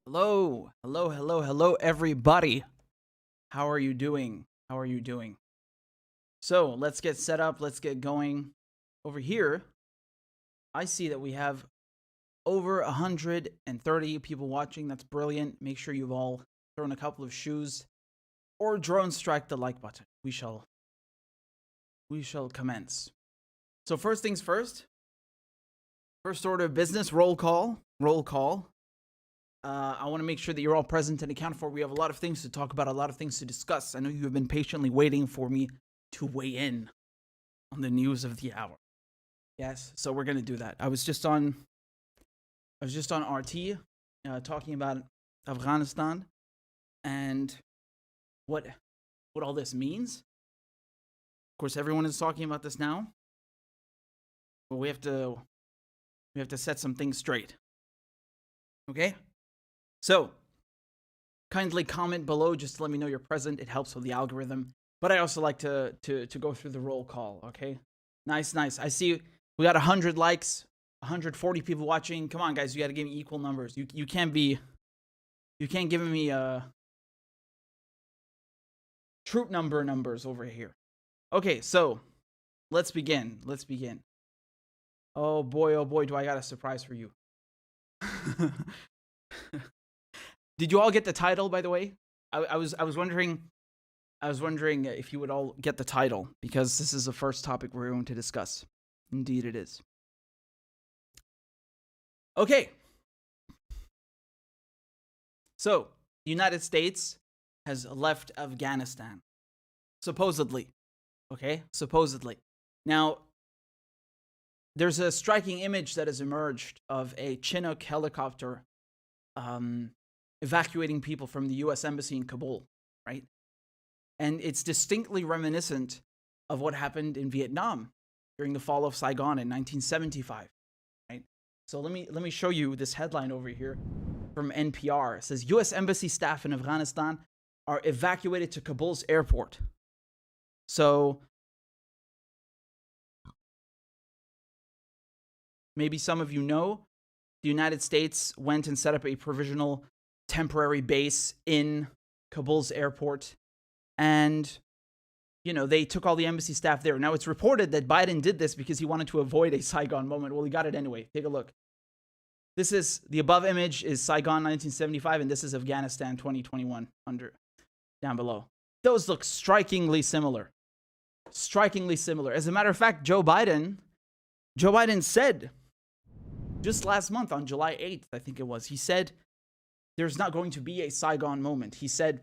Hello, hello, hello, hello, everybody. How are you doing? How are you doing? So let's get set up. Let's get going. Over here, I see that we have over 130 people watching. That's brilliant. Make sure you've all thrown a couple of shoes or drone strike the like button. We shall commence. So first things first. First order of business, roll call. Roll call. I want to make sure that you're all present and accounted for. We have a lot of things to talk about, a lot of things to discuss. I know you have been patiently waiting for me to weigh in on the news of the hour. Yes, so we're going to do that. I was just on RT talking about Afghanistan and what all this means. Of course, everyone is talking about this now, but we have to set some things straight. Okay? So, kindly comment below just to let me know you're present. It helps with the algorithm. But I also like to go through the roll call, okay? Nice. I see we got 100 likes, 140 people watching. Come on, guys, you got to give me equal numbers. You can't give me troop numbers over here. Okay, so let's begin. Oh boy, do I got a surprise for you. Did you all get the title, by the way? I was wondering if you would all get the title, because this is the first topic we're going to discuss. Indeed it is. Okay. So, the United States has left Afghanistan. Supposedly. Okay? Supposedly. Now, there's a striking image that has emerged of a Chinook helicopter evacuating people from the U.S. Embassy in Kabul, right? And it's distinctly reminiscent of what happened in Vietnam during the fall of Saigon in 1975, right? So let me show you this headline over here from NPR. It says, U.S. Embassy staff in Afghanistan are evacuated to Kabul's airport. So maybe some of you know, the United States went and set up a provisional temporary base in Kabul's airport. And, they took all the embassy staff there. Now, it's reported that Biden did this because he wanted to avoid a Saigon moment. Well, he got it anyway. Take a look. This is, the above image is Saigon 1975, and this is Afghanistan 2021 down below. Those look strikingly similar. As a matter of fact, Joe Biden said, just last month on July 8th, I think it was, he said, there's not going to be a Saigon moment. He said,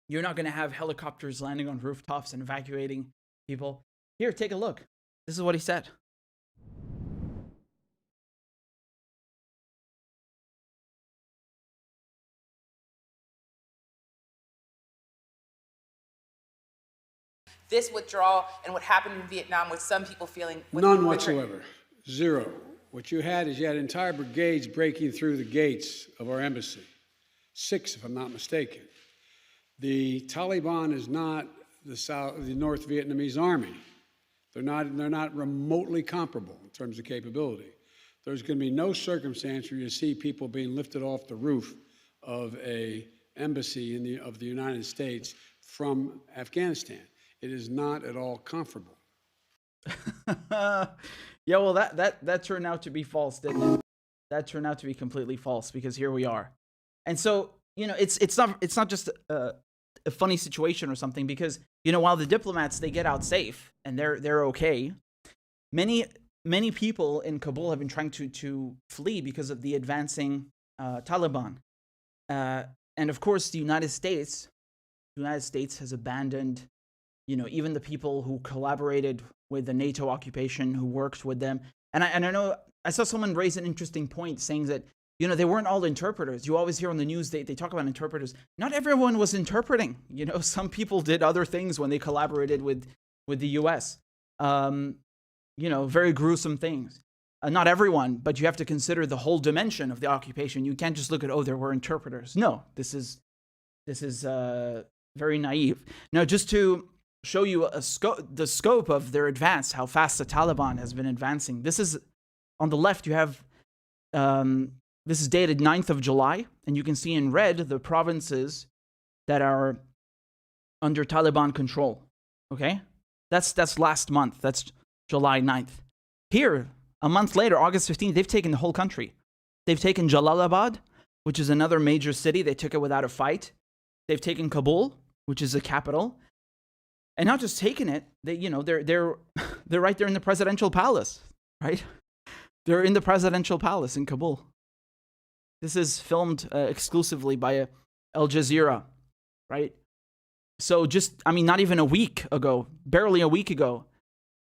you're not going to have helicopters landing on rooftops and evacuating people. Here, take a look. This is what he said. This withdrawal and what happened in Vietnam with some people feeling... None whatsoever. Zero. What you had entire brigades breaking through the gates of our embassy. 6, if I'm not mistaken. The Taliban is not the North Vietnamese army. They're not remotely comparable in terms of capability. There's going to be no circumstance where you see people being lifted off the roof of a embassy of the United States from Afghanistan. It is not at all comparable. Yeah, well, that turned out to be false, didn't it? That turned out to be completely false, because here we are. And so, it's not just a funny situation or something, because, while the diplomats, they get out safe and they're okay, many people in Kabul have been trying to flee because of the advancing Taliban. And of course, the United States has abandoned, even the people who collaborated with the NATO occupation, who worked with them. And I know I saw someone raise an interesting point saying that, they weren't all interpreters. You always hear on the news, they talk about interpreters. Not everyone was interpreting. Some people did other things when they collaborated with the U.S. Very gruesome things. Not everyone, but you have to consider the whole dimension of the occupation. You can't just look at, there were interpreters. No, this is very naive. Now, just to show you the scope of their advance, how fast the Taliban has been advancing. This is, on the left, you have this is dated 9th of July, and you can see in red the provinces that are under Taliban control. Okay? That's last month. That's July 9th. Here, a month later, August 15th, they've taken the whole country. They've taken Jalalabad, which is another major city. They took it without a fight. They've taken Kabul, which is the capital. And not just taken it, they're right there in the presidential palace, right? They're in the presidential palace in Kabul. This is filmed exclusively by Al Jazeera, right? So not even a week ago, barely a week ago,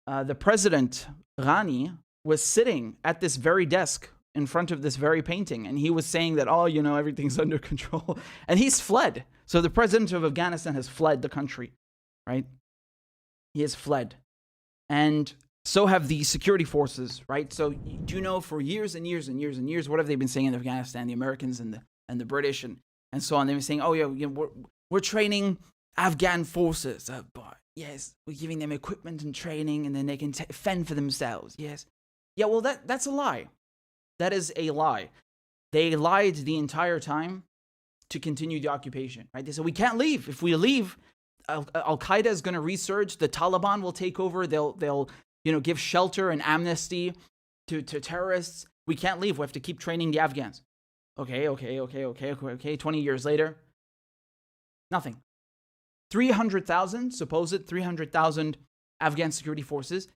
the president, Ghani, was sitting at this very desk in front of this very painting, and he was saying that, everything's under control. And he's fled. So the president of Afghanistan has fled the country, right? He has fled. And so have the security forces, right? So do you know, for years and years and years and years, what have they been saying in Afghanistan, the Americans and the British and so on? They've been saying, we're training Afghan forces. Yes, we're giving them equipment and training, and then they can fend for themselves. Yes. Yeah, well, that's a lie. That is a lie. They lied the entire time to continue the occupation, right? They said, we can't leave. If we leave, Al-Qaeda is going to resurge. The Taliban will take over. They'll give shelter and amnesty to terrorists. We can't leave. We have to keep training the Afghans. Okay. 20 years later, nothing. 300,000, supposed 300,000 Afghan security forces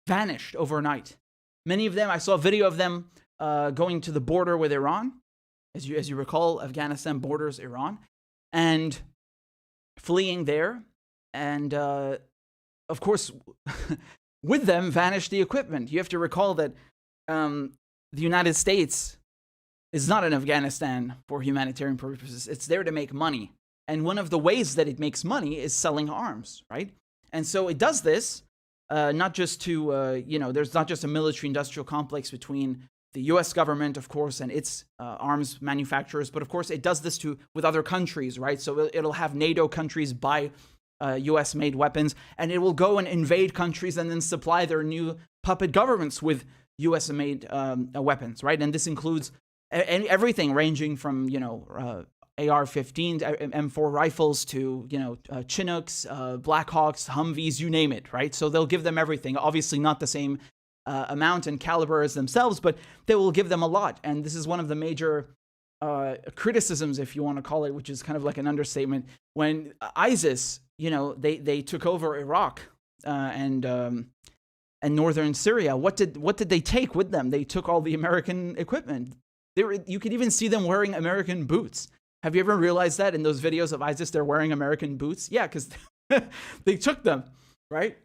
vanished overnight. Many of them, I saw a video of them going to the border with Iran. As you recall, Afghanistan borders Iran, and fleeing there. And of course, with them vanished the equipment. You have to recall that the United States is not in Afghanistan for humanitarian purposes. It's there to make money. And one of the ways that it makes money is selling arms, right? And so it does this not just to, there's not just a military-industrial complex between the U.S. government, of course, and its arms manufacturers, but of course it does this with other countries, right? So it'll have NATO countries buy U.S.-made weapons, and it will go and invade countries and then supply their new puppet governments with U.S.-made weapons, right? And this includes everything ranging from, AR-15, M4 rifles to, Chinooks, Blackhawks, Humvees, you name it, right? So they'll give them everything. Obviously not the same amount and caliber as themselves, but they will give them a lot. And this is one of the major criticisms, if you want to call it, which is kind of like an understatement. When ISIS, they took over Iraq and northern Syria, what did they take with them? They took all the American equipment. You could even see them wearing American boots. Have you ever realized that in those videos of ISIS, they're wearing American boots? Yeah, because they took them, right?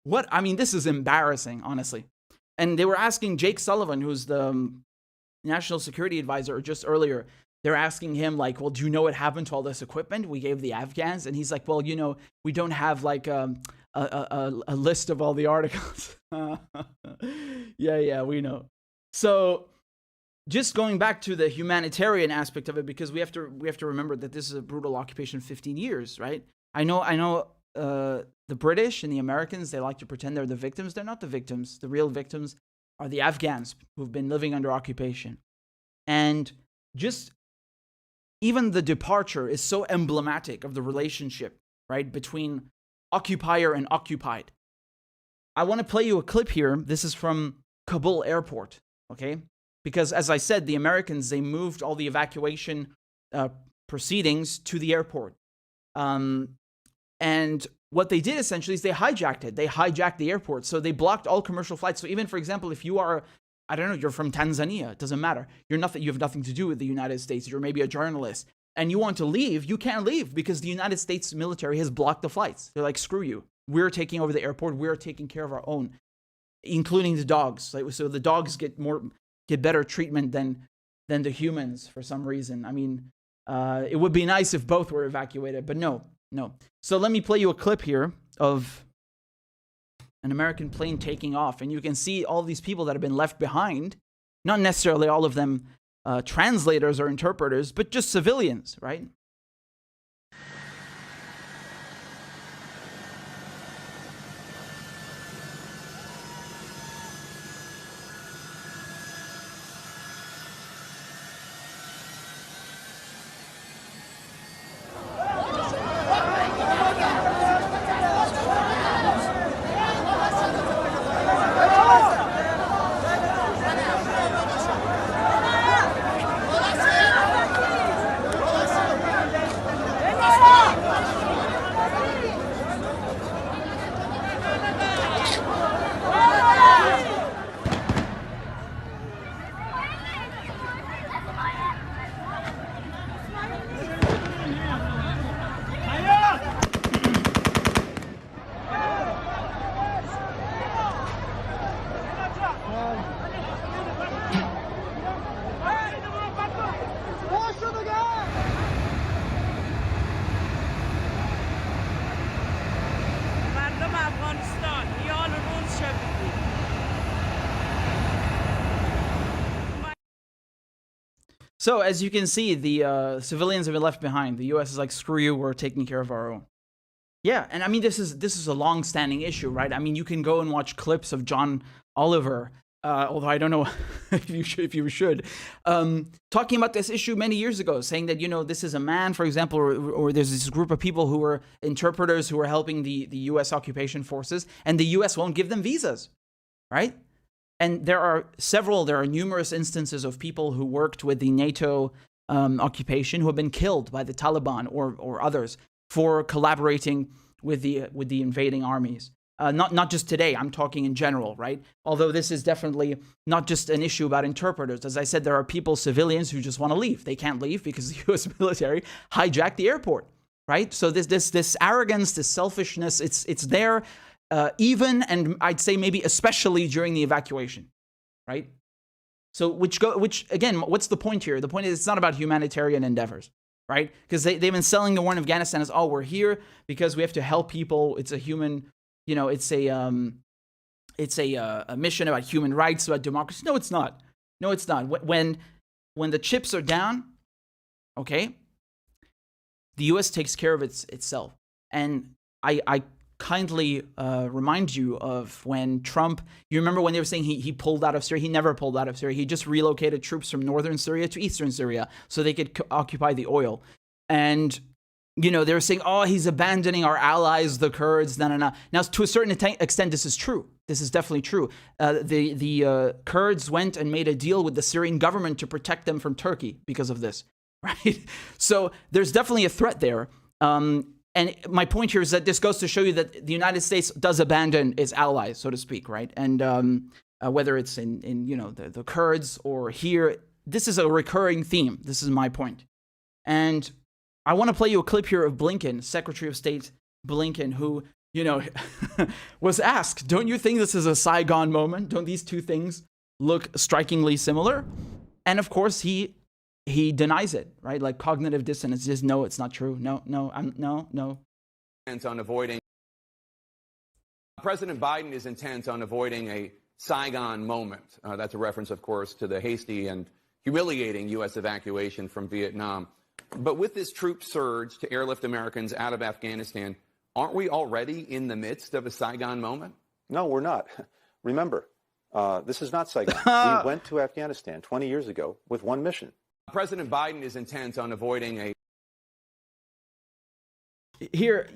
This is embarrassing, honestly. And they were asking Jake Sullivan, who's the national security advisor, just earlier. They're asking him, do you know what happened to all this equipment we gave the Afghans? And he's like, well, we don't have a list of all the articles. Yeah, we know. So just going back to the humanitarian aspect of it, because we have to remember that this is a brutal occupation of 15 years, right? I know the British and the Americans, they like to pretend they're the victims. They're not the victims. The real victims are the Afghans who've been living under occupation. And just even the departure is so emblematic of the relationship, right, between occupier and occupied. I want to play you a clip here. This is from Kabul airport, okay? Because as I said, the Americans, they moved all the evacuation proceedings to the airport. And what they did essentially is they hijacked it. They hijacked the airport. So they blocked all commercial flights. So even, for example, if you are, you're from Tanzania, it doesn't matter. You have nothing to do with the United States. You're maybe a journalist and you want to leave, you can't leave because the United States military has blocked the flights. They're like, screw you. We're taking over the airport. We're taking care of our own, including the dogs. So the dogs get better treatment than the humans for some reason. It would be nice if both were evacuated, but no. So let me play you a clip here of an American plane taking off, and you can see all these people that have been left behind, not necessarily all of them translators or interpreters, but just civilians, right? So as you can see, the civilians have been left behind. The U.S. is like, screw you, we're taking care of our own. Yeah, and I mean, this is a long-standing issue, right? I mean, you can go and watch clips of John Oliver, although I don't know if you should, talking about this issue many years ago, saying that, you know, this is a man, for example, or there's this group of people who were interpreters who were helping the U.S. occupation forces, and the U.S. won't give them visas, right? And there are numerous instances of people who worked with the NATO occupation who have been killed by the Taliban or others for collaborating with the invading armies. Not just today, I'm talking in general, right? Although this is definitely not just an issue about interpreters. As I said, there are people, civilians, who just want to leave. They can't leave because the U.S. military hijacked the airport, right? So this arrogance, this selfishness, it's there, even, and I'd say maybe especially during the evacuation, right? So which again, what's the point here? The point is, it's not about humanitarian endeavors, right? Because they've been selling the war in Afghanistan as, oh, we're here because we have to help people. It's a human, you know, it's a mission about human rights, about democracy. No, it's not. No, it's not. When the chips are down, okay, the U.S. takes care of itself. And I kindly remind you of when Trump, you remember when they were saying he pulled out of Syria? He never pulled out of Syria. He just relocated troops from northern Syria to eastern Syria so they could occupy the oil. And, you know, they were saying, oh, he's abandoning our allies, the Kurds, Now, to a certain extent, this is true. This is definitely true. The Kurds went and made a deal with the Syrian government to protect them from Turkey because of this, right? So there's definitely a threat there. And my point here is that this goes to show you that the United States does abandon its allies, so to speak, right? And whether it's in you know, the Kurds or here, this is a recurring theme. This is my point. And I want to play you a clip here of Blinken, Secretary of State Blinken, who, you know, was asked, don't you think this is a Saigon moment? Don't these two things look strikingly similar? And of course, he denies it, right? Like cognitive dissonance. Just no, it's not true. No. On avoiding. President Biden is intent on avoiding a Saigon moment. That's a reference, of course, to the hasty and humiliating U.S. evacuation from Vietnam. But with this troop surge to airlift Americans out of Afghanistan, aren't we already in the midst of a Saigon moment? No, we're not. Remember, this is not Saigon. We went to Afghanistan 20 years ago with one mission. President Biden is intent on avoiding a... Here,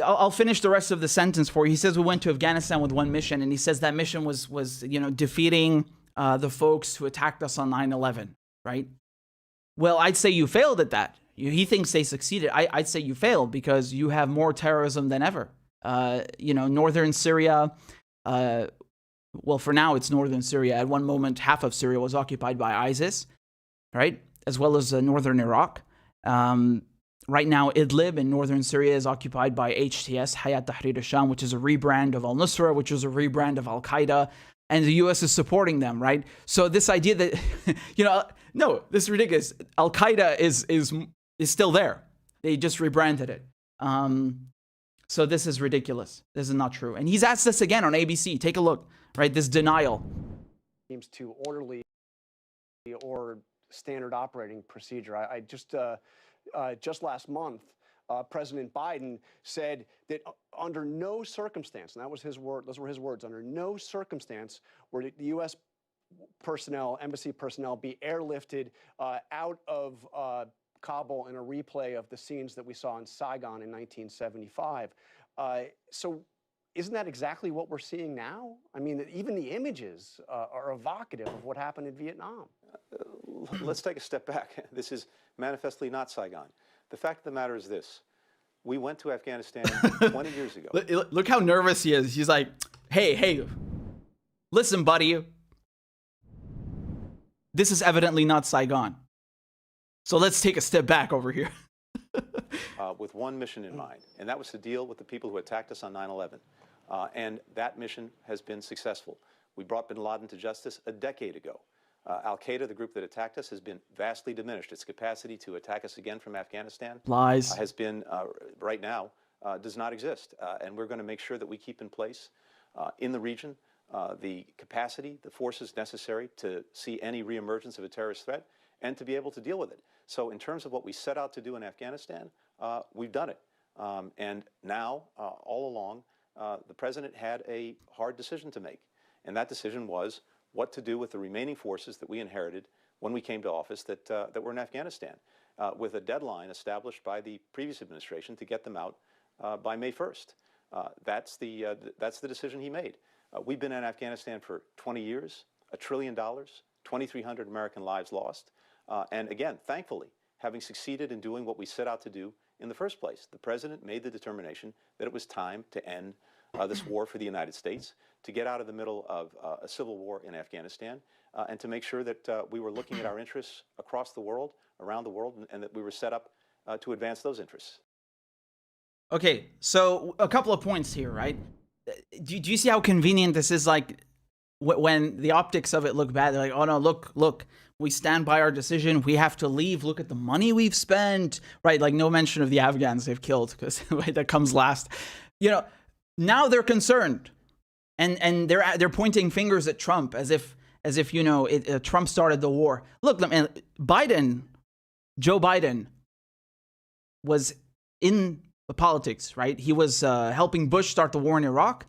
I'll finish the rest of the sentence for you. He says we went to Afghanistan with one mission, and he says that mission was you know, defeating the folks who attacked us on 9/11, right? Well, I'd say you failed at that. He thinks they succeeded. I'd say you failed because you have more terrorism than ever. You know, northern Syria, well, for now it's northern Syria. At one moment, half of Syria was occupied by ISIS, right? As well as northern Iraq. Right now, Idlib in northern Syria is occupied by HTS, Hayat Tahrir al-Sham, which is a rebrand of al-Nusra, which is a rebrand of al-Qaeda, and the U.S. is supporting them, right? So this idea that, you know, no, this is ridiculous. Al-Qaeda is still there. They just rebranded it. So this is ridiculous. This is not true. And he's asked this again on ABC. Take a look, right? This denial. Seems too orderly or standard operating procedure. I just last month, President Biden said that under no circumstance, and that was his word, those were his words, under no circumstance would the U.S. personnel, embassy personnel, be airlifted out of Kabul in a replay of the scenes that we saw in Saigon in 1975. So isn't that exactly what we're seeing now? I mean, even the images are evocative of what happened in Vietnam. Let's take a step back. This is manifestly not Saigon. The fact of the matter is this. We went to Afghanistan 20 years ago. Look how nervous he is. He's like, hey, listen, buddy. This is evidently not Saigon. So let's take a step back over here. With one mission in mind, and that was to deal with the people who attacked us on 9/11. And that mission has been successful. We brought bin Laden to justice a decade ago. Al-Qaeda, the group that attacked us, has been vastly diminished. Its capacity to attack us again from Afghanistan lies has been, right now, does not exist. And we're going to make sure that we keep in place in the region the capacity, the forces necessary to see any reemergence of a terrorist threat. and to be able to deal with it. So in terms of what we set out to do in Afghanistan, we've done it. And now, all along, the president had a hard decision to make. And that decision was what to do with the remaining forces that we inherited when we came to office that were in Afghanistan, with a deadline established by the previous administration to get them out by May 1st. That's the decision he made. We've been in Afghanistan for 20 years, $1 trillion, 2,300 American lives lost. And again, thankfully, having succeeded in doing what we set out to do in the first place, the president made the determination that it was time to end this war for the United States, to get out of the middle of a civil war in Afghanistan, and to make sure that we were looking at our interests across the world, around the world, and that we were set up to advance those interests. Okay, so a couple of points here, right? Do you see how convenient this is? Like, when the optics of it look bad, they're like, oh no, look, we stand by our decision. We have to leave. Look at the money we've spent, right? Like, no mention of the Afghans they've killed, because right, that comes last. You know, now they're concerned, and they're pointing fingers at Trump as if you know Trump started the war. Look, man, Joe Biden was in the politics, right? He was helping Bush start the war in Iraq.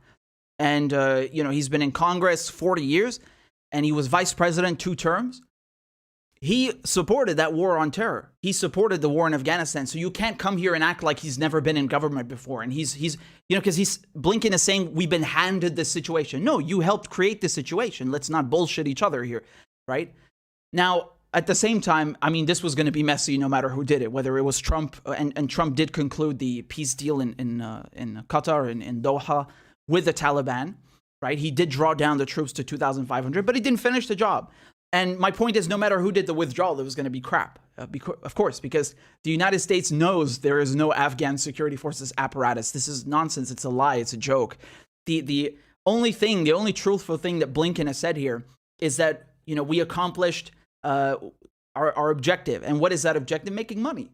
And, you know, he's been in Congress 40 years, and he was vice president 2 terms. He supported that war on terror. He supported the war in Afghanistan. So you can't come here and act like he's never been in government before. And he's you know, because Blinken is saying we've been handed this situation. No, you helped create this situation. Let's not bullshit each other here, right? Now, at the same time, I mean, this was going to be messy no matter who did it, whether it was Trump, and Trump did conclude the peace deal in Qatar, in Doha, with the Taliban, right? He did draw down the troops to 2,500, but he didn't finish the job. And my point is, no matter who did the withdrawal, it was going to be crap. Of course, because the United States knows there is no Afghan security forces apparatus. This is nonsense. It's a lie. It's a joke. The only truthful thing that Blinken has said here is that, you know, we accomplished our objective. And what is that objective? Making money.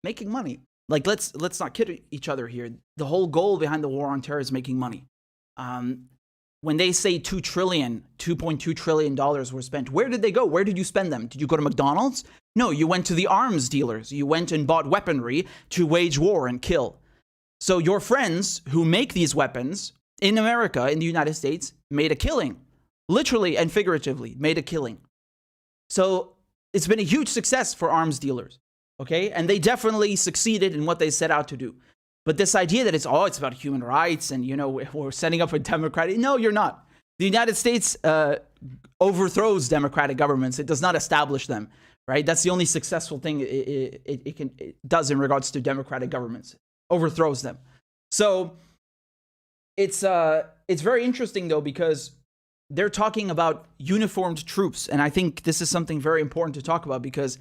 Making money. Like, let's not kid each other here. The whole goal behind the war on terror is making money. When they say $2.2 trillion were spent, where did they go? Where did you spend them? Did you go to McDonald's? No, you went to the arms dealers. You went and bought weaponry to wage war and kill. So your friends who make these weapons in America, in the United States, made a killing. Literally and figuratively, made a killing. So it's been a huge success for arms dealers, okay? And they definitely succeeded in what they set out to do. But this idea that it's about human rights and, you know, we're setting up a democratic... No, you're not. The United States overthrows democratic governments. It does not establish them, right? That's the only successful thing it does in regards to democratic governments. Overthrows them. So it's very interesting, though, because they're talking about uniformed troops. And I think this is something very important to talk about, because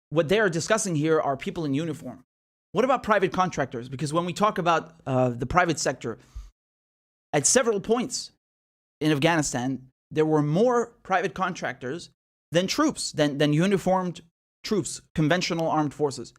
what they are discussing here are people in uniform. What about private contractors? Because when we talk about the private sector, at several points in Afghanistan, there were more private contractors than troops, than uniformed troops, conventional armed forces,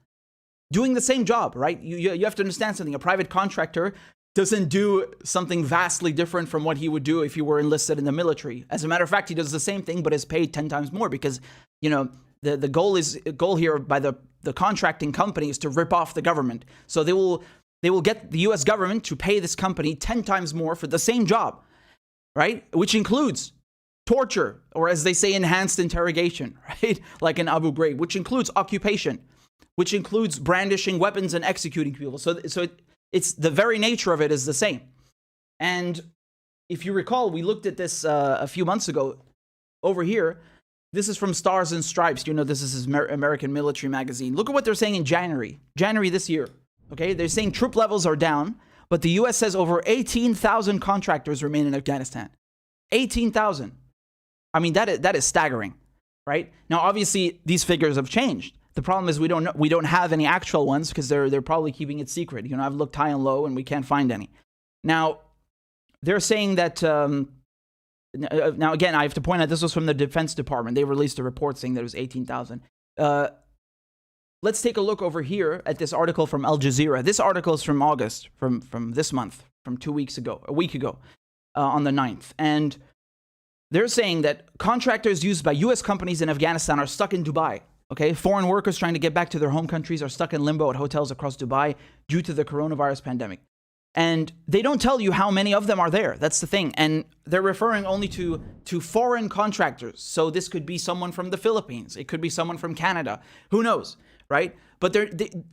doing the same job, right? You have to understand something. A private contractor doesn't do something vastly different from what he would do if he were enlisted in the military. As a matter of fact, he does the same thing, but is paid 10 times more, because, you know, the goal here by the contracting company is to rip off the government. So they will get the US government to pay this company 10 times more for the same job, right? Which includes torture, or as they say, enhanced interrogation, right? Like in Abu Ghraib, which includes occupation, which includes brandishing weapons and executing people. So it's the very nature of it is the same. And if you recall, we looked at this a few months ago over here. This is from Stars and Stripes. You know, this is American military magazine. Look at what they're saying in January this year. Okay, they're saying troop levels are down, but the U.S. says over 18,000 contractors remain in Afghanistan. 18,000. I mean, that is staggering, right? Now, obviously, these figures have changed. The problem is we don't have any actual ones, because they're probably keeping it secret. You know, I've looked high and low, and we can't find any. Now, they're saying that. Now, again, I have to point out, this was from the Defense Department. They released a report saying that it was 18,000. Let's take a look over here at this article from Al Jazeera. This article is from August, from this month, from 2 weeks ago, a week ago, on the 9th. And they're saying that contractors used by U.S. companies in Afghanistan are stuck in Dubai. Okay, foreign workers trying to get back to their home countries are stuck in limbo at hotels across Dubai due to the coronavirus pandemic. And they don't tell you how many of them are there. That's the thing. And they're referring only to foreign contractors. So this could be someone from the Philippines. It could be someone from Canada. Who knows, right? But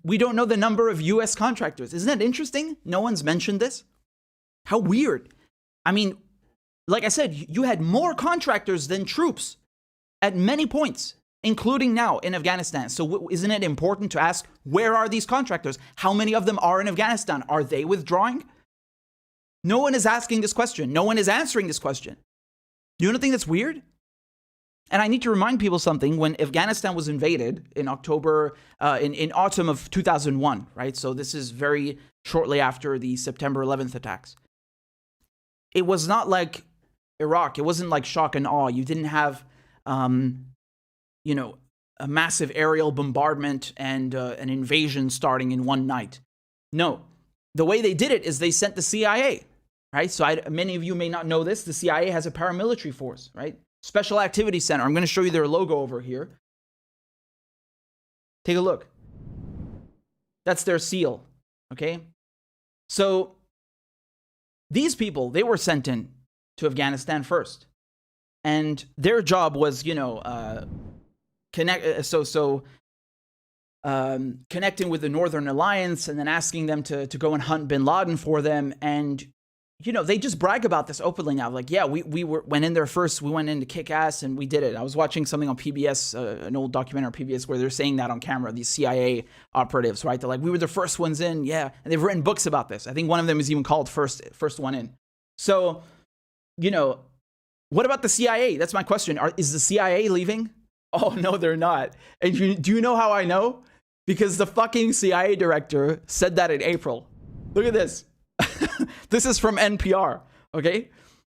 we don't know the number of U.S. contractors. Isn't that interesting? No one's mentioned this. How weird. I mean, like I said, you had more contractors than troops at many points, including now in Afghanistan. So isn't it important to ask, where are these contractors? How many of them are in Afghanistan? Are they withdrawing? No one is asking this question. No one is answering this question. You don't think that's weird? And I need to remind people something. When Afghanistan was invaded in October, in autumn of 2001, right? So this is very shortly after the September 11th attacks. It was not like Iraq. It wasn't like shock and awe. You didn't have, you know, a massive aerial bombardment and an invasion starting in one night. No, the way they did it is they sent the CIA, right? So many of you may not know this. The CIA has a paramilitary force, right? Special Activity Center. I'm going to show you their logo over here. Take a look. That's their seal, okay? So these people, they were sent in to Afghanistan first. And their job was, you know, connecting with the Northern Alliance and then asking them to go and hunt bin Laden for them. And, you know, they just brag about this openly now. Like, yeah, we went in there first. We went in to kick ass and we did it. I was watching something on PBS, an old documentary on PBS, where they're saying that on camera, these CIA operatives, right? They're like, we were the first ones in. Yeah. And they've written books about this. I think one of them is even called First One In. So, you know, what about the CIA? That's my question. Is the CIA leaving? Oh, no, they're not. And do you know how I know? Because the fucking CIA director said that in April. Look at this. This is from NPR, okay?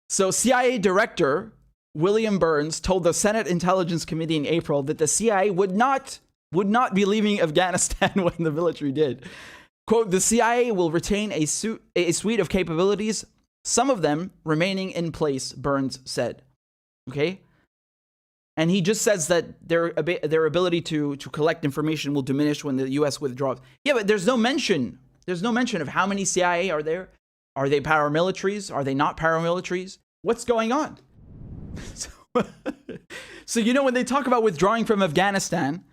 So CIA Director William Burns told the Senate Intelligence Committee in April that the CIA would not be leaving Afghanistan when the military did. Quote, the CIA will retain a suite of capabilities, some of them remaining in place, Burns said, okay? And he just says that their ability to collect information will diminish when the U.S. withdraws. Yeah, but there's no mention of how many CIA are there. Are they paramilitaries? Are they not paramilitaries? What's going on? So, you know, when they talk about withdrawing from Afghanistan,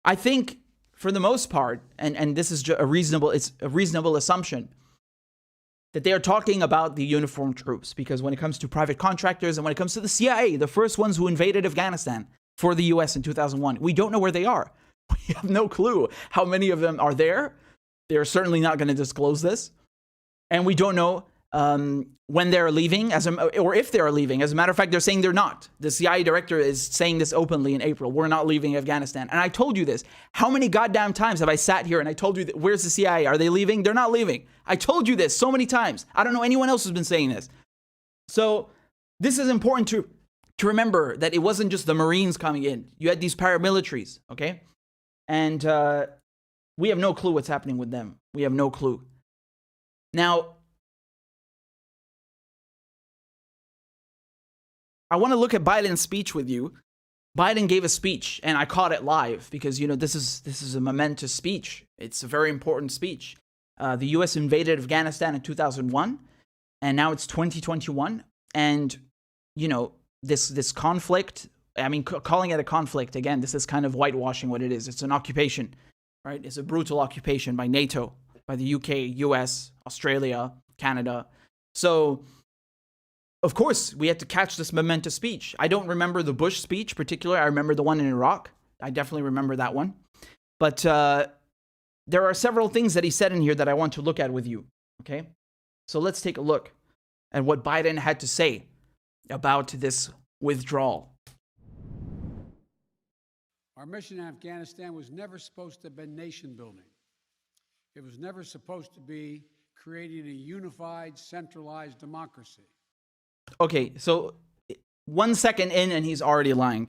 I think for the most part, and this is a reasonable assumption, that they are talking about the uniformed troops, because when it comes to private contractors and when it comes to the CIA, the first ones who invaded Afghanistan for the U.S. in 2001, we don't know where they are. We have no clue how many of them are there. They're certainly not going to disclose this. And we don't know when they're leaving, or if they're leaving. As a matter of fact, they're saying they're not. The CIA director is saying this openly in April. We're not leaving Afghanistan. And I told you this. How many goddamn times have I sat here and I told you, where's the CIA? Are they leaving? They're not leaving. I told you this so many times. I don't know anyone else who's been saying this. So this is important to remember, that it wasn't just the Marines coming in. You had these paramilitaries, okay? And we have no clue what's happening with them. We have no clue. Now, I want to look at Biden's speech with you. Biden gave a speech, and I caught it live because, you know, this is a momentous speech. It's a very important speech. The U.S. invaded Afghanistan in 2001, and now it's 2021. And, you know, this conflict, I mean, calling it a conflict, again, this is kind of whitewashing what it is. It's an occupation, right? It's a brutal occupation by NATO, by the UK, US, Australia, Canada. So, of course, we had to catch this momentous speech. I don't remember the Bush speech particularly. I remember the one in Iraq. I definitely remember that one. But there are several things that he said in here that I want to look at with you, okay? So let's take a look at what Biden had to say about this withdrawal. Our mission in Afghanistan was never supposed to have been nation building. It was never supposed to be creating a unified, centralized democracy. Okay, so 1 second in and he's already lying.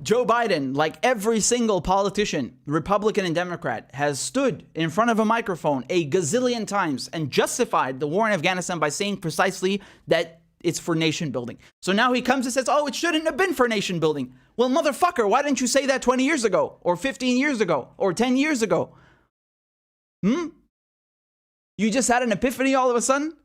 Joe Biden, like every single politician, Republican and Democrat, has stood in front of a microphone a gazillion times and justified the war in Afghanistan by saying precisely that it's for nation building. So now he comes and says, oh, it shouldn't have been for nation building. Well, motherfucker, why didn't you say that 20 years ago or 15 years ago or 10 years ago? You just had an epiphany all of a sudden?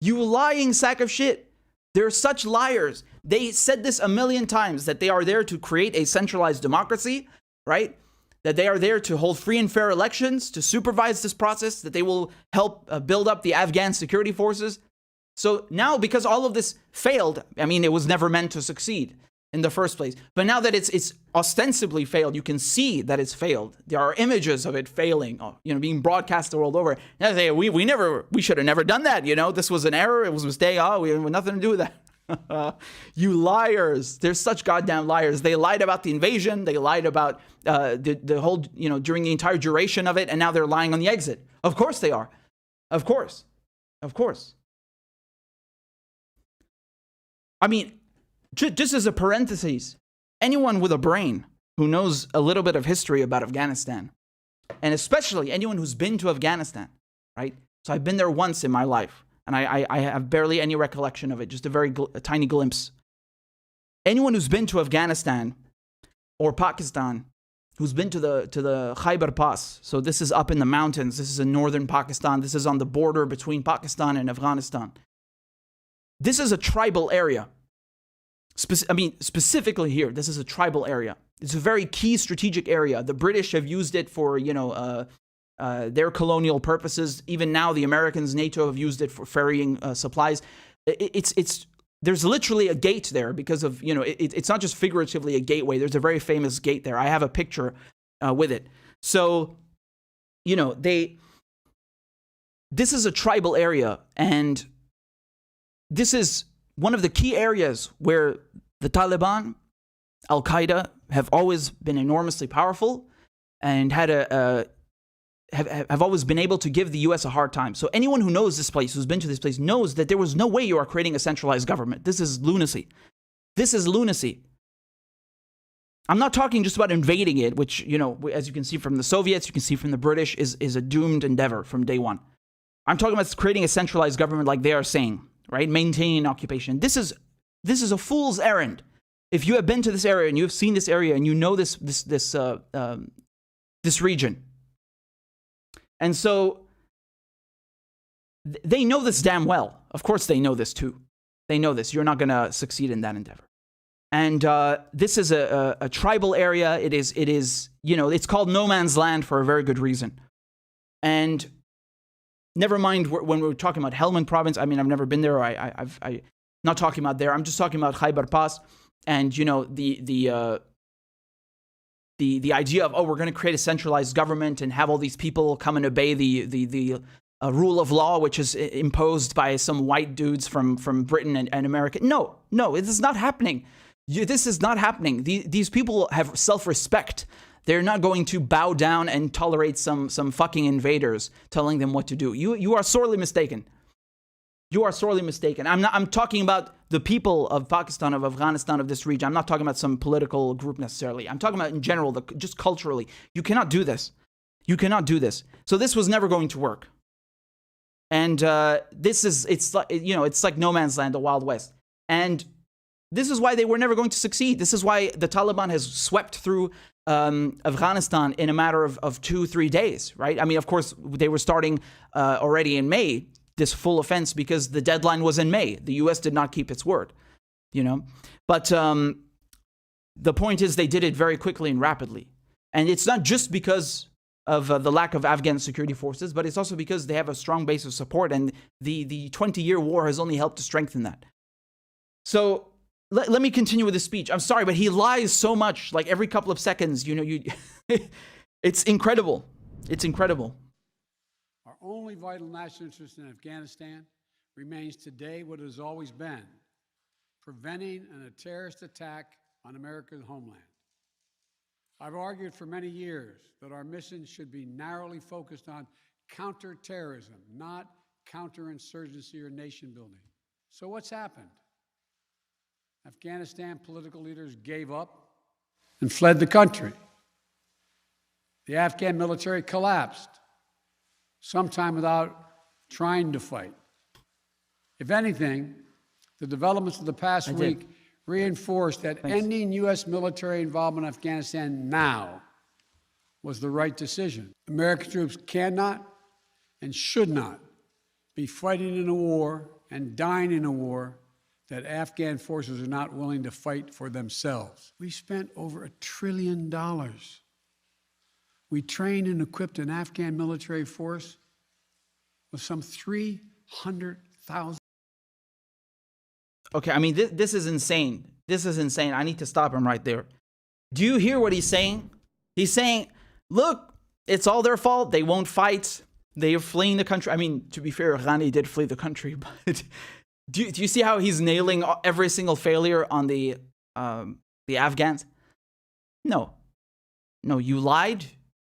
You lying sack of shit. They're such liars. They said this a million times, that they are there to create a centralized democracy, right? That they are there to hold free and fair elections, to supervise this process, that they will help build up the Afghan security forces. So now, because all of this failed, I mean, it was never meant to succeed in the first place. But now that it's ostensibly failed, you can see that it's failed. There are images of it failing, being broadcast the world over. Now they say, we should have never done that. This was an error. It was a mistake. We had nothing to do with that. You liars. They're such goddamn liars. They lied about the invasion. They lied about the whole, during the entire duration of it. And now they're lying on the exit. Of course they are. Of course. Of course. I mean, just as a parenthesis, anyone with a brain who knows a little bit of history about Afghanistan, and especially anyone who's been to Afghanistan, right? So I've been there once in my life, and I have barely any recollection of it, just a tiny glimpse. Anyone who's been to Afghanistan or Pakistan, who's been to the Khyber Pass, so this is up in the mountains, this is in northern Pakistan, this is on the border between Pakistan and Afghanistan. This is a tribal area. Specifically here, this is a tribal area. It's a very key strategic area. The British have used it for, their colonial purposes. Even now, the Americans, NATO, have used it for ferrying supplies. There's literally a gate there because of, it's not just figuratively a gateway. There's a very famous gate there. I have a picture with it. So, this is a tribal area, and this is one of the key areas where the Taliban, Al-Qaeda have always been enormously powerful and had have always been able to give the U.S. a hard time. So anyone who knows this place, who's been to this place, knows that there was no way you are creating a centralized government. This is lunacy. This is lunacy. I'm not talking just about invading it, which, as you can see from the Soviets, you can see from the British, is a doomed endeavor from day one. I'm talking about creating a centralized government like they are saying, right? Maintaining occupation. This is a fool's errand. If you have been to this area and you have seen this area and you know this region, and so they know this damn well. Of course, they know this too. They know this. You're not going to succeed in that endeavor. And this is a tribal area. It is it's called no man's land for a very good reason. And never mind when we're talking about Helmand province. I mean, I've never been there. I'm not talking about there. I'm just talking about Khyber Pass, and the idea of, we're going to create a centralized government and have all these people come and obey the rule of law, which is imposed by some white dudes from Britain and America. No, this is not happening. This is not happening. These people have self-respect. They're not going to bow down and tolerate some fucking invaders telling them what to do. You are sorely mistaken. You are sorely mistaken. I'm talking about the people of Pakistan, of Afghanistan, of this region. I'm not talking about some political group necessarily. I'm talking about in general, just culturally. You cannot do this. You cannot do this. So this was never going to work. And it's like no man's land, the Wild West. And this is why they were never going to succeed. This is why the Taliban has swept through Afghanistan in a matter of 2-3 days, right? I mean, of course, they were starting already in May, this full offense, because the deadline was in May. The U.S. did not keep its word, But the point is they did it very quickly and rapidly. And it's not just because of the lack of Afghan security forces, but it's also because they have a strong base of support, and the 20-year war has only helped to strengthen that. So let me continue with the speech. I'm sorry, but he lies so much, like every couple of seconds, it's incredible. It's incredible. Our only vital national interest in Afghanistan remains today what it has always been: preventing a terrorist attack on America's homeland. I've argued for many years that our mission should be narrowly focused on counterterrorism, not counterinsurgency or nation building. So what's happened? Afghanistan political leaders gave up and fled the country. The Afghan military collapsed, sometime without trying to fight. If anything, The developments of the past week reinforced that Thanks. ending U.S. military involvement in Afghanistan now was the right decision. American troops cannot and should not be fighting in a war and dying in a war that Afghan forces are not willing to fight for themselves. We spent over $1 trillion. We trained and equipped an Afghan military force with some 300,000. Okay, I mean, this is insane. This is insane. I need to stop him right there. Do you hear what he's saying? He's saying, look, it's all their fault. They won't fight. They're fleeing the country. I mean, to be fair, Ghani did flee the country, but do you see how he's nailing every single failure on the Afghans? No, you lied.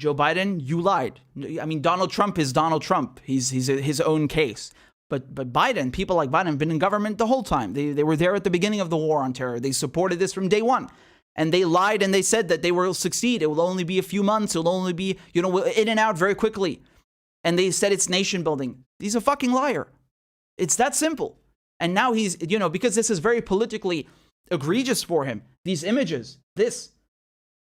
Joe Biden, you lied. I mean, Donald Trump is Donald Trump. He's his own case. But Biden, people like Biden have been in government the whole time. They were there at the beginning of the war on terror. They supported this from day one. And they lied and they said that they will succeed. It will only be a few months. It will only be, in and out very quickly. And they said it's nation building. He's a fucking liar. It's that simple. And now he's, because this is very politically egregious for him. These images,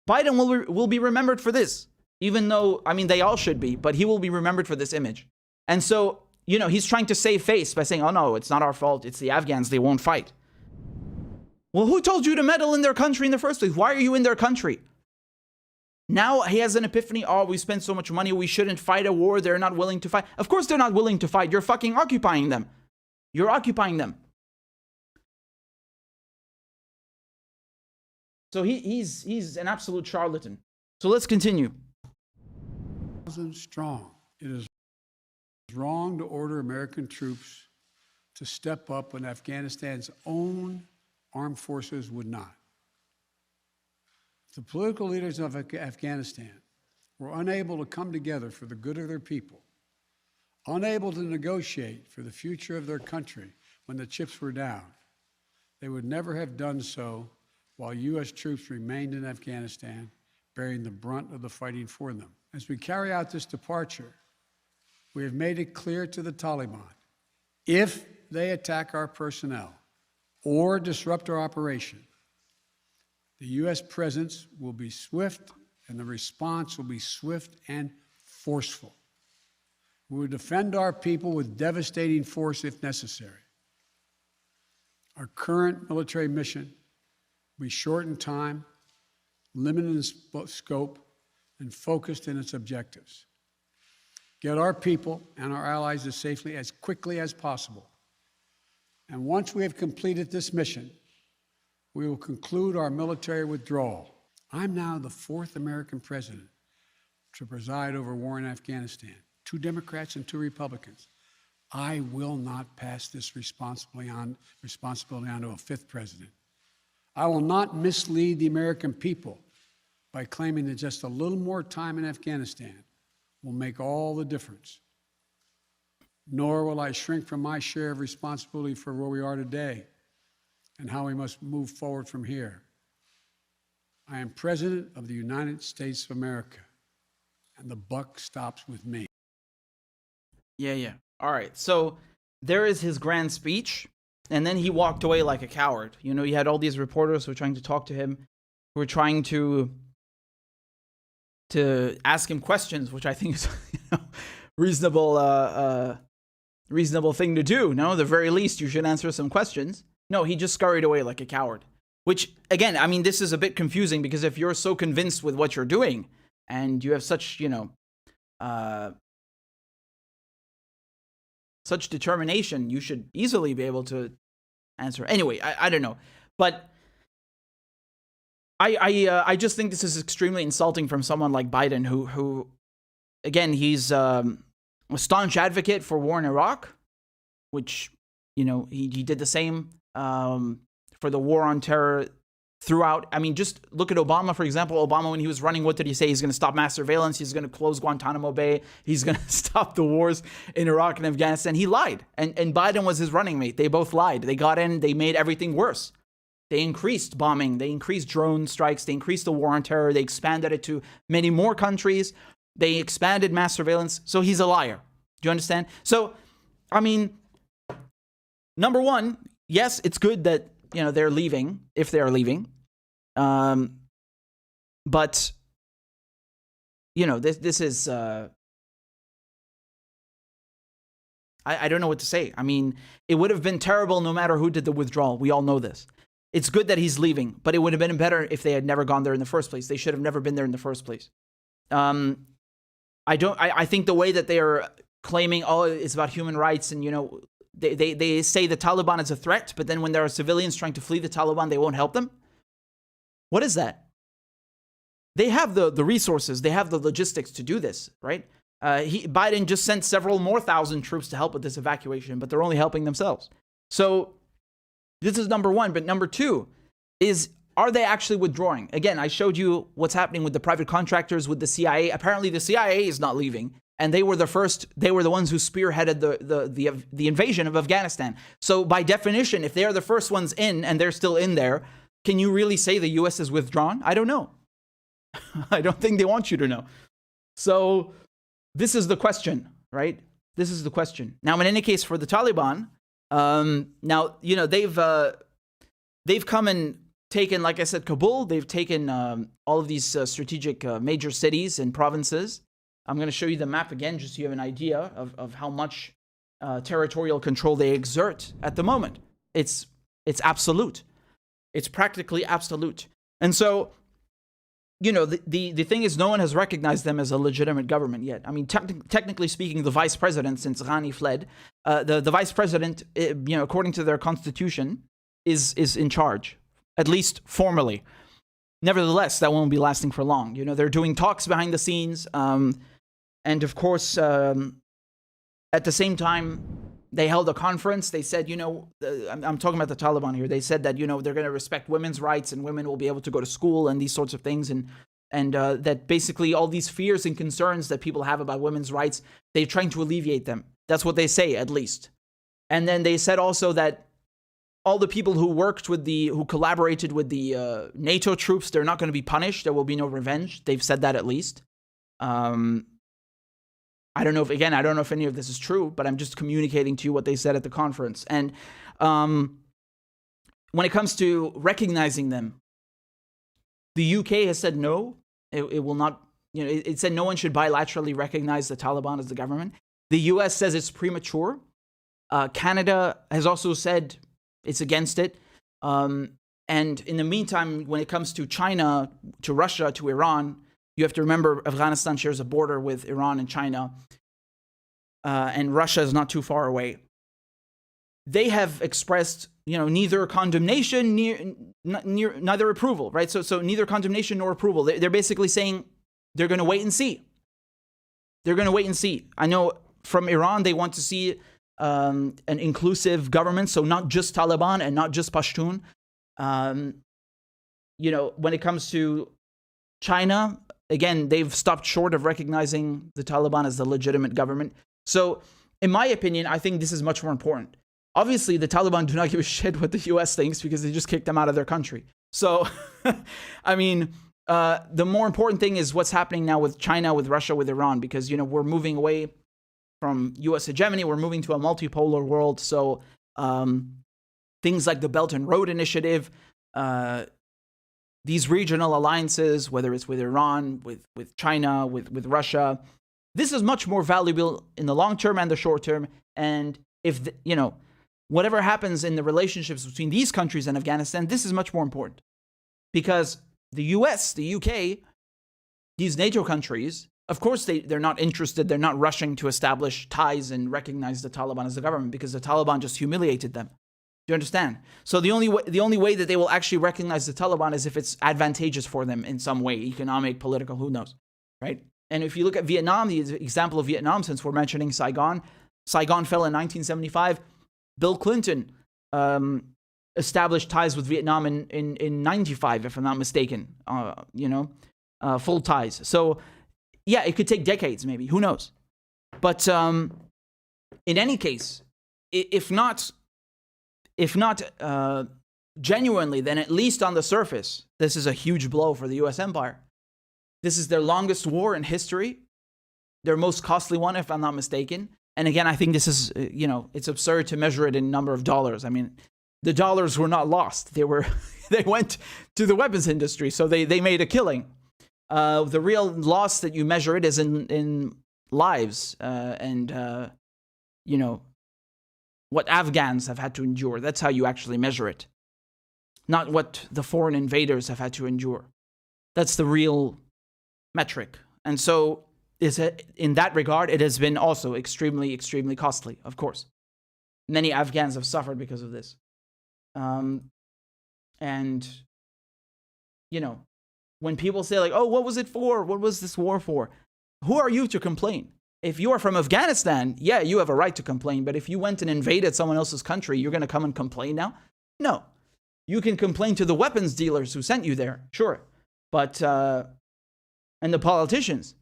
Biden will be remembered for this. Even though, I mean, they all should be, but he will be remembered for this image. And so, he's trying to save face by saying, oh no, it's not our fault. It's the Afghans. They won't fight. Well, who told you to meddle in their country in the first place? Why are you in their country? Now he has an epiphany. Oh, we spent so much money. We shouldn't fight a war. They're not willing to fight. Of course they're not willing to fight. You're fucking occupying them. You're occupying them. So he's an absolute charlatan. So let's continue. Strong. It is wrong to order American troops to step up when Afghanistan's own armed forces would not. The political leaders of Afghanistan were unable to come together for the good of their people, unable to negotiate for the future of their country when the chips were down. They would never have done so while U.S. troops remained in Afghanistan, bearing the brunt of the fighting for them. As we carry out this departure, we have made it clear to the Taliban, if they attack our personnel or disrupt our operation, the U.S. presence will be swift and the response will be swift and forceful. We will defend our people with devastating force if necessary. Our current military mission will be short in time, limited in scope, and focused in its objectives. Get our people and our allies as safely as quickly as possible. And once we have completed this mission, we will conclude our military withdrawal. I'm now the 4th American president to preside over war in Afghanistan. 2 Democrats and 2 Republicans. I will not pass this responsibility on to a 5th president. I will not mislead the American people by claiming that just a little more time in Afghanistan will make all the difference. Nor will I shrink from my share of responsibility for where we are today and how we must move forward from here. I am President of the United States of America, and the buck stops with me. Yeah. All right. So there is his grand speech, and then he walked away like a coward. You had all these reporters who were trying to talk to him, who were trying to ask him questions, which I think is reasonable thing to do. No, at the very least, you should answer some questions. No, he just scurried away like a coward. Which, again, I mean, this is a bit confusing because if you're so convinced with what you're doing and you have such, such determination, you should easily be able to answer. Anyway, I don't know. But I just think this is extremely insulting from someone like Biden, who again, he's a staunch advocate for war in Iraq, which, he did the same for the war on terror throughout. I mean, just look at Obama, for example. Obama, when he was running, what did he say? He's going to stop mass surveillance. He's going to close Guantanamo Bay. He's going to stop the wars in Iraq and Afghanistan. He lied. And Biden was his running mate. They both lied. They got in. They made everything worse. They increased bombing. They increased drone strikes. They increased the war on terror. They expanded it to many more countries. They expanded mass surveillance. So he's a liar. Do you understand? So, I mean, number one, yes, it's good that, they're leaving, if they are leaving. But, this is, I don't know what to say. I mean, it would have been terrible no matter who did the withdrawal. We all know this. It's good that he's leaving, but it would have been better if they had never gone there in the first place. They should have never been there in the first place. I think the way that they are claiming, it's about human rights, and, they say the Taliban is a threat, but then when there are civilians trying to flee the Taliban, they won't help them. What is that? They have the resources, they have the logistics to do this, right? Biden just sent several more thousand troops to help with this evacuation, but they're only helping themselves. So this is number one. But number two is, are they actually withdrawing? Again, I showed you what's happening with the private contractors, with the CIA. Apparently the CIA is not leaving, and they were the ones who spearheaded the invasion of Afghanistan. So by definition, if they're the first ones in and they're still in there, can you really say the US is withdrawn? I don't know. I don't think they want you to know. So this is the question, right? This is the question. Now, in any case, for the Taliban, they've come and taken, like I said, Kabul. They've taken all of these strategic major cities and provinces. I'm going to show you the map again, just so you have an idea of how much territorial control they exert at the moment. It's absolute. It's practically absolute. And so, the thing is, no one has recognized them as a legitimate government yet. I mean, technically speaking, the vice president, since Ghani fled, the vice president, according to their constitution, is in charge, at least formally. Nevertheless, that won't be lasting for long. They're doing talks behind the scenes. And of course, at the same time, they held a conference. They said, I'm talking about the Taliban here. They said that, they're going to respect women's rights and women will be able to go to school and these sorts of things. And that basically all these fears and concerns that people have about women's rights, they're trying to alleviate them. That's what they say, at least. And then they said also that all the people who collaborated with the NATO troops, they're not going to be punished. There will be no revenge. They've said that, at least. I don't know if any of this is true, but I'm just communicating to you what they said at the conference. And when it comes to recognizing them, the UK has said no. It will not, it said no one should bilaterally recognize the Taliban as the government. The US says it's premature. Canada has also said it's against it. And in the meantime, when it comes to China, to Russia, to Iran, you have to remember Afghanistan shares a border with Iran and China, and Russia is not too far away. They have expressed, neither condemnation, neither approval, right? So neither condemnation nor approval. They're basically saying they're going to wait and see. They're going to wait and see. I know from Iran, they want to see an inclusive government, so not just Taliban and not just Pashtun. When it comes to China, again, they've stopped short of recognizing the Taliban as the legitimate government. So, in my opinion, I think this is much more important. Obviously, the Taliban do not give a shit what the US thinks because they just kicked them out of their country. So, I mean, the more important thing is what's happening now with China, with Russia, with Iran, because, we're moving away from US hegemony. We're moving to a multipolar world. So, things like the Belt and Road Initiative, these regional alliances, whether it's with Iran, with China, with Russia, this is much more valuable in the long term and the short term. And if, whatever happens in the relationships between these countries and Afghanistan, this is much more important. Because the US, the UK, these NATO countries, of course, they're not interested, they're not rushing to establish ties and recognize the Taliban as the government because the Taliban just humiliated them. Do you understand? So the only way that they will actually recognize the Taliban is if it's advantageous for them in some way, economic, political, who knows, right? And if you look at Vietnam, the example of Vietnam, since we're mentioning Saigon, Saigon fell in 1975. Bill Clinton established ties with Vietnam in 95, if I'm not mistaken, full ties. So yeah, it could take decades maybe, who knows? But in any case, if not genuinely, then at least on the surface, this is a huge blow for the US empire. This is their longest war in history, their most costly one, if I'm not mistaken. And again, I think this is, it's absurd to measure it in number of dollars. I mean, the dollars were not lost. They went to the weapons industry, so they made a killing. The real loss that you measure it is in lives and what Afghans have had to endure. That's how you actually measure it, not what the foreign invaders have had to endure. That's the real metric. And so in that regard, it has been also extremely, extremely costly, of course. Many Afghans have suffered because of this. And, when people say like, oh, what was it for? What was this war for? Who are you to complain? If you are from Afghanistan, yeah, you have a right to complain. But if you went and invaded someone else's country, you're going to come and complain now? No. You can complain to the weapons dealers who sent you there, sure. But, and the politicians.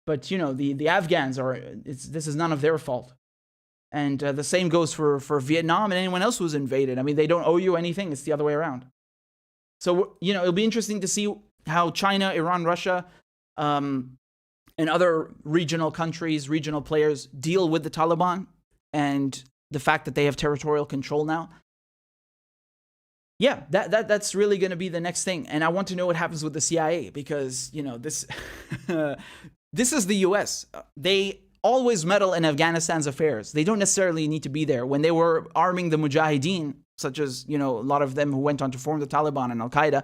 But, the Afghans this is none of their fault. And the same goes for Vietnam and anyone else who's invaded. I mean, they don't owe you anything. It's the other way around. So, it'll be interesting to see how China, Iran, Russia, and other regional countries, regional players deal with the Taliban and the fact that they have territorial control now. Yeah, that's really going to be the next thing. And I want to know what happens with the CIA because, this this is the US. They always meddle in Afghanistan's affairs. They don't necessarily need to be there. When they were arming the Mujahideen, such as, a lot of them who went on to form the Taliban and Al-Qaeda,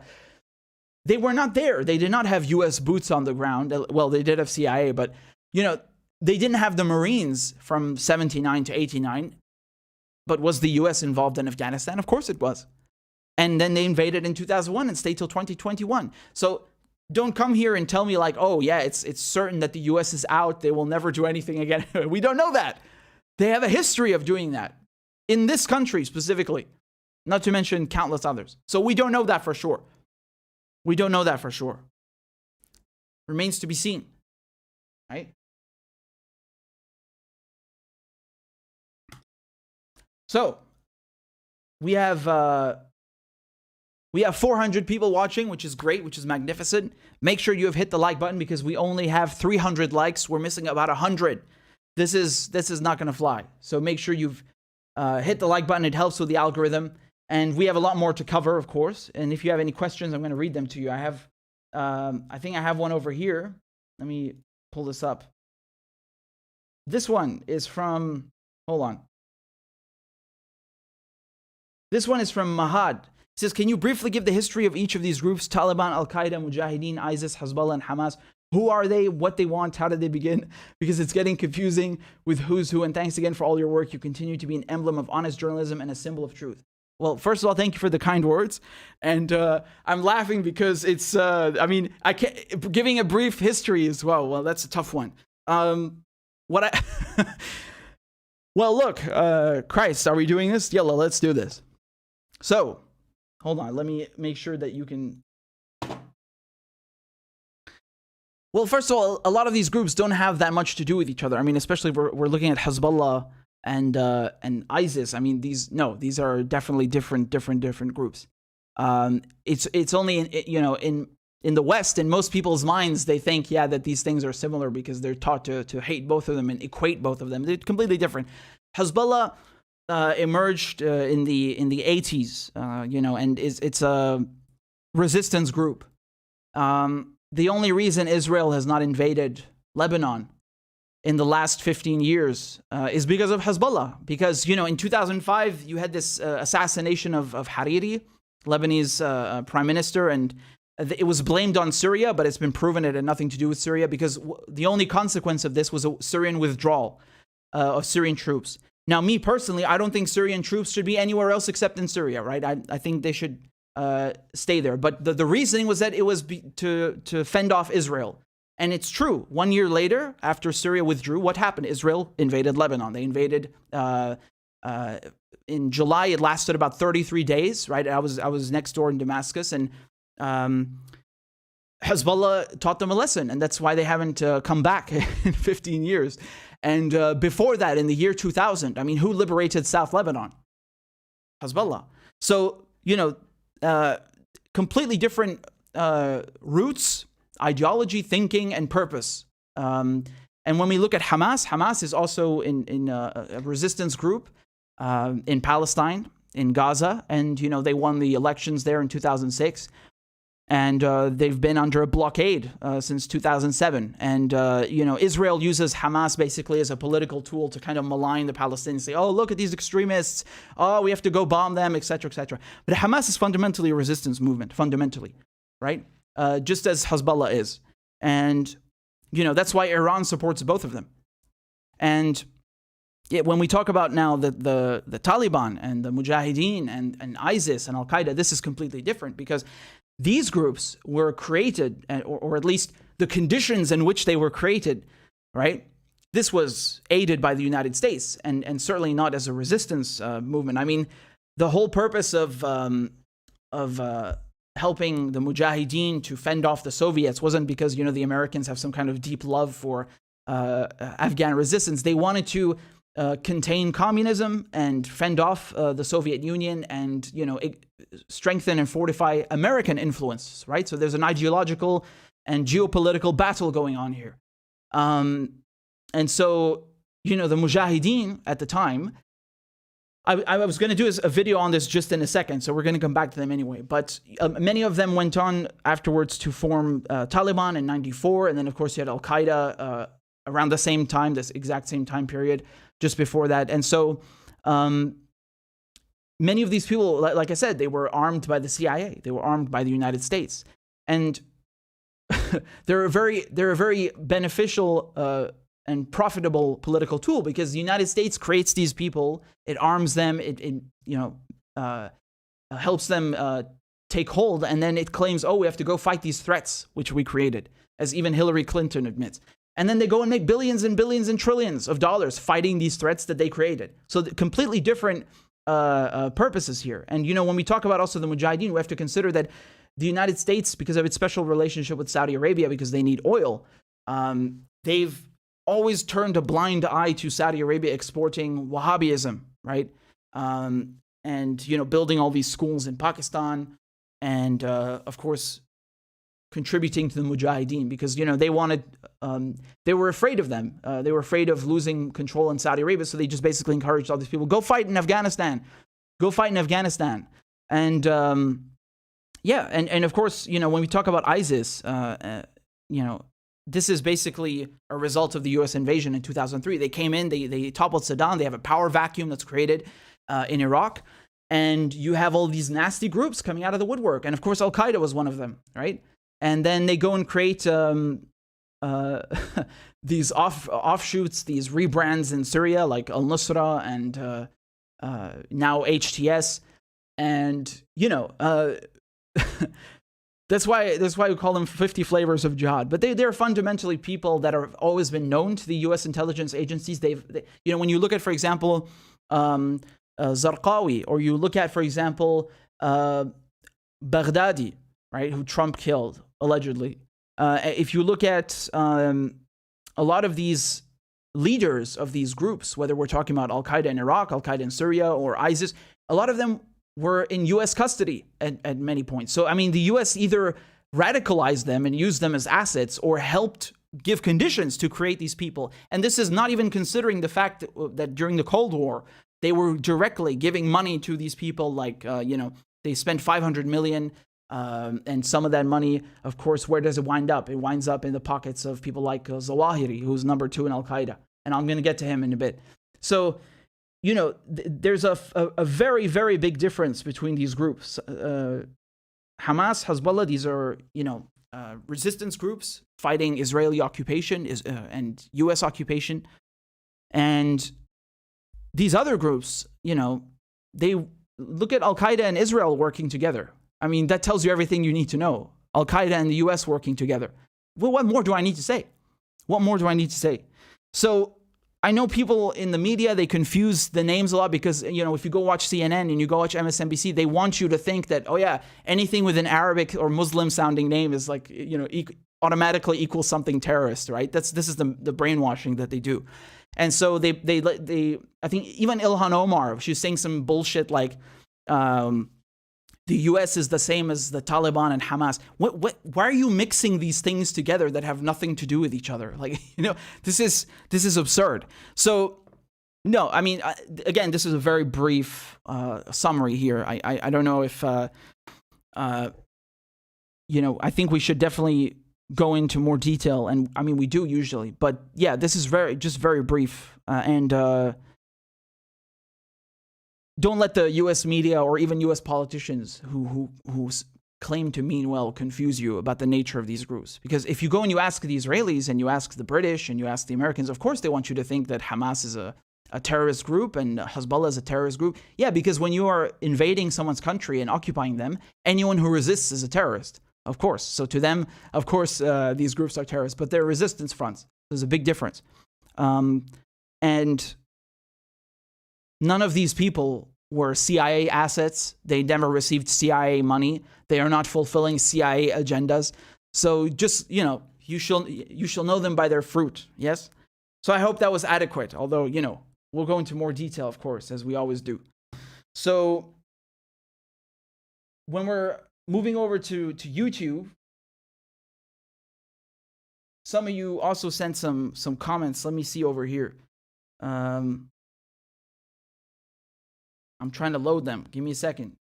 they were not there. They did not have US boots on the ground. Well, they did have CIA, but, they didn't have the Marines from 79 to 89. But was the US involved in Afghanistan? Of course it was. And then they invaded in 2001 and stayed till 2021. So don't come here and tell me like, oh yeah, it's certain that the US is out. They will never do anything again. We don't know that. They have a history of doing that in this country specifically, not to mention countless others. So we don't know that for sure. We don't know that for sure. Remains to be seen, right? So we have 400 people watching, which is great, which is magnificent. Make sure you have hit the like button because we only have 300 likes. We're missing about 100. This is not going to fly. So make sure you've hit the like button. It helps with the algorithm. And we have a lot more to cover, of course. And if you have any questions, I'm going to read them to you. I think I have one over here. Let me pull this up. This one is from, hold on. This one is from Mahad. It says, can you briefly give the history of each of these groups? Taliban, Al-Qaeda, Mujahideen, ISIS, Hezbollah, and Hamas. Who are they? What they want? How did they begin? Because it's getting confusing with who's who. And thanks again for all your work. You continue to be an emblem of honest journalism and a symbol of truth. Well, first of all, thank you for the kind words. And I'm laughing because it's, I can't, giving a brief history as well. Well, that's a tough one. Well, look, Christ, are we doing this? Yalla, let's do this. So, hold on. Let me make sure that you can. Well, first of all, a lot of these groups don't have that much to do with each other. I mean, especially if we're looking at Hezbollah and ISIS. I mean, these are definitely different groups. It's only in the West, in most people's minds, they think that these things are similar because they're taught to hate both of them and equate both of them. They're completely different. Hezbollah emerged in the 80s, and it's a resistance group. The only reason Israel has not invaded Lebanon in the last 15 years is because of Hezbollah. Because, in 2005, you had this assassination of Hariri, Lebanese prime minister, and it was blamed on Syria, but it's been proven it had nothing to do with Syria because the only consequence of this was a Syrian withdrawal of Syrian troops. Now, me personally, I don't think Syrian troops should be anywhere else except in Syria, right? I think they should stay there. But the reasoning was that it was to fend off Israel. And it's true. 1 year later, after Syria withdrew, what happened? Israel invaded Lebanon. They invaded in July. It lasted about 33 days, right? I was next door in Damascus, and Hezbollah taught them a lesson, and that's why they haven't come back in 15 years. And before that, in the year 2000, I mean, who liberated South Lebanon? Hezbollah. So, completely different roots, ideology, thinking, and purpose. And when we look at Hamas is also in a resistance group in Palestine. in Gaza, and they won the elections there in 2006. And they've been under a blockade since 2007. And, Israel uses Hamas basically as a political tool to kind of malign the Palestinians, say, oh, look at these extremists. Oh, we have to go bomb them, etc., etc. But Hamas is fundamentally a resistance movement, fundamentally, right? Just as Hezbollah is. And, that's why Iran supports both of them. And when we talk about now the Taliban and the Mujahideen and ISIS and Al-Qaeda, this is completely different because these groups were created, or at least the conditions in which they were created, right? This was aided by the United States, and certainly not as a resistance movement. I mean, the whole purpose of helping the Mujahideen to fend off the Soviets wasn't because, the Americans have some kind of deep love for Afghan resistance. They wanted to contain communism and fend off the Soviet Union and, strengthen and fortify American influence, right? So there's an ideological and geopolitical battle going on here. And so, the Mujahideen at the time, I was going to do a video on this just in a second, so we're going to come back to them anyway. But many of them went on afterwards to form Taliban in '94, and then, of course, you had Al-Qaeda around the same time, this exact same time period, just before that. And so many of these people, like I said, they were armed by the CIA. They were armed by the United States. And they're a very beneficial and profitable political tool because the United States creates these people, it arms them, it helps them take hold, and then it claims, oh, we have to go fight these threats, which we created, as even Hillary Clinton admits. And then they go and make billions and billions and trillions of dollars fighting these threats that they created. So completely different purposes here. And, when we talk about also the Mujahideen, we have to consider that the United States, because of its special relationship with Saudi Arabia, because they need oil, they've always turned a blind eye to Saudi Arabia exporting Wahhabism, right? And, building all these schools in Pakistan and, of course, contributing to the Mujahideen because, they wanted, they were afraid of them. They were afraid of losing control in Saudi Arabia. So they just basically encouraged all these people, go fight in Afghanistan. Go fight in Afghanistan. And, and of course, when we talk about ISIS, this is basically a result of the U.S. invasion in 2003. They came in, they toppled Saddam. They have a power vacuum that's created in Iraq. And you have all these nasty groups coming out of the woodwork. And of course, Al-Qaeda was one of them, right? And then they go and create these offshoots, these rebrands in Syria, like Al-Nusra and now HTS. And, that's why we call them 50 flavors of jihad. But they're fundamentally people that have always been known to the U.S. intelligence agencies. When you look at, for example, Zarqawi, or you look at, for example, Baghdadi, right, who Trump killed, allegedly. If you look at a lot of these leaders of these groups, whether we're talking about Al-Qaeda in Iraq, Al-Qaeda in Syria, or ISIS, a lot of them were in U.S. custody at many points. So, I mean, the U.S. either radicalized them and used them as assets or helped give conditions to create these people. And this is not even considering the fact that during the Cold War, they were directly giving money to these people, like, they spent $500 million. And some of that money, of course, where does it wind up? It winds up in the pockets of people like Zawahiri, who's number 2 in Al-Qaeda. And I'm going to get to him in a bit. So, there's a very, very big difference between these groups. Hamas, Hezbollah, these are, resistance groups fighting Israeli occupation and U.S. occupation. And these other groups, they look at Al-Qaeda and Israel working together. I mean, that tells you everything you need to know. Al-Qaeda and the U.S. working together. Well, what more do I need to say? What more do I need to say? So I know people in the media, they confuse the names a lot because, if you go watch CNN and you go watch MSNBC, they want you to think that, oh yeah, anything with an Arabic or Muslim sounding name is like, automatically equals something terrorist, right? This is the brainwashing that they do. And so they I think even Ilhan Omar, she was saying some bullshit like, the U.S. is the same as the Taliban and Hamas. Why are you mixing these things together that have nothing to do with each other? Like, this is absurd. So No, I mean, again, this is a very brief summary here. I don't know if, you know, I think we should definitely go into more detail. And I mean, we do usually. But yeah, this is just very brief. And don't let the U.S. media or even U.S. politicians who claim to mean well confuse you about the nature of these groups. Because if you go and you ask the Israelis and you ask the British and you ask the Americans, of course they want you to think that Hamas is a terrorist group and Hezbollah is a terrorist group. Yeah, because when you are invading someone's country and occupying them, anyone who resists is a terrorist, of course. So to them, of course, these groups are terrorists, but they're resistance fronts. There's a big difference. And none of these people were CIA assets. They never received CIA money. They are not fulfilling CIA agendas. So just, you know, you shall know them by their fruit. Yes? So I hope that was adequate, although, you know, we'll go into more detail, of course, as we always do. So when we're moving over to YouTube, some of you also sent some comments. Let me see over here. I'm trying to load them. Give me a second.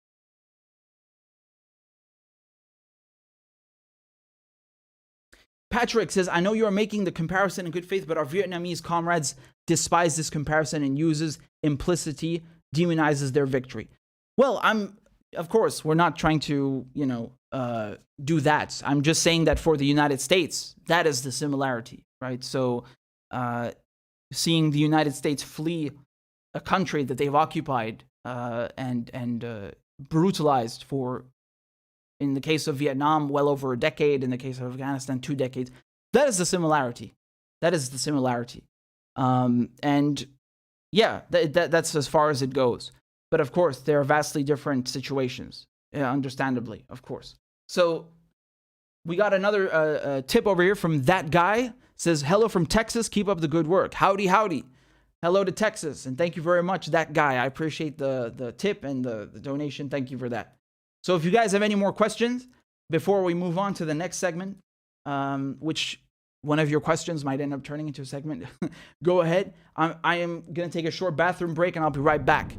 Patrick says, I know you are making the comparison in good faith, but our Vietnamese comrades despise this comparison and uses implicity, demonizes their victory. Well, of course, we're not trying to, you know, do that. I'm just saying that for the United States, that is the similarity, right? So seeing the United States flee a country that they've occupied and brutalized for, in the case of Vietnam, well over a decade. In the case of Afghanistan, 2 decades. That is the similarity. That is the similarity. And yeah, that's as far as it goes. But of course, there are vastly different situations, understandably, of course. So we got another tip over here from that guy. Says, hello from Texas. Keep up the good work. Howdy, howdy. Hello to Texas. And thank you very much, that guy. I appreciate the tip and the donation. Thank you for that. So if you guys have any more questions before we move on to the next segment, which one of your questions might end up turning into a segment, go ahead. I am going to take a short bathroom break and I'll be right back.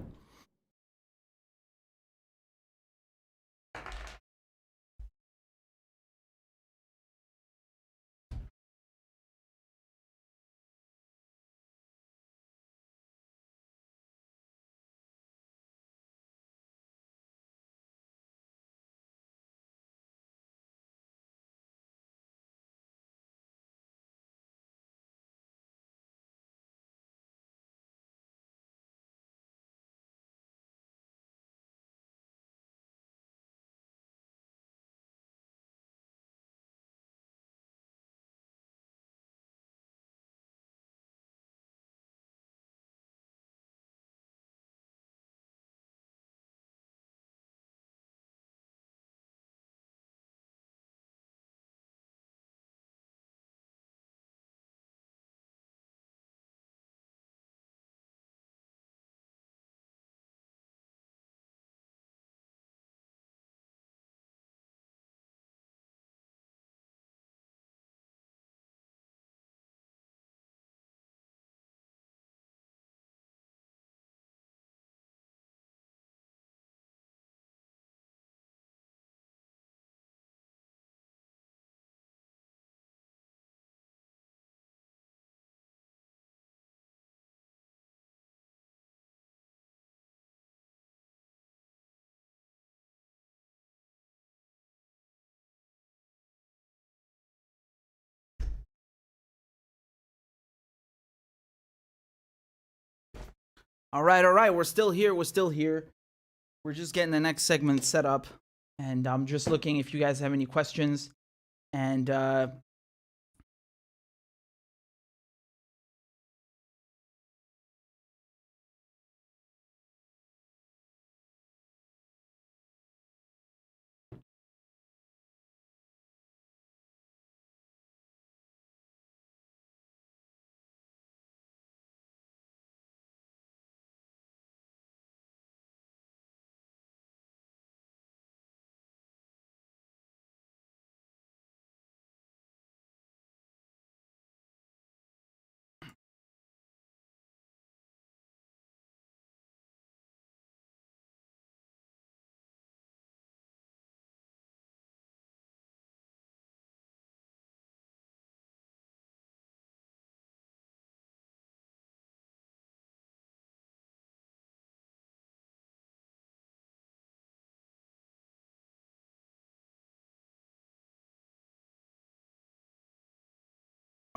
All right. We're still here. We're just getting the next segment set up. And I'm just looking if you guys have any questions. And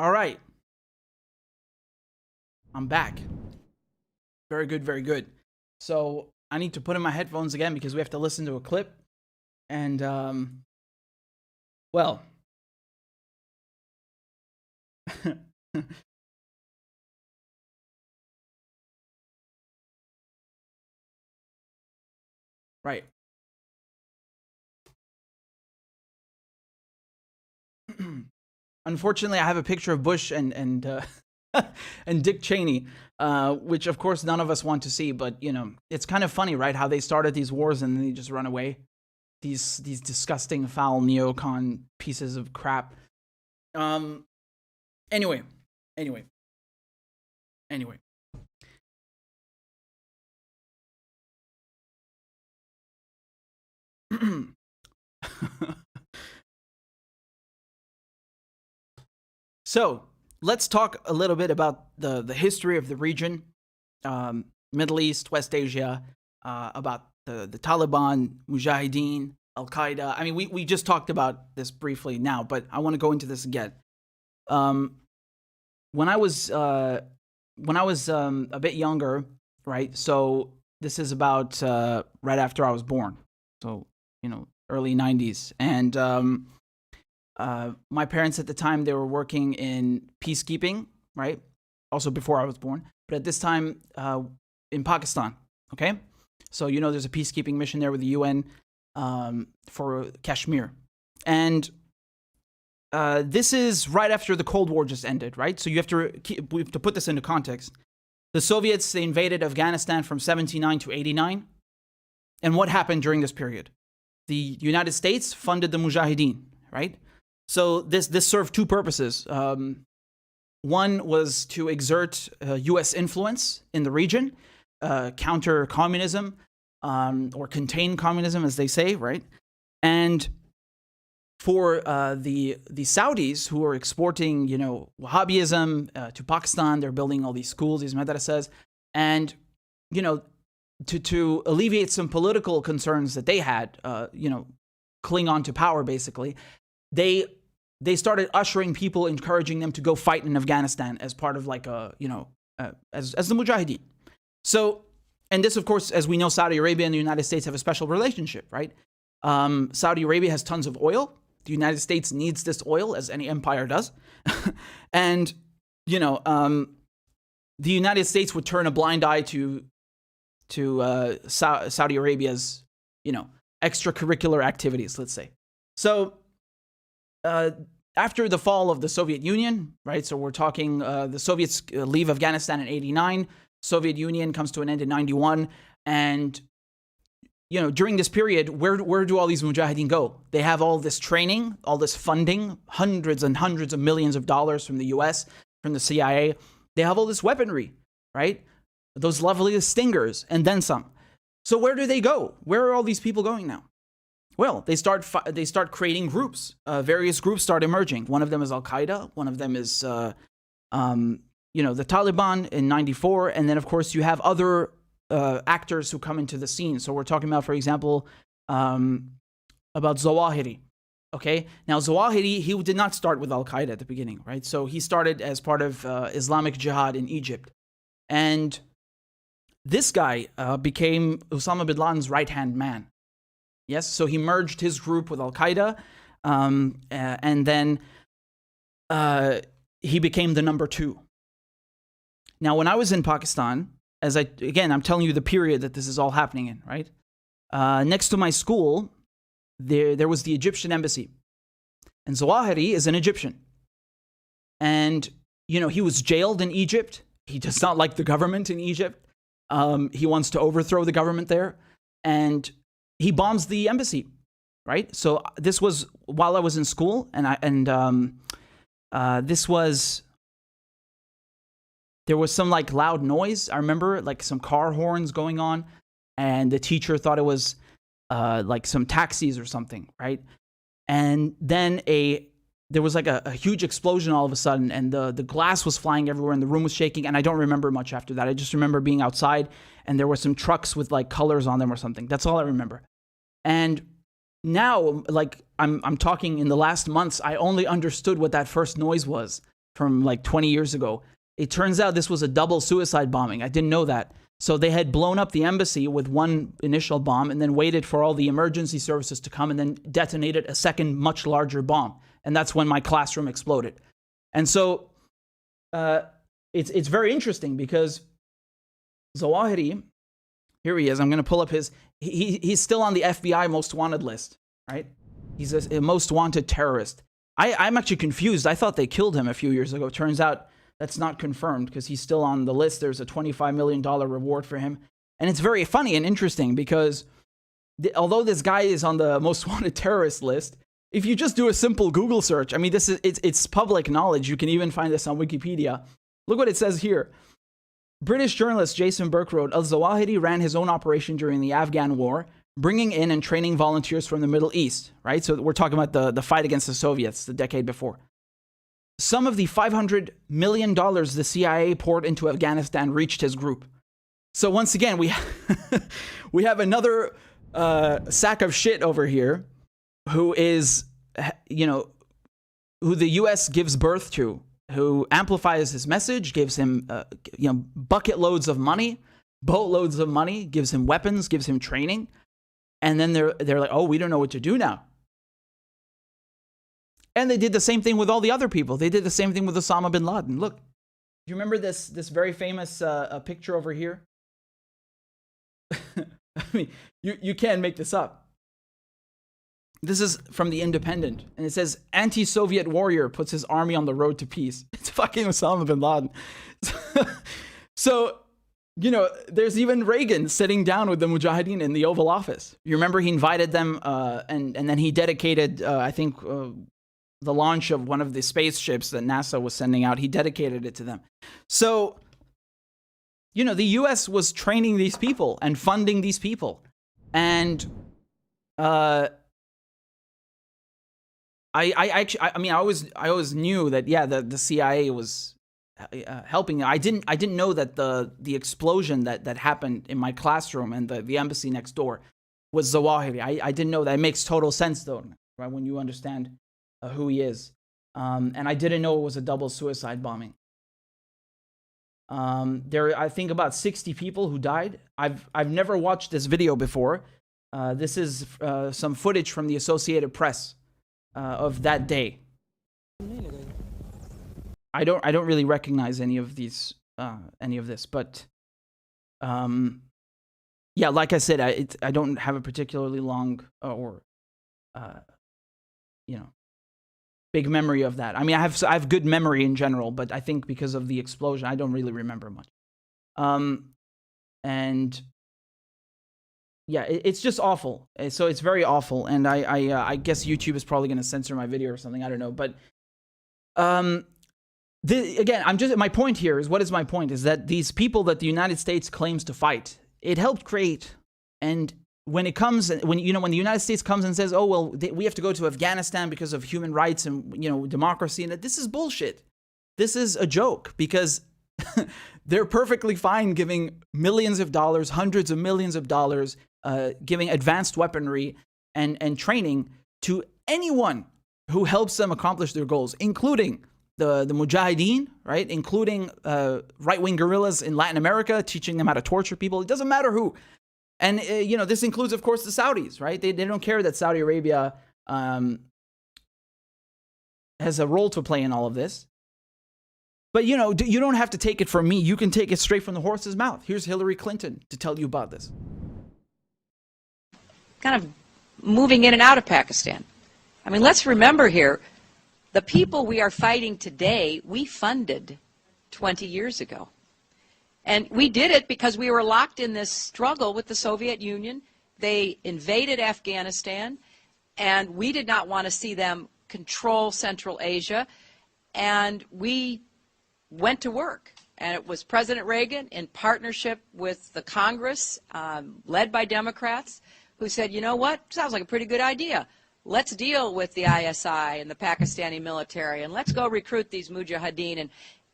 All right. I'm back. Very good, very good. So I need to put in my headphones again because we have to listen to a clip. And, well. Right. Unfortunately, I have a picture of Bush and and Dick Cheney, which of course none of us want to see. But you know, it's kind of funny, right? How they started these wars and then they just run away. These disgusting, foul neocon pieces of crap. Anyway. So let's talk a little bit about the history of the region, Middle East, West Asia, about the Taliban, Mujahideen, Al-Qaeda. I mean, we just talked about this briefly now, but I want to go into this again. When I was a bit younger, right? So this is about right after I was born. So, you know, early 90s. And my parents at the time, they were working in peacekeeping, right? Also before I was born. But at this time, in Pakistan, okay? So, you know, there's a peacekeeping mission there with the UN for Kashmir. And this is right after the Cold War just ended, right? So we have to put this into context. The Soviets, they invaded Afghanistan from 79 to 89. And what happened during this period? The United States funded the Mujahideen, right? So this served two purposes. One was to exert U.S. influence in the region, counter communism, or contain communism, as they say, right? And for the Saudis who are exporting, you know, Wahhabism to Pakistan, they're building all these schools, these madrasas, and, you know, to alleviate some political concerns that they had, you know, cling on to power, basically, they started ushering people, encouraging them to go fight in Afghanistan as part of like a, you know, as the Mujahideen. So, and this, of course, as we know, Saudi Arabia and the United States have a special relationship, right? Saudi Arabia has tons of oil. The United States needs this oil, as any empire does. And, you know, the United States would turn a blind eye to Saudi Arabia's, you know, extracurricular activities, let's say. So, after the fall of the Soviet Union, right? So we're talking the Soviets leave Afghanistan in 89. Soviet Union comes to an end in 91. And, you know, during this period, where do all these Mujahideen go? They have all this training, all this funding, hundreds and hundreds of millions of dollars from the US, from the CIA. They have all this weaponry, right? Those lovely stingers, and then some. So where do they go? Where are all these people going now? Well, they start creating groups. Various groups start emerging. One of them is Al-Qaeda. One of them is, you know, the Taliban in 94. And then, of course, you have other actors who come into the scene. So we're talking about, for example, about Zawahiri. Okay? Now, Zawahiri, he did not start with Al-Qaeda at the beginning, right? So he started as part of Islamic Jihad in Egypt. And this guy became Osama bin Laden's right-hand man. Yes, so he merged his group with Al-Qaeda, and then he became the number two. Now, when I was in Pakistan, I'm telling you the period that this is all happening in, right? Next to my school, there was the Egyptian embassy. And Zawahiri is an Egyptian. And, you know, he was jailed in Egypt. He does not like the government in Egypt. He wants to overthrow the government there. And he bombs the embassy, right? So this was while I was in school, there was some like loud noise. I remember like some car horns going on, and the teacher thought it was like some taxis or something, right? And then there was like a huge explosion all of a sudden, and the glass was flying everywhere, and the room was shaking. And I don't remember much after that. I just remember being outside, and there were some trucks with like colors on them or something. That's all I remember. And now, like I'm talking in the last months, I only understood what that first noise was. from like 20 years ago. It turns out this was a double suicide bombing. I didn't know that. So they had blown up the embassy with one initial bomb and then waited for all the emergency services to come and then detonated a second, much larger bomb. And that's when my classroom exploded. And so it's very interesting because Zawahiri, here he is. I'm going to pull up his. He's still on the FBI most wanted list, right? He's a most wanted terrorist. I'm actually confused. I thought they killed him a few years ago. Turns out that's not confirmed because he's still on the list. There's a $25 million reward for him. And it's very funny and interesting because although this guy is on the most wanted terrorist list, if you just do a simple Google search, I mean, it's public knowledge. You can even find this on Wikipedia. Look what it says here. British journalist Jason Burke wrote, Al-Zawahiri ran his own operation during the Afghan War, bringing in and training volunteers from the Middle East, right? So we're talking about the fight against the Soviets the decade before. Some of the $500 million the CIA poured into Afghanistan reached his group. So once again, we have another sack of shit over here who is, who the U.S. gives birth to, who amplifies his message, gives him, bucket loads of money, boatloads of money, gives him weapons, gives him training. And then they're like, oh, we don't know what to do now. And they did the same thing with all the other people. They did the same thing with Osama bin Laden. Look, do you remember this very famous picture over here? I mean, you can't make this up. This is from The Independent, and it says, anti-Soviet warrior puts his army on the road to peace. It's fucking Osama bin Laden. So, there's even Reagan sitting down with the Mujahideen in the Oval Office. You remember he invited them, and then he dedicated, I think, the launch of one of the spaceships that NASA was sending out. He dedicated it to them. So, the U.S. was training these people and funding these people. And I always knew that, yeah, the CIA was helping. I didn't know that the explosion that happened in my classroom and the embassy next door was Zawahiri. I didn't know that. It makes total sense though, right? When you understand who he is. And I didn't know it was a double suicide bombing. There are, I think, about 60 people who died. I've never watched this video before. This is some footage from the Associated Press of that day. I don't really recognize any of this, but yeah, like I said, I don't have a particularly long big memory of that. I mean, I have good memory in general, but I think because of the explosion, I don't really remember much. And yeah, it's just awful. So it's very awful, and I guess YouTube is probably going to censor my video or something. I don't know, but again, my point here is, what is my point? Is that these people that the United States claims to fight, it helped create, and when the United States comes and says, oh, well, we have to go to Afghanistan because of human rights and, democracy, and that, this is bullshit. This is a joke, because they're perfectly fine giving millions of dollars, hundreds of millions of dollars, giving advanced weaponry and training to anyone who helps them accomplish their goals, including the Mujahideen, right? Including right-wing guerrillas in Latin America, teaching them how to torture people. It doesn't matter who. And, this includes, of course, the Saudis, right? They don't care that Saudi Arabia has a role to play in all of this. But, you don't have to take it from me. You can take it straight from the horse's mouth. Here's Hillary Clinton to tell you about this. Kind of moving in and out of Pakistan. I mean, let's remember here, the people we are fighting today, we funded 20 years ago. And we did it because we were locked in this struggle with the Soviet Union. They invaded Afghanistan, and we did not want to see them control Central Asia. And we went to work. And it was President Reagan, in partnership with the Congress, led by Democrats, who said, you know what, sounds like a pretty good idea. Let's deal with the ISI and the Pakistani military, and let's go recruit these Mujahideen. And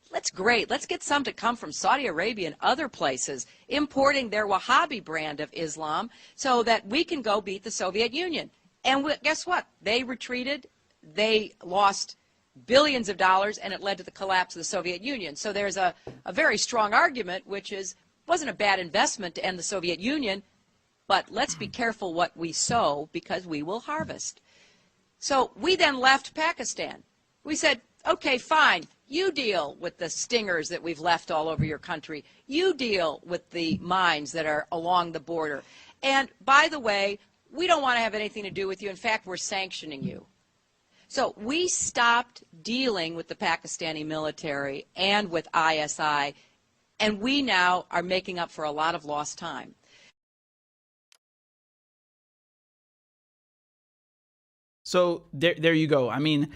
let's get some to come from Saudi Arabia and other places, importing their Wahhabi brand of Islam so that we can go beat the Soviet Union. And guess what? They retreated. They lost billions of dollars, and it led to the collapse of the Soviet Union. So there's a very strong argument, which is, it wasn't a bad investment to end the Soviet Union, but let's be careful what we sow because we will harvest. So we then left Pakistan. We said, okay, fine, you deal with the stingers that we've left all over your country. You deal with the mines that are along the border. And by the way, we don't want to have anything to do with you. In fact, we're sanctioning you. So we stopped dealing with the Pakistani military and with ISI, and we now are making up for a lot of lost time. So there you go. I mean,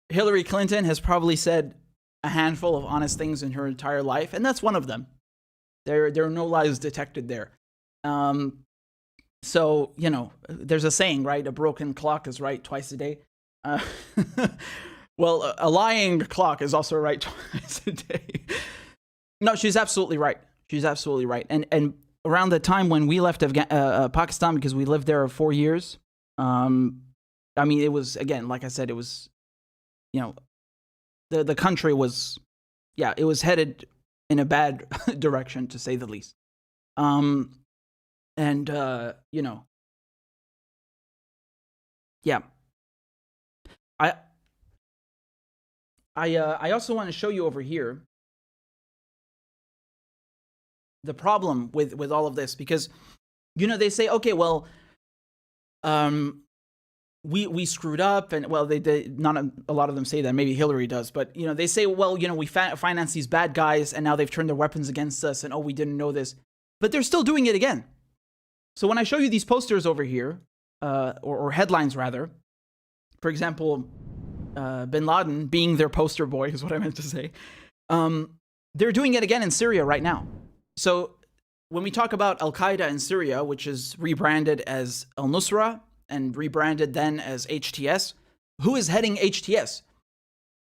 Hillary Clinton has probably said a handful of honest things in her entire life, and that's one of them. There are no lies detected there. So, you know, there's a saying, right? A broken clock is right twice a day. Well, a lying clock is also right twice a day. No, she's absolutely right. She's absolutely right. And around the time when we left Pakistan, because we lived there 4 years, I mean, it was, again, like I said, it was, you know, the country was, yeah, it was headed in a bad direction, to say the least. And, you know, yeah. I also want to show you over here the problem with all of this, because, you know, they say, okay, well, we screwed up, and well, they not a lot of them say that. Maybe Hillary does, but you know, they say, well, you know, we finance these bad guys, and now they've turned their weapons against us, and oh, we didn't know this, but they're still doing it again. So when I show you these posters over here, or headlines rather, for example, Bin Laden being their poster boy is what I meant to say. They're doing it again in Syria right now. So when we talk about Al-Qaeda in Syria, which is rebranded as Al-Nusra and rebranded then as HTS, who is heading HTS?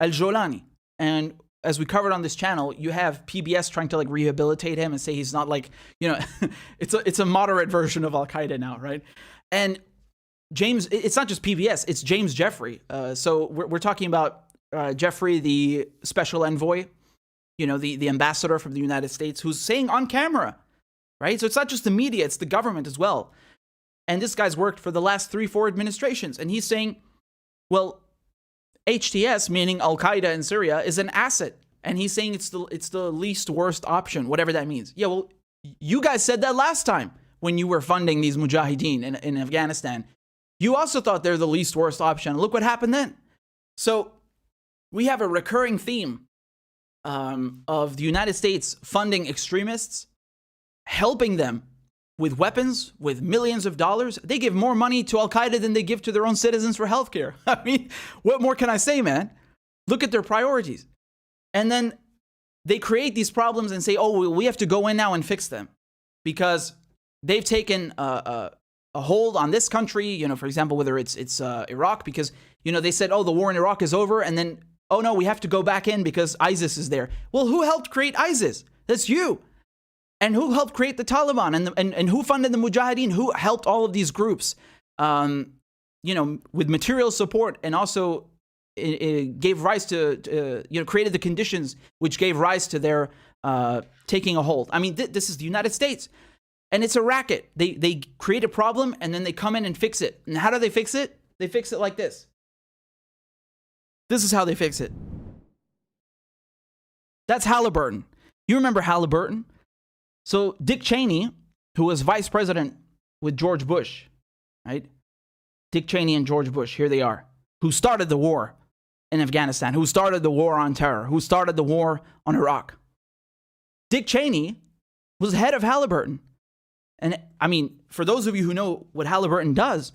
Al-Jolani. And as we covered on this channel, you have PBS trying to like rehabilitate him and say he's not like, you know, it's a moderate version of Al-Qaeda now, right? And James, it's not just PBS, it's James Jeffrey. So we're talking about Jeffrey, the special envoy, you know, the ambassador from the United States, who's saying on camera, right? So it's not just the media, it's the government as well. And this guy's worked for the last 3-4 administrations. And he's saying, well, HTS, meaning Al-Qaeda in Syria, is an asset. And he's saying it's the least worst option, whatever that means. Yeah, well, you guys said that last time when you were funding these mujahideen in Afghanistan. You also thought they're the least worst option. Look what happened then. So we have a recurring theme of the United States funding extremists, helping them with weapons, with millions of dollars. They give more money to Al-Qaeda than they give to their own citizens for healthcare. I mean, what more can I say, man? Look at their priorities. And then they create these problems and say, oh, we have to go in now and fix them because they've taken a hold on this country, you know, for example, whether it's Iraq, because, you know, they said, oh, the war in Iraq is over. And then, oh, no, we have to go back in because ISIS is there. Well, who helped create ISIS? That's you. And who helped create the Taliban and who funded the Mujahideen? Who helped all of these groups, you know, with material support, and also it gave rise to, you know, created the conditions which gave rise to their taking a hold. I mean, this is the United States. And it's a racket. They create a problem and then they come in and fix it. And how do they fix it? They fix it like this. This is how they fix it. That's Halliburton. You remember Halliburton? So Dick Cheney, who was vice president with George Bush, right? Dick Cheney and George Bush, here they are, who started the war in Afghanistan, who started the war on terror, who started the war on Iraq. Dick Cheney was head of Halliburton. And I mean, for those of you who know what Halliburton does,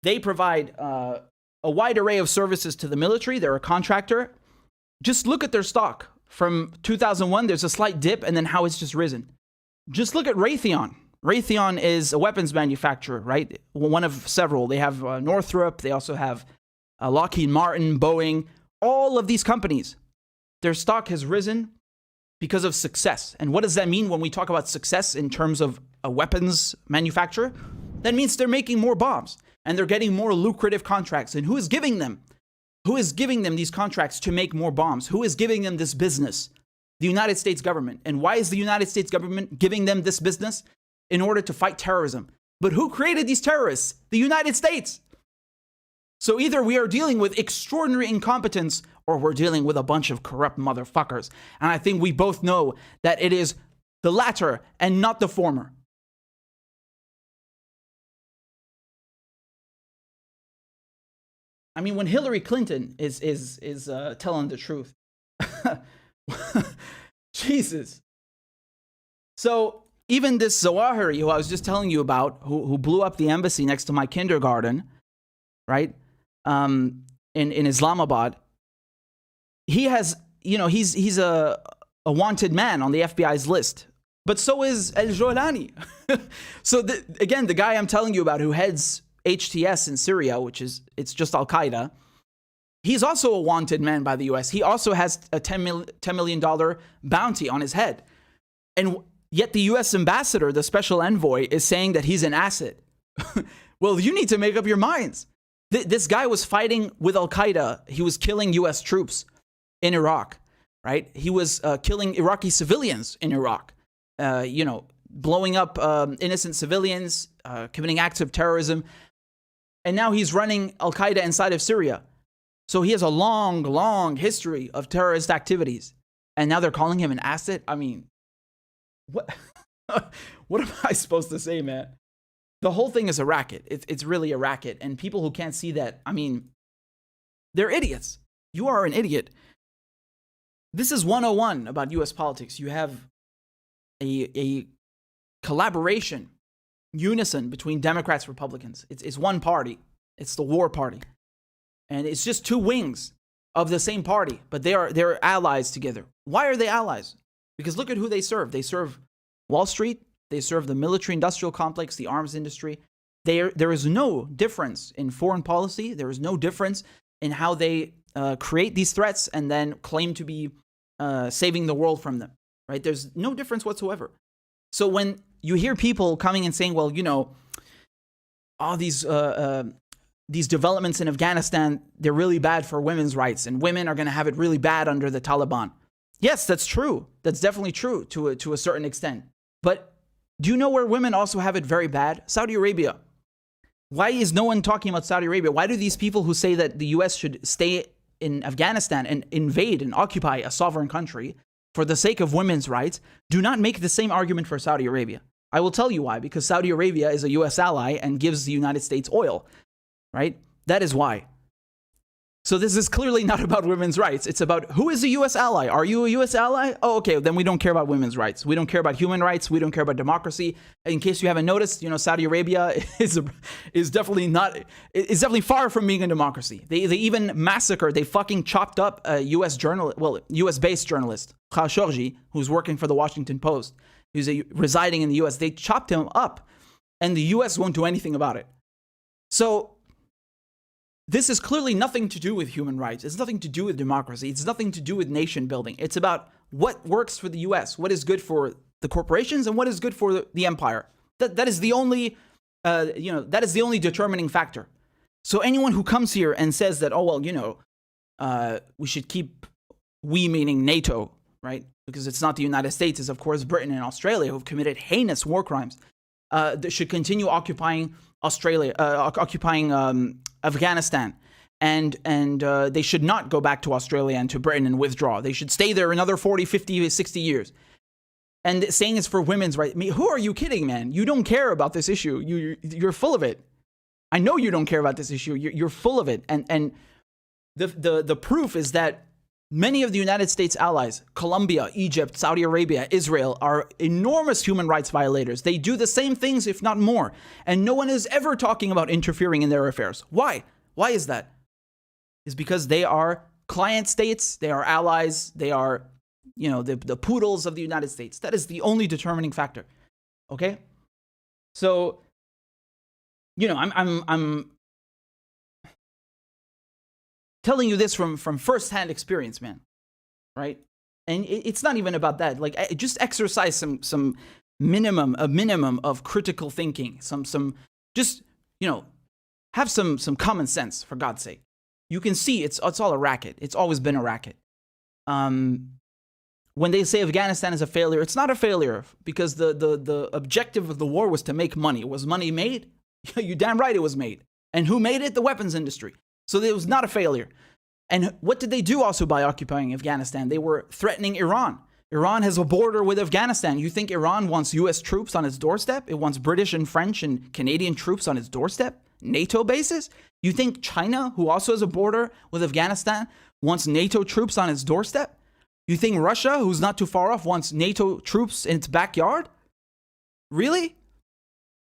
they provide a wide array of services to the military. They're a contractor. Just look at their stock. From 2001, there's a slight dip, and then how it's just risen. Just look at Raytheon. Raytheon is a weapons manufacturer, right? One of several. They have Northrop. They also have Lockheed Martin, Boeing. All of these companies, their stock has risen because of success. And what does that mean when we talk about success in terms of a weapons manufacturer? That means they're making more bombs. and they're getting more lucrative contracts. And who is giving them? Who is giving them these contracts to make more bombs? Who is giving them this business? The United States government. And why is the United States government giving them this business? In order to fight terrorism. But who created these terrorists? The United States. So either we are dealing with extraordinary incompetence or we're dealing with a bunch of corrupt motherfuckers. And I think we both know that it is the latter and not the former. I mean, when Hillary Clinton is telling the truth. Jesus. So even this Zawahiri, who I was just telling you about, who blew up the embassy next to my kindergarten, right, in Islamabad, he has, you know, he's a wanted man on the FBI's list. But so is El Jolani. So again, the guy I'm telling you about who heads HTS in Syria, it's just Al-Qaeda, he's also a wanted man by the US. He also has a $10 million bounty on his head. And yet the US ambassador, the special envoy, is saying that he's an asset. Well, you need to make up your minds. This guy was fighting with Al-Qaeda. He was killing US troops in Iraq, right? He was killing Iraqi civilians in Iraq, blowing up innocent civilians, committing acts of terrorism. And now he's running Al-Qaeda inside of Syria. So he has a long, long history of terrorist activities. And now they're calling him an asset? I mean, what am I supposed to say, man? The whole thing is a racket. It's really a racket. And people who can't see that, I mean, they're idiots. You are an idiot. This is 101 about US politics. You have a collaboration, unison between Democrats and Republicans. It's one party. It's the war party. And it's just two wings of the same party, but they're allies together. Why are they allies? Because look at who they serve. They serve Wall Street. They serve the military-industrial complex, the arms industry. There is no difference in foreign policy. There is no difference in how they create these threats and then claim to be saving the world from them, right? There's no difference whatsoever. So when you hear people coming and saying, well, you know, all these developments in Afghanistan, they're really bad for women's rights, and women are going to have it really bad under the Taliban. Yes, that's true. That's definitely true to a certain extent. But do you know where women also have it very bad? Saudi Arabia. Why is no one talking about Saudi Arabia? Why do these people who say that the US should stay in Afghanistan and invade and occupy a sovereign country for the sake of women's rights do not make the same argument for Saudi Arabia? I will tell you why. Because Saudi Arabia is a US ally and gives the United States oil, right? That is why. So this is clearly not about women's rights. It's about who is a U.S. ally. Are you a U.S. ally? Oh, okay. Then we don't care about women's rights. We don't care about human rights. We don't care about democracy. In case you haven't noticed, you know, Saudi Arabia is definitely far from being a democracy. They even massacred. They fucking chopped up a U.S. journalist, U.S.-based journalist, Khashoggi, who's working for the Washington Post, who's residing in the U.S. They chopped him up, and the U.S. won't do anything about it. So this is clearly nothing to do with human rights. It's nothing to do with democracy. It's nothing to do with nation building. It's about what works for the U.S., what is good for the corporations, and what is good for the empire. That is the only, that is the only determining factor. So anyone who comes here and says that, oh, well, you know, we should keep, we meaning NATO, right? Because it's not the United States, it's of course Britain and Australia who've committed heinous war crimes. That should continue occupying Afghanistan, and they should not go back to Australia and to Britain and withdraw. They should stay there another 40, 50, 60 years. And saying it's for women's rights. I mean, who are you kidding, man? You don't care about this issue. You're full of it. I know you don't care about this issue. You're full of it. And the proof is that many of the United States allies, Colombia, Egypt, Saudi Arabia, Israel, are enormous human rights violators. They do the same things, if not more. And no one is ever talking about interfering in their affairs. Why? Why is that? It's because they are client states, they are allies, they are, you know, the poodles of the United States. That is the only determining factor. Okay? So, you know, I'm telling you this from firsthand experience, man, right? And it's not even about that. Like, just exercise some minimum of critical thinking, some just, you know, have some common sense, for God's sake. You can see it's all a racket. It's always been a racket. When they say Afghanistan is a failure, it's not a failure, because the objective of the war was to make money. Was money made? You damn right it was made. And who made it? The weapons industry. So it was not a failure. And what did they do also by occupying Afghanistan? They were threatening Iran. Iran has a border with Afghanistan. You think Iran wants U.S. troops on its doorstep? It wants British and French and Canadian troops on its doorstep? NATO bases? You think China, who also has a border with Afghanistan, wants NATO troops on its doorstep? You think Russia, who's not too far off, wants NATO troops in its backyard? Really?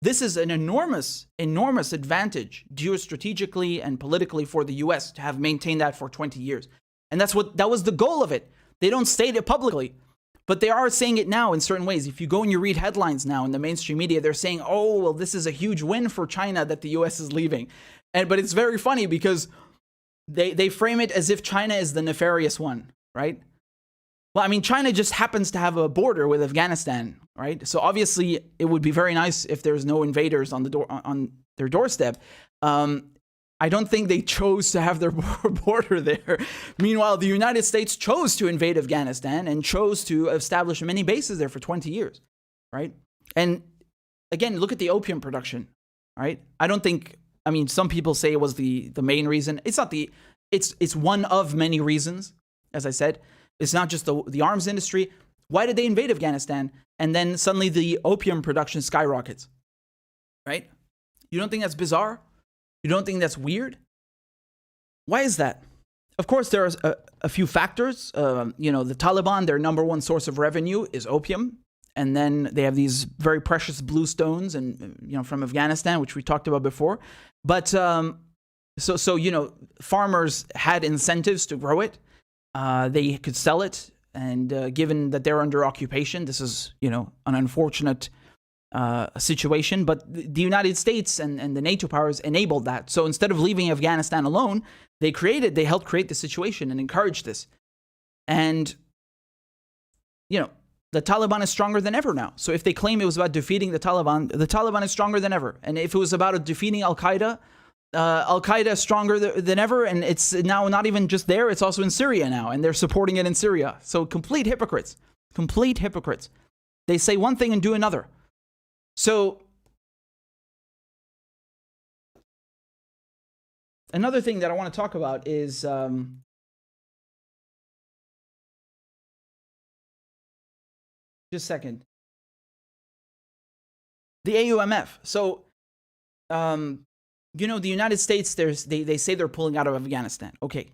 This is an enormous, enormous advantage geostrategically and politically for the U.S. to have maintained that for 20 years. And that was the goal of it. They don't state it publicly, but they are saying it now in certain ways. If you go and you read headlines now in the mainstream media, they're saying, oh, well, this is a huge win for China that the U.S. is leaving. But it's very funny because they frame it as if China is the nefarious one, right? Well, I mean, China just happens to have a border with Afghanistan, right? So obviously, it would be very nice if there's no invaders on their doorstep. I don't think they chose to have their border there. Meanwhile, the United States chose to invade Afghanistan and chose to establish many bases there for 20 years, right? And again, look at the opium production, right? I mean, some people say it was the main reason. It's not it's one of many reasons, as I said. It's not just the arms industry. Why did they invade Afghanistan? And then suddenly the opium production skyrockets, right? You don't think that's bizarre? You don't think that's weird? Why is that? Of course, there are a few factors. The Taliban, their number one source of revenue is opium. And then they have these very precious blue stones and from Afghanistan, which we talked about before. But farmers had incentives to grow it. They could sell it. And given that they're under occupation, this is, an unfortunate situation, but the United States and the NATO powers enabled that. So instead of leaving Afghanistan alone, they helped create the situation and encouraged this. And, the Taliban is stronger than ever now. So if they claim it was about defeating the Taliban is stronger than ever. And if it was about defeating Al-Qaeda, Al-Qaeda is stronger than ever. And it's now not even just there, it's also in Syria now. And they're supporting it in Syria. So complete hypocrites. Complete hypocrites. They say one thing and do another. So, another thing that I want to talk about is just a second. The AUMF. So, the United States, they say they're pulling out of Afghanistan. Okay.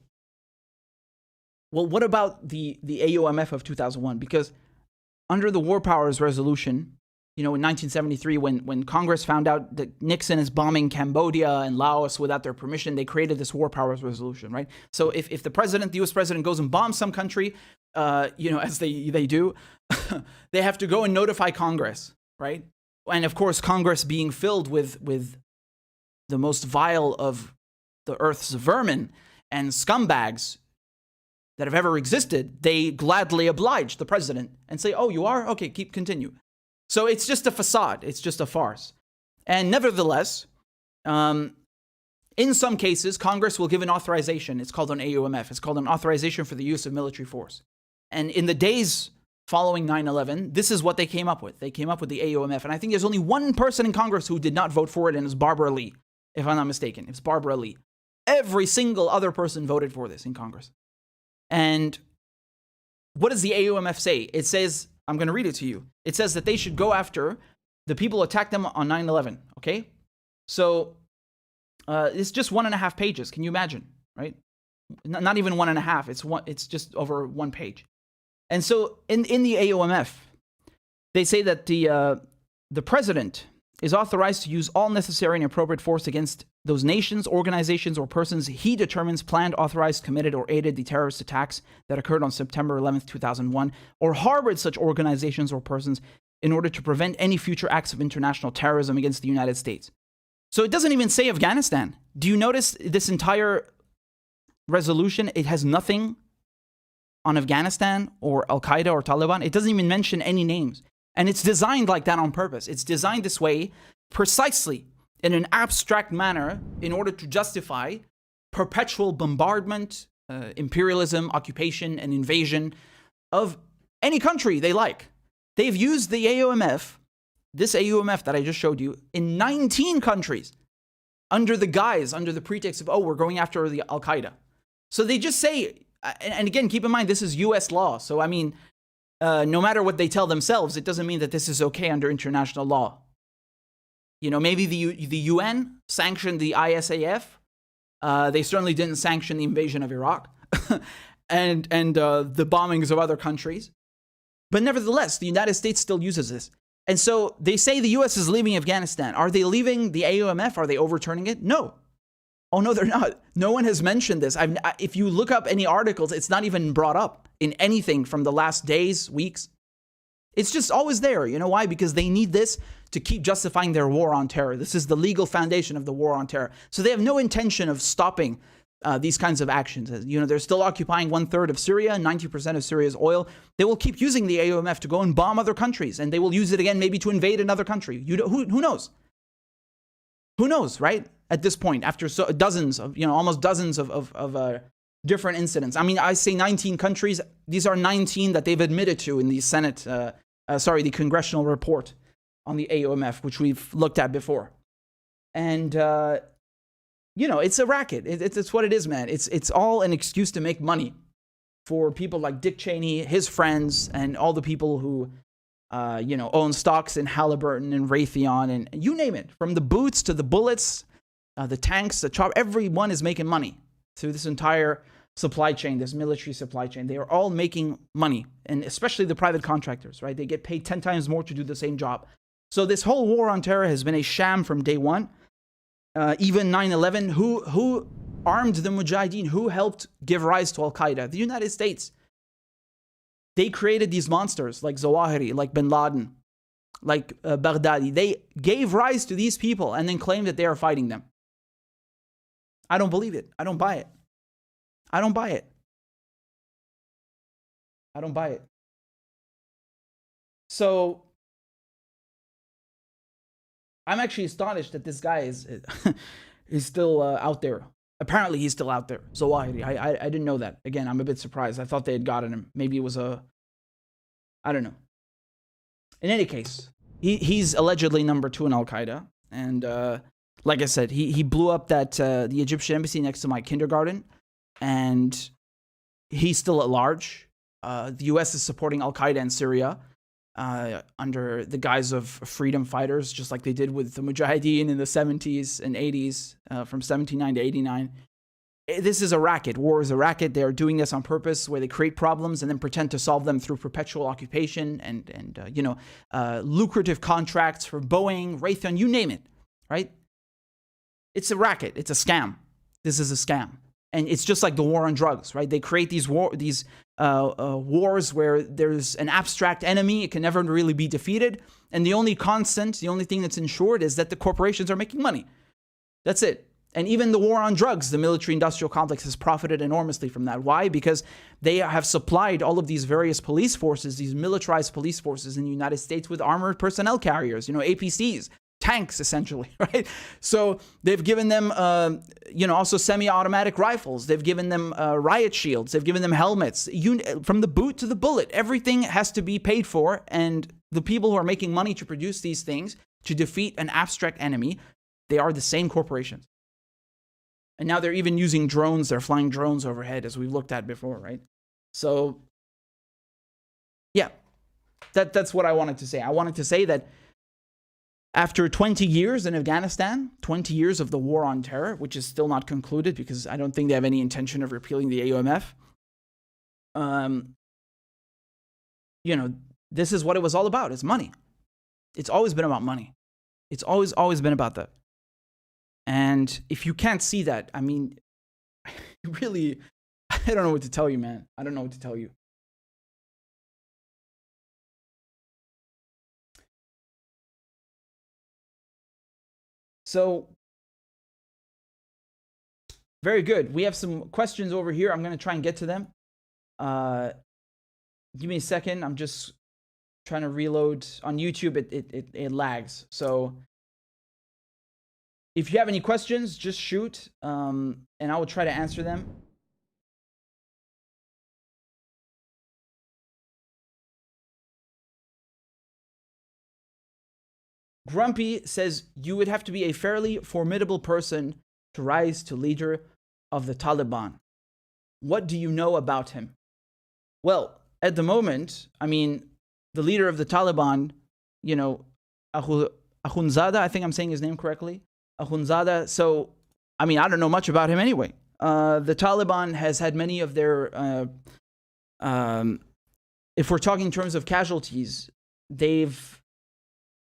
Well, what about the AUMF of 2001? Because under the War Powers Resolution, in 1973, when Congress found out that Nixon is bombing Cambodia and Laos without their permission, they created this War Powers Resolution, right? So if the U.S. president goes and bombs some country, as they do, they have to go and notify Congress, right? And of course, Congress being filled with the most vile of the earth's vermin and scumbags that have ever existed, they gladly oblige the president and say, oh, you are? Okay, continue. So it's just a facade. It's just a farce. And nevertheless, in some cases, Congress will give an authorization. It's called an AUMF. It's called an authorization for the use of military force. And in the days following 9/11, this is what they came up with. They came up with the AUMF. And I think there's only one person in Congress who did not vote for it, and it's Barbara Lee, if I'm not mistaken. It's Barbara Lee. Every single other person voted for this in Congress. And what does the AUMF say? It says, I'm going to read it to you. It says that they should go after the people who attacked them on 9/11, okay? So it's just 1.5 pages. Can you imagine, right? Not even 1.5. It's just over 1 page. And so in the AUMF, they say that the president is authorized to use all necessary and appropriate force against those nations, organizations, or persons he determines planned, authorized, committed, or aided the terrorist attacks that occurred on September 11th, 2001, or harbored such organizations or persons in order to prevent any future acts of international terrorism against the United States. So it doesn't even say Afghanistan. Do you notice this entire resolution? It has nothing on Afghanistan or Al-Qaeda or Taliban. It doesn't even mention any names. And it's designed like that on purpose. It's designed this way precisely in an abstract manner in order to justify perpetual bombardment, imperialism, occupation, and invasion of any country they like. They've used the AUMF, this AUMF that I just showed you, in 19 countries under the pretext of, oh, we're going after the Al-Qaeda. So they just say, and again, keep in mind, this is US law. So, I mean, no matter what they tell themselves, it doesn't mean that this is okay under international law. You know, maybe the UN sanctioned the ISAF. They certainly didn't sanction the invasion of Iraq and the bombings of other countries. But nevertheless, the United States still uses this. And so they say the US is leaving Afghanistan. Are they leaving the AUMF? Are they overturning it? No. Oh, no, they're not. No one has mentioned this. If you look up any articles, it's not even brought up in anything from the last days, weeks. It's just always there. You know why? Because they need this to keep justifying their war on terror. This is the legal foundation of the war on terror. So they have no intention of stopping these kinds of actions. You know, they're still occupying 1/3 of Syria, 90% of Syria's oil. They will keep using the AUMF to go and bomb other countries, and they will use it again maybe to invade another country. Who knows? Who knows, right? At this point, after dozens of, almost dozens of different incidents. I mean, I say 19 countries. These are 19 that they've admitted to in the Senate, the congressional report on the AUMF, which we've looked at before. And, it's a racket. It's what it is, man. It's all an excuse to make money for people like Dick Cheney, his friends, and all the people who, own stocks in Halliburton and Raytheon and you name it. From the boots to the bullets, the tanks, the chopper, everyone is making money through this entire supply chain, this military supply chain. They are all making money, and especially the private contractors, right? They get paid 10 times more to do the same job. So this whole war on terror has been a sham from day one. Even 9/11, who armed the Mujahideen? Who helped give rise to Al-Qaeda? The United States. They created these monsters like Zawahiri, like Bin Laden, like Baghdadi. They gave rise to these people and then claimed that they are fighting them. I don't believe it. I don't buy it. I don't buy it. I don't buy it. So I'm actually astonished that this guy is still out there. Apparently he's still out there. Zawahiri. I didn't know that. Again, I'm a bit surprised. I thought they had gotten him. Maybe it was I don't know. In any case, he's allegedly number 2 in Al-Qaeda. And like I said, he blew up the Egyptian embassy next to my kindergarten. And he's still at large. The U.S. is supporting Al-Qaeda in Syria under the guise of freedom fighters, just like they did with the Mujahideen in the 70s and 80s, from 79 to 89. This is a racket. War is a racket. They are doing this on purpose, where they create problems and then pretend to solve them through perpetual occupation and lucrative contracts for Boeing, Raytheon, you name it, right? It's a racket. It's a scam. This is a scam. And it's just like the war on drugs, right? They create these wars where there's an abstract enemy. It can never really be defeated. And the only constant, the only thing that's ensured is that the corporations are making money. That's it. And even the war on drugs, the military-industrial complex has profited enormously from that. Why? Because they have supplied all of these various police forces, these militarized police forces in the United States with armored personnel carriers, APCs, tanks, essentially, right? So they've given them, also semi-automatic rifles. They've given them riot shields. They've given them helmets. From the boot to the bullet, everything has to be paid for. And the people who are making money to produce these things, to defeat an abstract enemy, they are the same corporations. And now they're even using drones. They're flying drones overhead, as we've looked at before, right? So, yeah, that's what I wanted to say. I wanted to say that after 20 years in Afghanistan, 20 years of the war on terror, which is still not concluded because I don't think they have any intention of repealing the AUMF, this is what it was all about. It's money. It's always been about money. It's always been about that. And if you can't see that, I mean, really, I don't know what to tell you, man. I don't know what to tell you. So, very good. We have some questions over here. I'm going to try and get to them. Give me a second. I'm just trying to reload. On YouTube, it lags. So, if you have any questions, just shoot, and I will try to answer them. Grumpy says, you would have to be a fairly formidable person to rise to leader of the Taliban. What do you know about him? Well, at the moment, I mean, the leader of the Taliban, you know, Akhundzada, I think I'm saying his name correctly. Akhundzada. So, I mean, I don't know much about him anyway. The Taliban has had many of their, if we're talking in terms of casualties,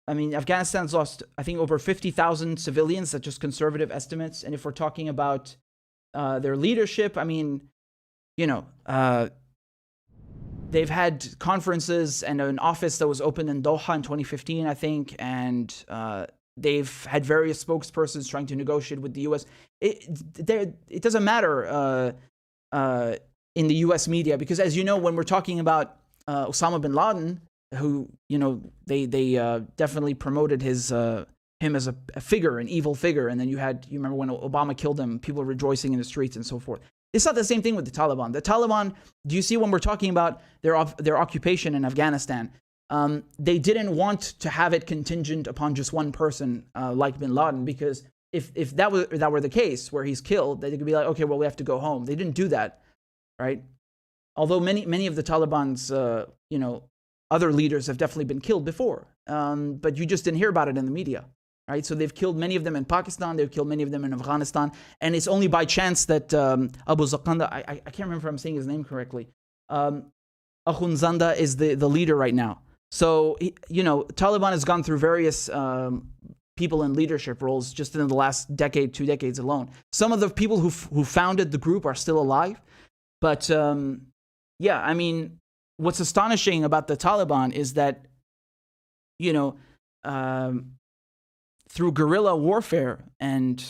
Afghanistan's lost, I think, over 50,000 civilians. That's just conservative estimates. And if we're talking about their leadership, I mean, you know, they've had conferences and an office that was opened in Doha in 2015, I think, and they've had various spokespersons trying to negotiate with the U.S. It doesn't matter in the U.S. media, because, as you know, when we're talking about Osama bin Laden, who, you know, they definitely promoted him as a figure, an evil figure, and then you remember when Obama killed him, people were rejoicing in the streets and so forth. It's not the same thing with the Taliban. The Taliban, do you see, when we're talking about their occupation in Afghanistan, they didn't want to have it contingent upon just one person like bin Laden, because if that were the case, where he's killed, they could be like, okay, well, we have to go home. They didn't do that, right? Although many of the Taliban's, you know, other leaders have definitely been killed before, but you just didn't hear about it in the media. Right, so they've killed many of them in Pakistan, they've killed many of them in Afghanistan, and it's only by chance that Abu Zakanda, I can't remember if I'm saying his name correctly, Akhundzada is the leader right now. So, you know, Taliban has gone through various people in leadership roles just in the last decade, 2 decades alone. Some of the people who founded the group are still alive, but yeah, I mean, what's astonishing about the Taliban is that, you know, through guerrilla warfare, and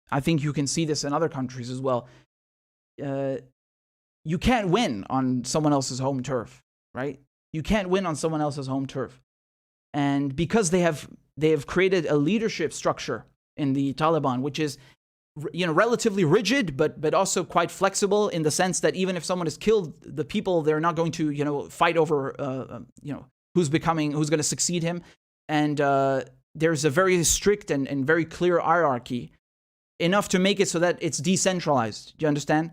I think you can see this in other countries as well, you can't win on someone else's home turf, right? You can't win on someone else's home turf. And because they have created a leadership structure in the Taliban, which is, you know, relatively rigid, but also quite flexible, in the sense that even if someone is killed, the people, they're not going to, you know, fight over, you know, who's going to succeed him. And there's a very strict and very clear hierarchy, enough to make it so that it's decentralized. Do you understand?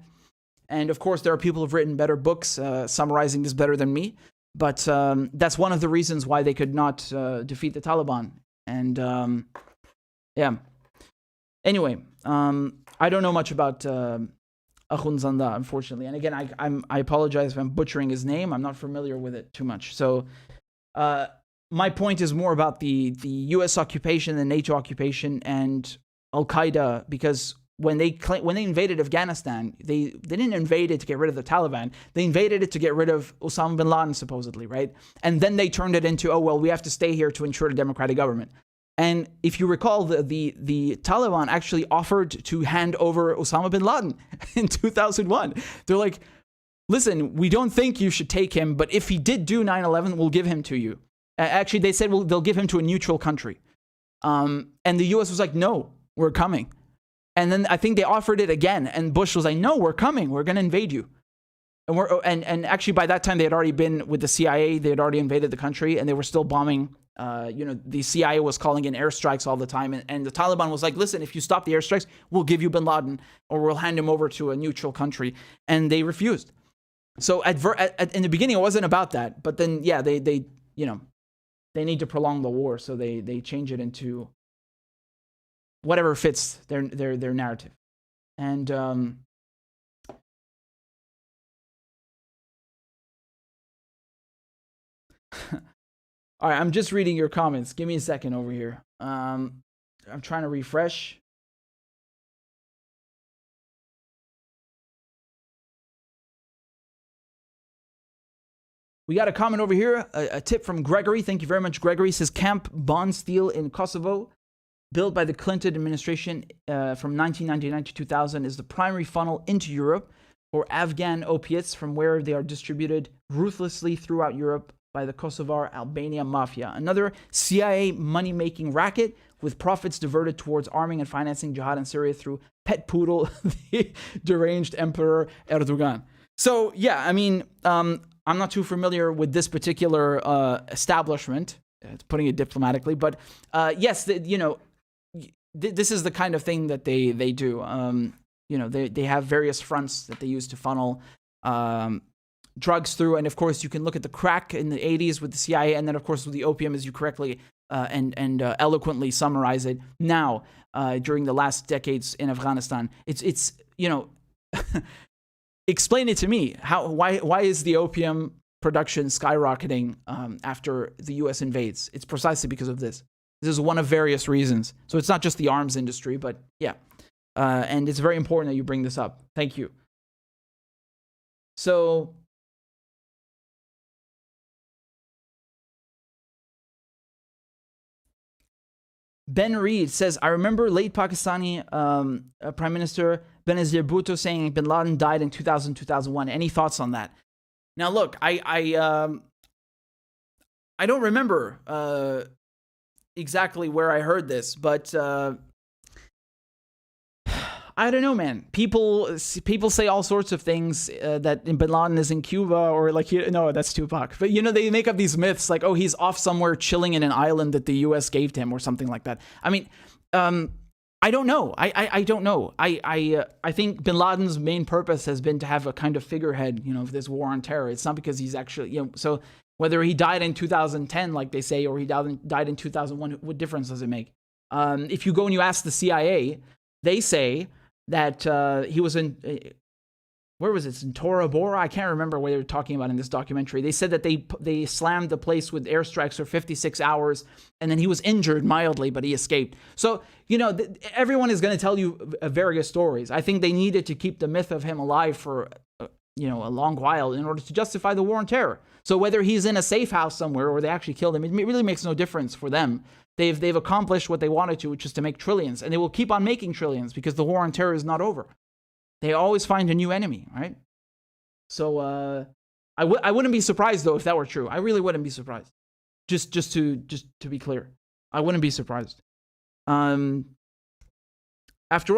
And of course, there are people who've written better books summarizing this better than me. But that's one of the reasons why they could not defeat the Taliban. And yeah. Anyway, I don't know much about Akhundzada, unfortunately. And again, I apologize if I'm butchering his name. I'm not familiar with it too much. So my point is more about the U.S. occupation, the NATO occupation, and Al-Qaeda, because when they invaded Afghanistan, they didn't invade it to get rid of the Taliban. They invaded it to get rid of Osama bin Laden, supposedly, right? And then they turned it into, oh, well, we have to stay here to ensure the democratic government. And if you recall, the Taliban actually offered to hand over Osama bin Laden in 2001. They're like, listen, we don't think you should take him, but if he did do 9/11, we'll give him to you. Actually, they said, well, they'll give him to a neutral country. And the U.S. was like, no, we're coming. And then I think they offered it again. And Bush was like, no, we're coming. We're going to invade you. And actually, by that time, they had already been with the CIA. They had already invaded the country, and they were still bombing. You know, the CIA was calling in airstrikes all the time. And the Taliban was like, listen, if you stop the airstrikes, we'll give you bin Laden, or we'll hand him over to a neutral country. And they refused. So in the beginning, it wasn't about that. But then, yeah, they you know, they need to prolong the war, so they change it into whatever fits their narrative. And all right, I'm just reading your comments. Give me a second over here. I'm trying to refresh. We got a comment over here, a tip from Gregory. Thank you very much, Gregory. It says Camp Bondsteel in Kosovo, built by the Clinton administration from 1999 to 2000, is the primary funnel into Europe for Afghan opiates, from where they are distributed ruthlessly throughout Europe by the Kosovar Albania mafia. Another CIA money-making racket with profits diverted towards arming and financing jihad in Syria through pet poodle, the deranged Emperor Erdogan. So, yeah, I mean, I'm not too familiar with this particular establishment, putting it diplomatically, but yes, this is the kind of thing that they do. They have various fronts that they use to funnel drugs through. And of course, you can look at the crack in the 80s with the CIA, and then of course with the opium, as you correctly and eloquently summarize it now during the last decades in Afghanistan. It's explain it to me. Why is the opium production skyrocketing after the U.S. invades? It's precisely because of this. This is one of various reasons. So it's not just the arms industry, but yeah. And it's very important that you bring this up. Thank you. So Ben Reed says, I remember late Pakistani Prime Minister Benazir Bhutto saying bin Laden died in 2001. Any thoughts on that? Now, look, I don't remember exactly where I heard this, but I don't know, man. People say all sorts of things that bin Laden is in Cuba or like, no, that's Tupac. But, they make up these myths like, oh, he's off somewhere chilling in an island that the U.S. gave to him or something like that. I mean, I don't know. I don't know. I think bin Laden's main purpose has been to have a kind of figurehead, of this war on terror. It's not because he's actually, so whether he died in 2010, like they say, or he died in 2001, what difference does it make? If you go and you ask the CIA, they say that he was in, where was it? In Tora Bora? I can't remember what they were talking about in this documentary. They said that they slammed the place with airstrikes for 56 hours, and then he was injured mildly, but he escaped. So, everyone is going to tell you various stories. I think they needed to keep the myth of him alive for, a long while in order to justify the war on terror. So whether he's in a safe house somewhere or they actually killed him, it really makes no difference for them. They've accomplished what they wanted to, which is to make trillions, and they will keep on making trillions because the war on terror is not over. They always find a new enemy, right? So I wouldn't be surprised though if that were true. I really wouldn't be surprised. Just to be clear, I wouldn't be surprised. After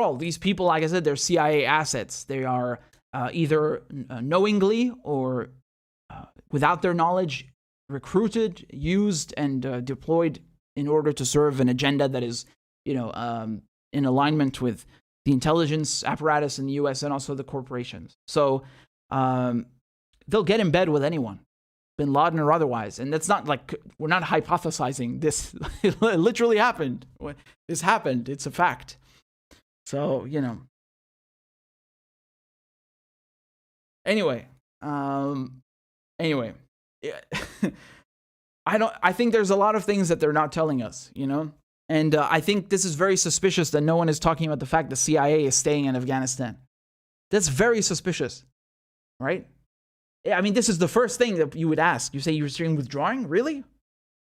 all, these people, like I said, they're CIA assets. They are either knowingly or without their knowledge recruited, used, and deployed in order to serve an agenda that is, in alignment with the intelligence apparatus in the U.S. and also the corporations. So they'll get in bed with anyone, bin Laden or otherwise. And that's not like, we're not hypothesizing this. It literally happened. This happened. It's a fact. So, Anyway. I think there's a lot of things that they're not telling us, And I think this is very suspicious that no one is talking about the fact the CIA is staying in Afghanistan. That's very suspicious, right? I mean, this is the first thing that you would ask. You say you're withdrawing? Really?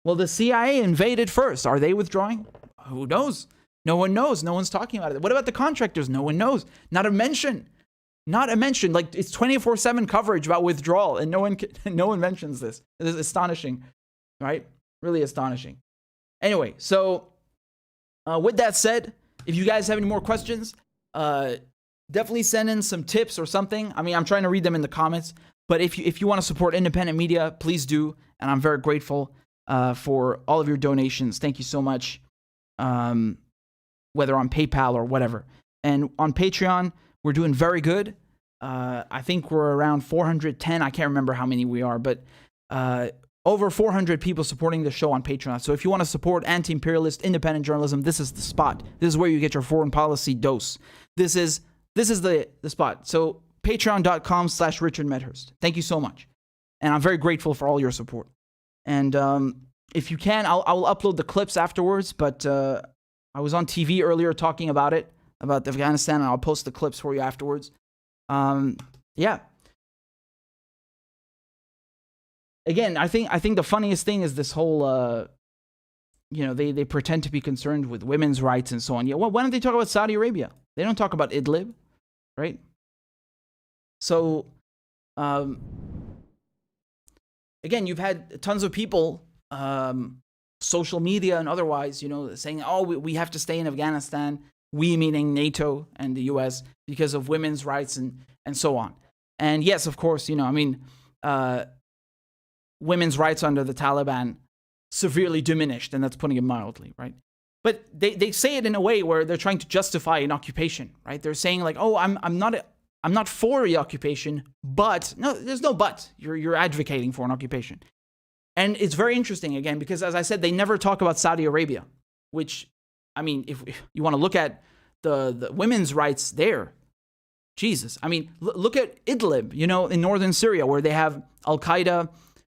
Well, the CIA invaded first. Are they withdrawing? Who knows? No one knows. No one's talking about it. What about the contractors? No one knows. Not a mention. Like, it's 24/7 coverage about withdrawal, and no one mentions this. It is astonishing, right? Really astonishing. Anyway, so with that said, if you guys have any more questions, definitely send in some tips or something. I mean, I'm trying to read them in the comments, but if you want to support independent media, please do, and I'm very grateful for all of your donations. Thank you so much, whether on PayPal or whatever. And on Patreon, we're doing very good. I think we're around 410. I can't remember how many we are, but over 400 people supporting the show on Patreon. So if you want to support anti-imperialist independent journalism, this is the spot. This is where you get your foreign policy dose. This is the spot. So patreon.com/RichardMedhurst. Thank you so much. And I'm very grateful for all your support. And if you can, I will upload the clips afterwards, but I was on TV earlier talking about Afghanistan, and I'll post the clips for you afterwards. Yeah. Again, I think the funniest thing is this whole, they pretend to be concerned with women's rights and so on. Yeah, well, why don't they talk about Saudi Arabia? They don't talk about Idlib, right? So, again, you've had tons of people social media and otherwise, saying, oh, we have to stay in Afghanistan, we meaning NATO and the US, because of women's rights and so on. And yes, of course, women's rights under the Taliban severely diminished, and that's putting it mildly, right? But they say it in a way where they're trying to justify an occupation, right? They're saying like, oh, I'm not for the occupation, but no, there's no but. You're advocating for an occupation. And it's very interesting, again, because as I said, they never talk about Saudi Arabia, which, I mean, if you want to look at the women's rights there, Jesus. I mean, look at Idlib, in northern Syria, where they have Al-Qaeda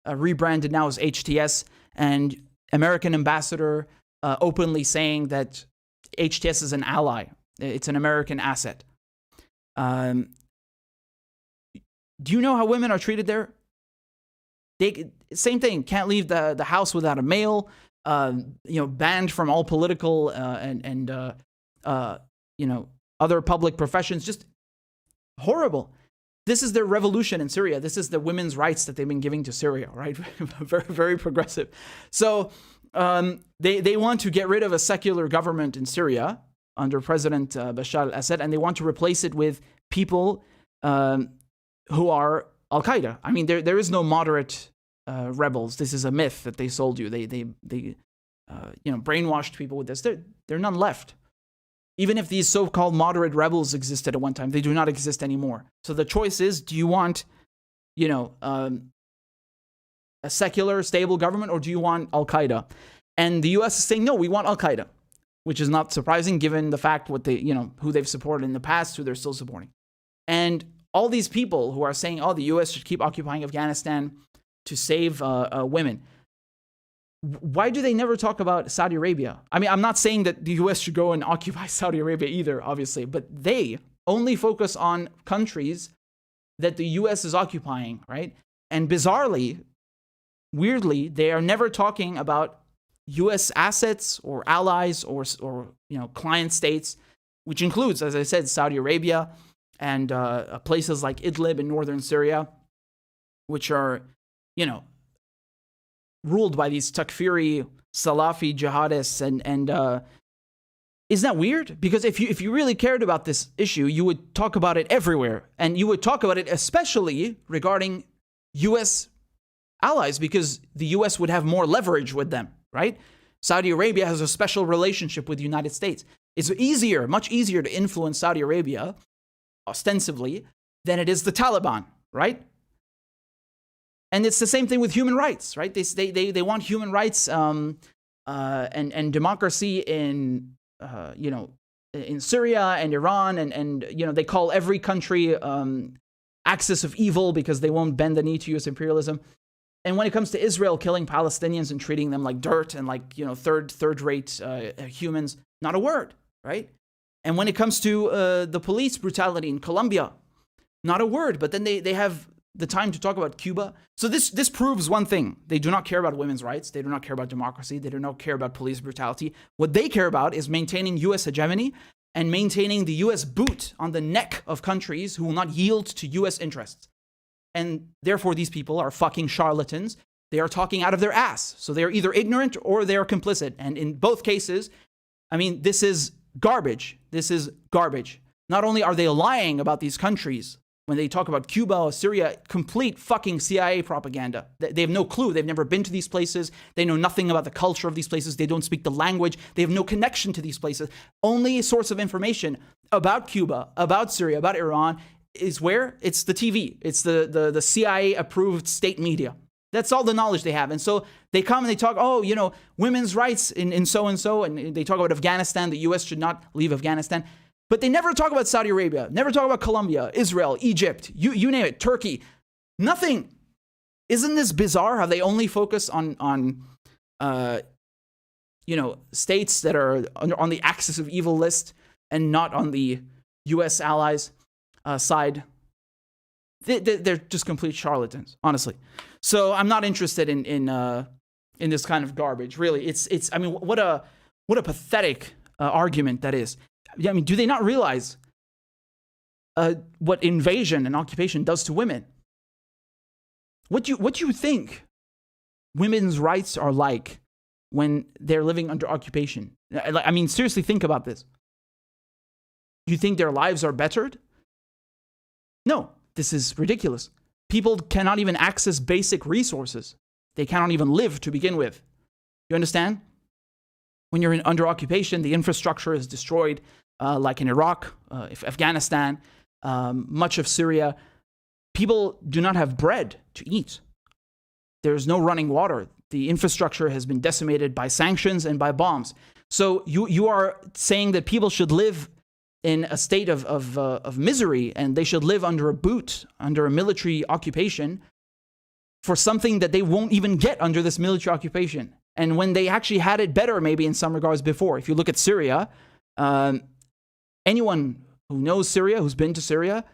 rebranded now as HTS, and American ambassador openly saying that HTS is an ally. It's an American asset. Do you know how women are treated there? Same thing. Can't leave the house without a male. Banned from all political and other public professions. Just horrible. This is their revolution in Syria. This is the women's rights that they've been giving to Syria, right? Very, very progressive. So they want to get rid of a secular government in Syria under President Bashar al-Assad, and they want to replace it with people who are Al-Qaeda. I mean, there is no moderate rebels. This is a myth that they sold you. They brainwashed people with this. There are none left. Even if these so-called moderate rebels existed at one time, they do not exist anymore. So the choice is, do you want, a secular, stable government, or do you want Al-Qaeda? And the U.S. is saying, no, we want Al-Qaeda, which is not surprising given the fact what they, who they've supported in the past, who they're still supporting. And all these people who are saying, oh, the U.S. should keep occupying Afghanistan to save women. Why do they never talk about Saudi Arabia? I mean, I'm not saying that the U.S. should go and occupy Saudi Arabia either, obviously, but they only focus on countries that the U.S. is occupying, right? And bizarrely, weirdly, they are never talking about U.S. assets or allies or client states, which includes, as I said, Saudi Arabia and places like Idlib in northern Syria, which are, ruled by these Takfiri, Salafi jihadists, and isn't that weird? Because if you really cared about this issue, you would talk about it everywhere, and you would talk about it especially regarding U.S. allies, because the U.S. would have more leverage with them, right? Saudi Arabia has a special relationship with the United States. It's easier, much easier to influence Saudi Arabia, ostensibly, than it is the Taliban, right? And it's the same thing with human rights, right? They want human rights and democracy in Syria and Iran, and they call every country axis of evil because they won't bend the knee to U.S. imperialism. And when it comes to Israel killing Palestinians and treating them like dirt and like third-rate humans, not a word, right? And when it comes to the police brutality in Colombia, not a word. But then they have the time to talk about Cuba. So this proves one thing. They do not care about women's rights. They do not care about democracy. They do not care about police brutality. What they care about is maintaining U.S. hegemony and maintaining the U.S. boot on the neck of countries who will not yield to U.S. interests. And therefore, these people are fucking charlatans. They are talking out of their ass. So they are either ignorant or they are complicit. And in both cases, I mean, this is garbage. This is garbage. Not only are they lying about these countries, when they talk about Cuba or Syria, complete fucking CIA propaganda. They have no clue. They've never been to these places. They know nothing about the culture of these places. They don't speak the language. They have no connection to these places. Only source of information about Cuba, about Syria, about Iran is where? It's the TV. It's the CIA-approved state media. That's all the knowledge they have. And so they come and they talk, women's rights in so-and-so, and they talk about Afghanistan. The U.S. should not leave Afghanistan. But they never talk about Saudi Arabia, never talk about Colombia, Israel, Egypt, you name it, Turkey, nothing. Isn't this bizarre how they only focus on states that are on the axis of evil list and not on the U.S. allies side? They're just complete charlatans, honestly. So I'm not interested in this kind of garbage. Really, it's. I mean, what a pathetic argument that is. I mean, do they not realize what invasion and occupation does to women? What do you think women's rights are like when they're living under occupation? I mean, seriously, think about this. You think their lives are bettered? No, this is ridiculous. People cannot even access basic resources. They cannot even live to begin with. You understand? When you're under occupation, the infrastructure is destroyed, like in Iraq, Afghanistan, much of Syria. People do not have bread to eat. There's no running water. The infrastructure has been decimated by sanctions and by bombs. So you are saying that people should live in a state of misery, and they should live under a boot, under a military occupation, for something that they won't even get under this military occupation. And when they actually had it better, maybe in some regards before. If you look at Syria, anyone who knows Syria, who's been to Syria,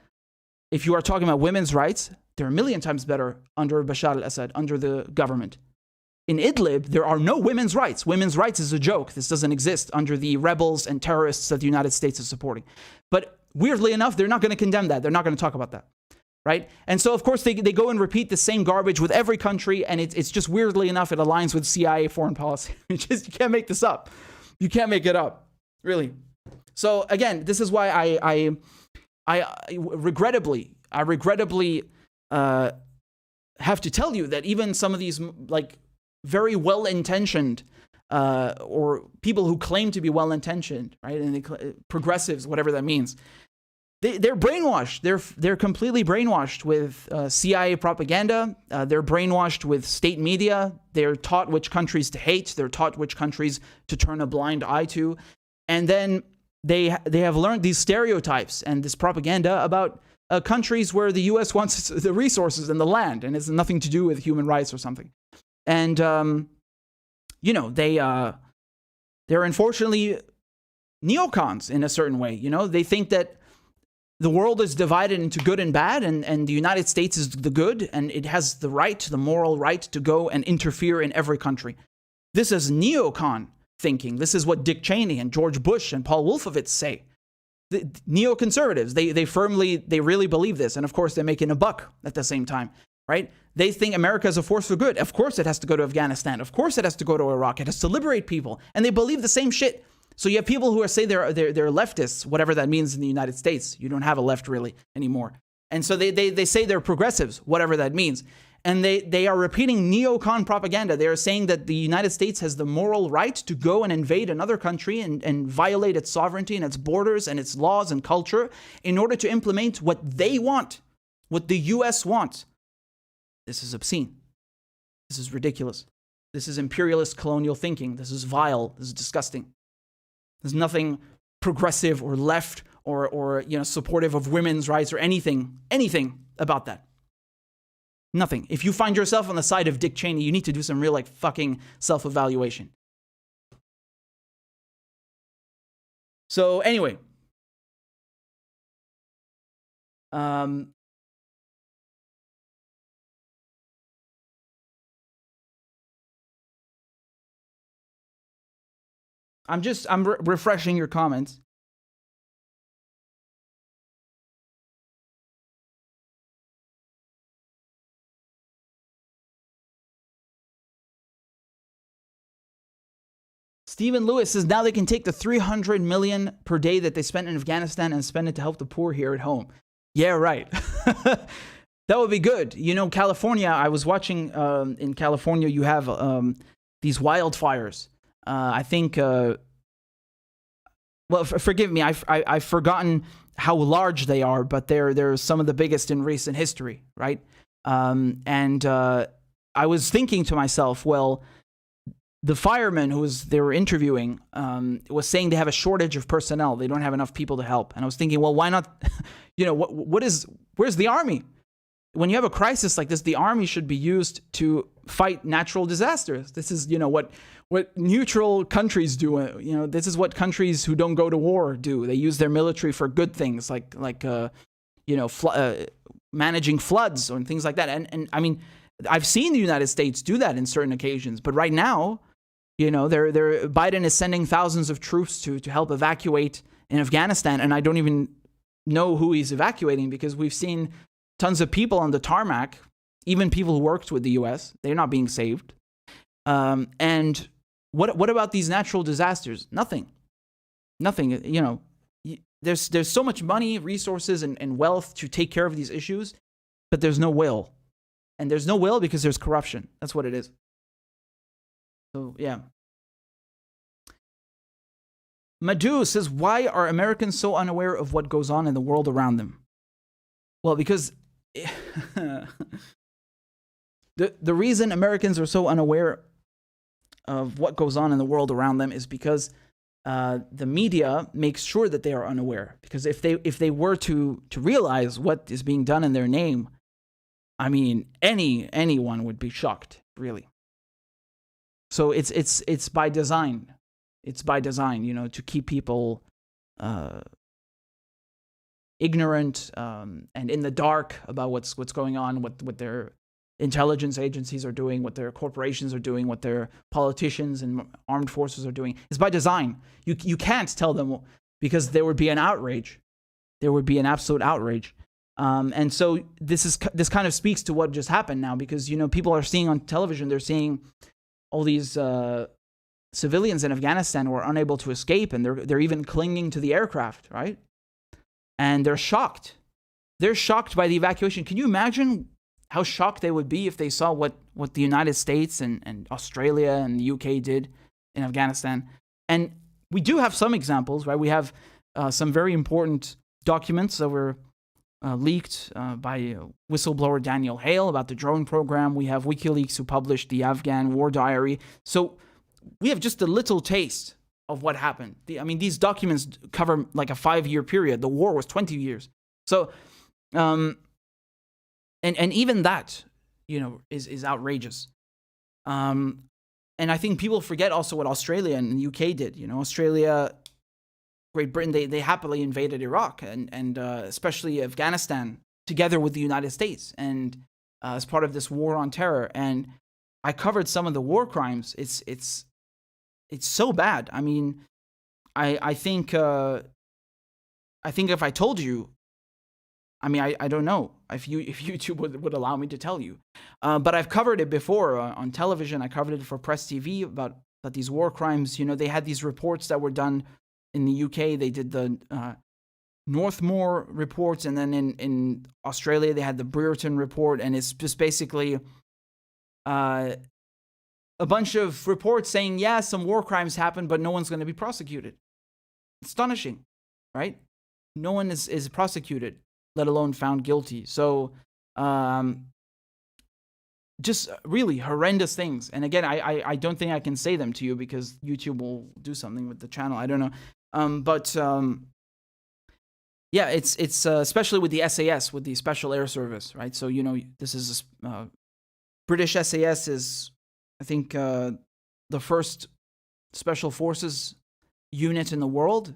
if you are talking about women's rights, they're a million times better under Bashar al-Assad, under the government. In Idlib, there are no women's rights. Women's rights is a joke. This doesn't exist under the rebels and terrorists that the United States is supporting. But weirdly enough, they're not going to condemn that. They're not going to talk about that, right? And so, of course, they go and repeat the same garbage with every country, and it's just weirdly enough, it aligns with CIA foreign policy. You can't make this up. You can't make it up, really. So, again, this is why I regrettably have to tell you that even some of these, like, very well-intentioned, or people who claim to be well-intentioned, right? And progressives, whatever that means, they're brainwashed. They're completely brainwashed with CIA propaganda. They're brainwashed with state media. They're taught which countries to hate. They're taught which countries to turn a blind eye to, and then they have learned these stereotypes and this propaganda about countries where the U.S. wants the resources and the land, and it's nothing to do with human rights or something. And, you know, they're unfortunately neocons in a certain way. You know, they think that the world is divided into good and bad, and the United States is the good, and it has the right, the moral right to go and interfere in every country. This is neocon thinking. This is what Dick Cheney and George Bush and Paul Wolfowitz say. The neoconservatives, they really believe this. And of course, they're making a buck at the same time. Right? They think America is a force for good. Of course it has to go to Afghanistan. Of course it has to go to Iraq. It has to liberate people. And they believe the same shit. So you have people who say they're leftists, whatever that means in the United States. You don't have a left really anymore. And so they say they're progressives, whatever that means. And they are repeating neocon propaganda. They are saying that the United States has the moral right to go and invade another country and violate its sovereignty and its borders and its laws and culture in order to implement what they want, what the U.S. wants. This is obscene. This is ridiculous. This is imperialist colonial thinking. This is vile. This is disgusting. There's nothing progressive or left or you know, supportive of women's rights or anything about that. Nothing. If you find yourself on the side of Dick Cheney, you need to do some real, like, fucking self-evaluation. So anyway, I'm refreshing your comments. Stephen Lewis says now they can take the $300 million per day that they spent in Afghanistan and spend it to help the poor here at home. Yeah, right. That would be good. You know, California, I was watching, in California, you have these wildfires. I think, well, forgive me, I've forgotten how large they are, but they're some of the biggest in recent history, right? And I was thinking to myself, well, the fireman they were interviewing was saying they have a shortage of personnel. They don't have enough people to help. And I was thinking, well, why not, you know, where's the army? When you have a crisis like this, the army should be used to fight natural disasters. This is, you know, what neutral countries do. You know, this is what countries who don't go to war do. They use their military for good things, like you know, managing floods and things like that. And I mean, I've seen the United States do that in certain occasions. But right now, you know, Biden is sending thousands of troops to help evacuate in Afghanistan, and I don't even know who he's evacuating because we've seen tons of people on the tarmac, even people who worked with the U.S., they're not being saved. And What about these natural disasters? Nothing. You know, there's so much money, resources, and wealth to take care of these issues, but there's no will. And there's no will because there's corruption. That's what it is. So, yeah. Madhu says, why are Americans so unaware of what goes on in the world around them? Well, because the reason Americans are so unaware of what goes on in the world around them is because the media makes sure that they are unaware. Because if they were to realize what is being done in their name, I mean, anyone would be shocked, really. So it's by design. It's by design, you know, to keep people ignorant and in the dark about what's going on, what their intelligence agencies are doing, what their corporations are doing, what their politicians and armed forces are doing. It's by design. You can't tell them because there would be an outrage. There would be an absolute outrage. And so this kind of speaks to what just happened now, because, you know, people are seeing on television, they're seeing all these civilians in Afghanistan who are unable to escape, and they're even clinging to the aircraft, right? And they're shocked. They're shocked by the evacuation. Can you imagine how shocked they would be if they saw what the United States and Australia and the UK did in Afghanistan? And we do have some examples, right? We have some very important documents that were leaked by whistleblower Daniel Hale about the drone program. We have WikiLeaks who published the Afghan War Diary. So we have just a little taste of what happened. I mean, these documents cover like a 5-year period. The war was 20 years. So, and even that, you know, is outrageous. And I think people forget also what Australia and the UK did. You know, Australia, Great Britain, they happily invaded Iraq and especially Afghanistan together with the United States and as part of this war on terror. And I covered some of the war crimes. It's so bad. I mean, I think if I told you, I mean, I don't know if YouTube would allow me to tell you, but I've covered it before on television. I covered it for Press TV about these war crimes. You know, they had these reports that were done in the UK. They did the Northmore reports, and then in Australia they had the Brereton report, and it's just basically a bunch of reports saying, yeah, some war crimes happened, but no one's going to be prosecuted. Astonishing, right? No one is prosecuted, let alone found guilty. So just really horrendous things. And again, I don't think I can say them to you because YouTube will do something with the channel. I don't know. Yeah, it's especially with the SAS, with the Special Air Service, right? So, you know, this is British SAS is, I think, the first special forces unit in the world,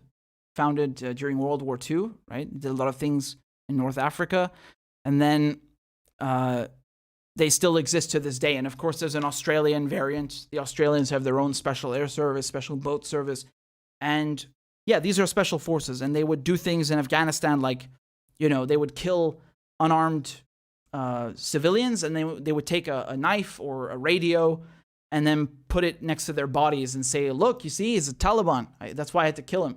founded during World War II, right? Did a lot of things in North Africa. And then they still exist to this day. And of course, there's an Australian variant. The Australians have their own Special Air Service, Special Boat Service. And yeah, these are special forces. And they would do things in Afghanistan like, you know, they would kill unarmed civilians, and they would take a knife or a radio and then put it next to their bodies and say, look, you see, he's a Taliban. That's why I had to kill him.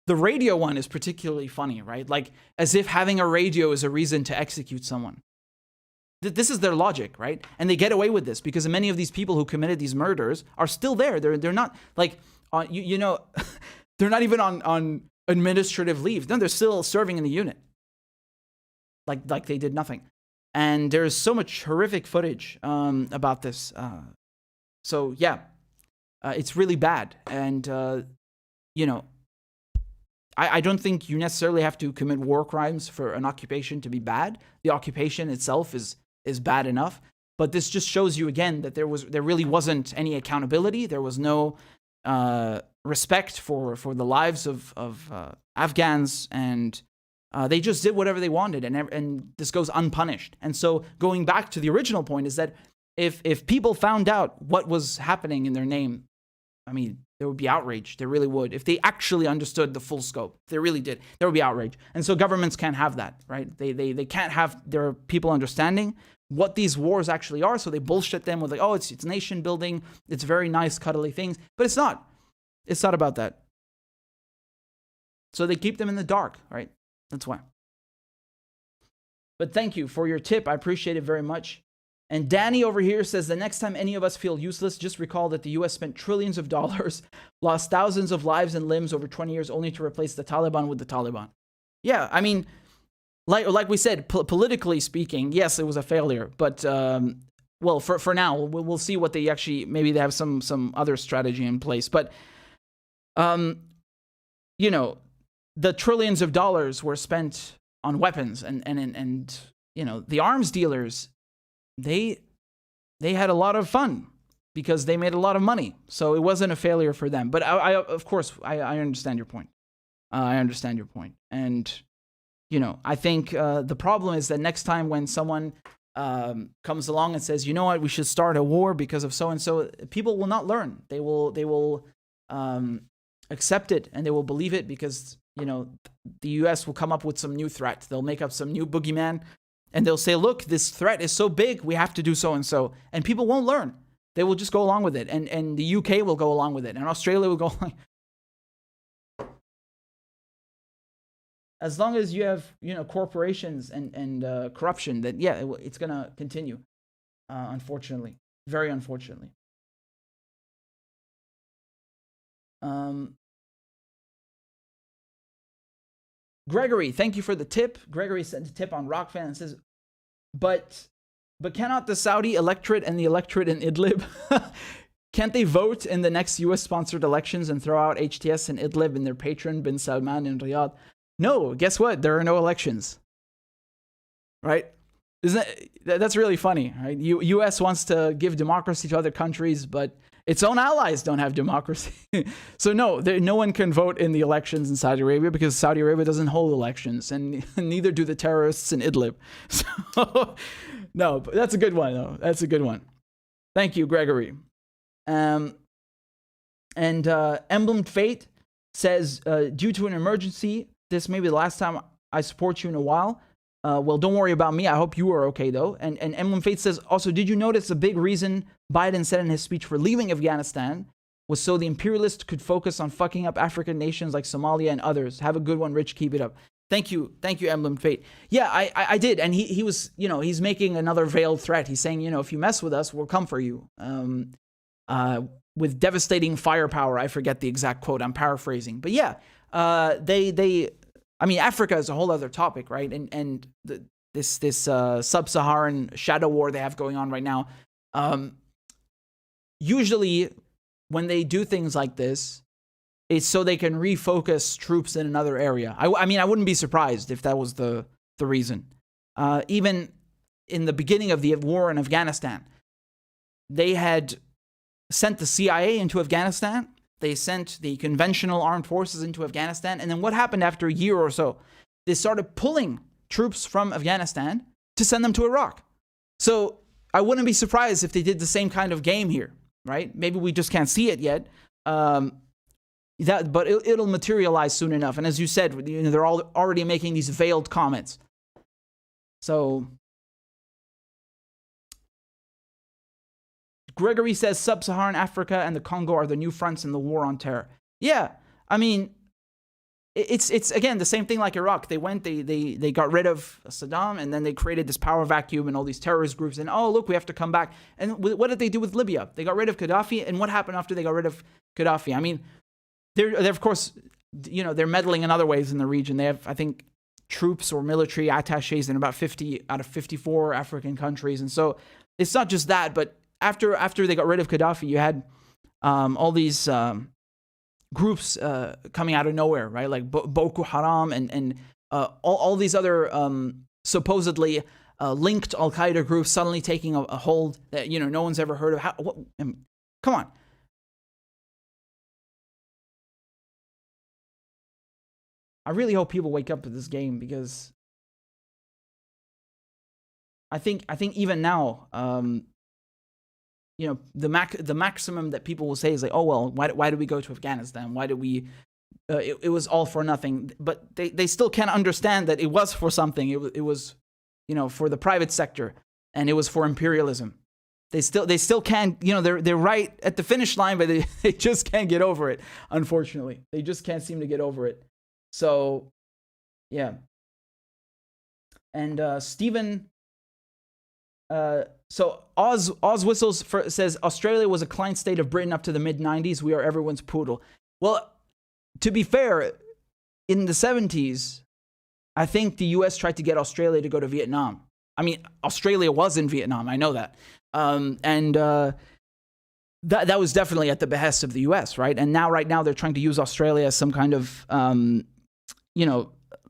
The radio one is particularly funny, right? Like, as if having a radio is a reason to execute someone. This is their logic, right? And they get away with this because many of these people who committed these murders are still there. They're not, like, you know, they're not even on administrative leave. No, they're still serving in the unit. Like they did nothing. And there's so much horrific footage about this. So, yeah, it's really bad. And, you know, I don't think you necessarily have to commit war crimes for an occupation to be bad. The occupation itself is bad enough. But this just shows you again that there really wasn't any accountability. There was no respect for the lives of Afghans, and they just did whatever they wanted, and this goes unpunished. And so going back to the original point is that if people found out what was happening in their name, I mean, there would be outrage. There really would. If they actually understood the full scope, if they really did, there would be outrage. And so governments can't have that, right? They can't have their people understanding what these wars actually are. So they bullshit them with like, oh, it's nation building. It's very nice, cuddly things. But it's not. It's not about that. So they keep them in the dark, right? That's why. But thank you for your tip. I appreciate it very much. And Danny over here says, the next time any of us feel useless, just recall that the US spent trillions of dollars, lost thousands of lives and limbs over 20 years only to replace the Taliban with the Taliban. Yeah, I mean, like we said, politically speaking, yes, it was a failure. But, well, for now, we'll see what they actually, maybe they have some other strategy in place. But, you know, the trillions of dollars were spent on weapons and you know, the arms dealers, they had a lot of fun because they made a lot of money. So it wasn't a failure for them. But of course, I understand your point. I understand your point. And, you know, I think the problem is that next time when someone comes along and says, you know what, we should start a war because of so-and-so, people will not learn. They will accept it and they will believe it because, you know, the US will come up with some new threat. They'll make up some new boogeyman. And they'll say, look, this threat is so big, we have to do so-and-so. And people won't learn. They will just go along with it. And the UK will go along with it. And Australia will go along. As long as you have, you know, corporations and corruption, that, yeah, it's going to continue, unfortunately. Very unfortunately. Gregory, thank you for the tip. Gregory sent a tip on Rockfan and says, but cannot the Saudi electorate and the electorate in Idlib, can't they vote in the next US-sponsored elections and throw out HTS and Idlib and their patron bin Salman in Riyadh? No, guess what? There are no elections. Right? That's really funny, right? US wants to give democracy to other countries, but its own allies don't have democracy. So no one can vote in the elections in Saudi Arabia because Saudi Arabia doesn't hold elections, and neither do the terrorists in Idlib. So, no, but that's a good one, though. That's a good one. Thank you, Gregory. And Emblemed Fate says, due to an emergency, this may be the last time I support you in a while. Well, don't worry about me. I hope you are okay, though. And Emblem Faith says, also, did you notice a big reason Biden said in his speech for leaving Afghanistan was so the imperialists could focus on fucking up African nations like Somalia and others? Have a good one, Rich. Keep it up. Thank you, Emblem Fate. Yeah, I did. And he was, you know, he's making another veiled threat. He's saying, you know, if you mess with us, we'll come for you. With devastating firepower. I forget the exact quote. I'm paraphrasing. But yeah, I mean, Africa is a whole other topic, right? And this sub-Saharan shadow war they have going on right now. Usually, when they do things like this, it's so they can refocus troops in another area. I mean, I wouldn't be surprised if that was the reason. Even in the beginning of the war in Afghanistan, they had sent the CIA into Afghanistan. They sent the conventional armed forces into Afghanistan. And then what happened after a year or so? They started pulling troops from Afghanistan to send them to Iraq. So I wouldn't be surprised if they did the same kind of game here, right? Maybe we just can't see it yet. But it'll materialize soon enough. And as you said, you know, they're all already making these veiled comments. So Gregory says sub-Saharan Africa and the Congo are the new fronts in the war on terror. Yeah, I mean, it's again the same thing like Iraq. They went, they got rid of Saddam, and then they created this power vacuum and all these terrorist groups. And oh look, we have to come back. And what did they do with Libya? They got rid of Gaddafi. And what happened after they got rid of Gaddafi? I mean, they're of course, you know, they're meddling in other ways in the region. They have, I think, troops or military attaches in about 50 out of 54 African countries. And so it's not just that, but after they got rid of Gaddafi, you had all these groups coming out of nowhere, right? Like Boko Haram and all these other supposedly linked Al-Qaeda groups suddenly taking a hold that, you know, no one's ever heard of. Come on. I really hope people wake up to this game, because I think even now, you know, the maximum that people will say is like, oh well, why did we go to Afghanistan? Why did we? It was all for nothing. But they still can't understand that it was for something. It was, you know, for the private sector. and it was for imperialism. They still can't, they're right at the finish line, but they just can't get over it, unfortunately. They just can't seem to get over it. So, yeah. And Stephen, so Oz Whistles says, Australia was a client state of Britain up to the mid-90s. We are everyone's poodle. Well, to be fair, in the 70s, I think the US tried to get Australia to go to Vietnam. I mean, Australia was in Vietnam, I know that. That was definitely at the behest of the US, right? And right now they're trying to use Australia as some kind of,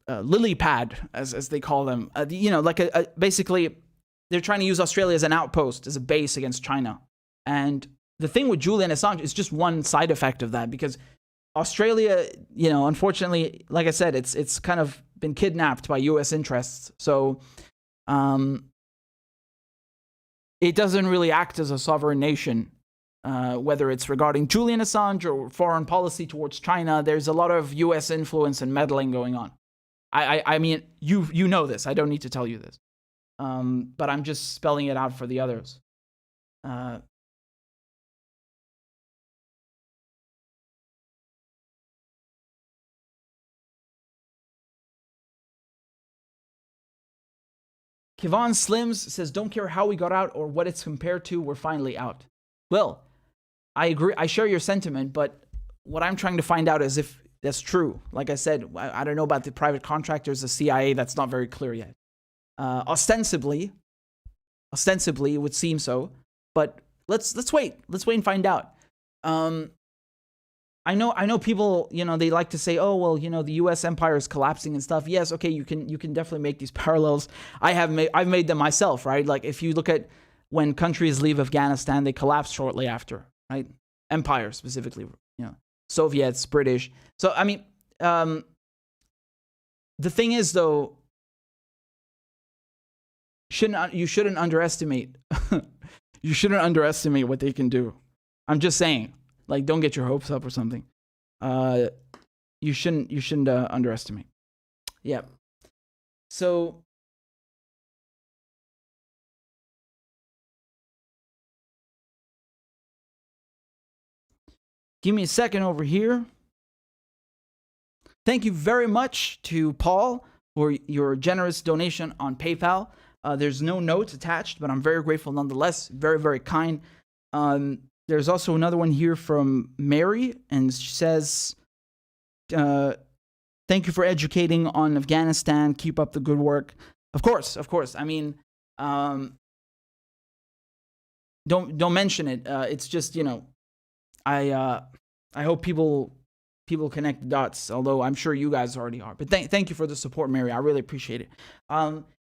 lily pad, as they call them. Basically, they're trying to use Australia as an outpost, as a base against China. And the thing with Julian Assange is just one side effect of that, because Australia, unfortunately, like I said, it's kind of been kidnapped by US interests. So, it doesn't really act as a sovereign nation, whether it's regarding Julian Assange or foreign policy towards China. There's a lot of US influence and meddling going on. I mean, you know this. I don't need to tell you this. But I'm just spelling it out for the others. Kevon Slims says, don't care how we got out or what it's compared to, we're finally out. Well, I agree. I share your sentiment, but what I'm trying to find out is if that's true. Like I said, I don't know about the private contractors, the CIA, that's not very clear yet. Ostensibly, it would seem so, but let's wait. Let's wait and find out. I know people, they like to say, oh, well, the US empire is collapsing and stuff. Yes, okay, you can definitely make these parallels. I've made them myself, right? Like if you look at when countries leave Afghanistan, they collapse shortly after, right? Empire specifically, Soviets, British. So I mean, the thing is though, you shouldn't underestimate you shouldn't underestimate what they can do. I'm just saying. Like, don't get your hopes up or something. You shouldn't underestimate. Yeah. So, give me a second over here. Thank you very much to Paul for your generous donation on PayPal. There's no notes attached, but I'm very grateful nonetheless. Very, very kind. There's also another one here from Mary, and she says, thank you for educating on Afghanistan. Keep up the good work. Of course. I mean, don't mention it. It's just, I hope people connect the dots, although I'm sure you guys already are. But thank you for the support, Mary. I really appreciate it.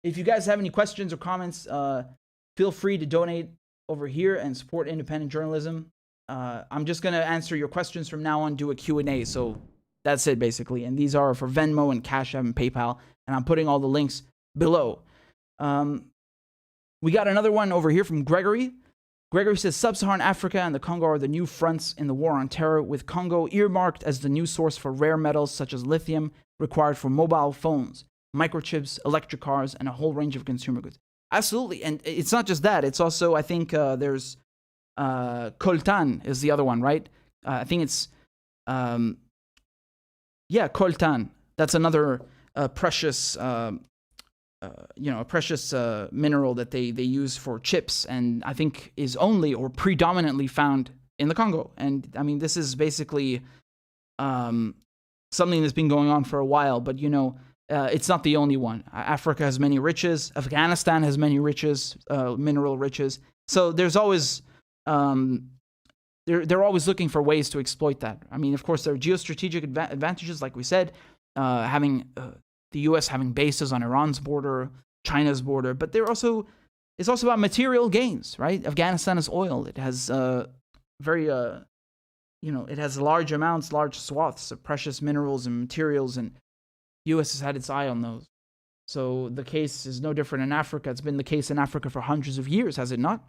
If you guys have any questions or comments, feel free to donate over here and support independent journalism. I'm just going to answer your questions from now on, do a Q&A. So that's it, basically. And these are for Venmo and CashApp and PayPal. And I'm putting all the links below. We got another one over here from Gregory. Gregory says, Sub-Saharan Africa and the Congo are the new fronts in the war on terror, with Congo earmarked as the new source for rare metals such as lithium required for mobile phones, microchips, electric cars, and a whole range of consumer goods. Absolutely. And it's not just that. It's also, I think there's coltan is the other one, right? I think it's, coltan. That's another precious, precious mineral that they use for chips, and I think is only or predominantly found in the Congo. And I mean, this is basically something that's been going on for a while, but it's not the only one. Africa has many riches. Afghanistan has many riches, mineral riches. So there's always, they're always looking for ways to exploit that. I mean, of course, there are geostrategic advantages, like we said, having the U.S. having bases on Iran's border, China's border, but it's also about material gains, right? Afghanistan is oil. It has it has large swaths of precious minerals and materials, and U.S. has had its eye on those. So the case is no different in Africa. It's been the case in Africa for hundreds of years, has it not?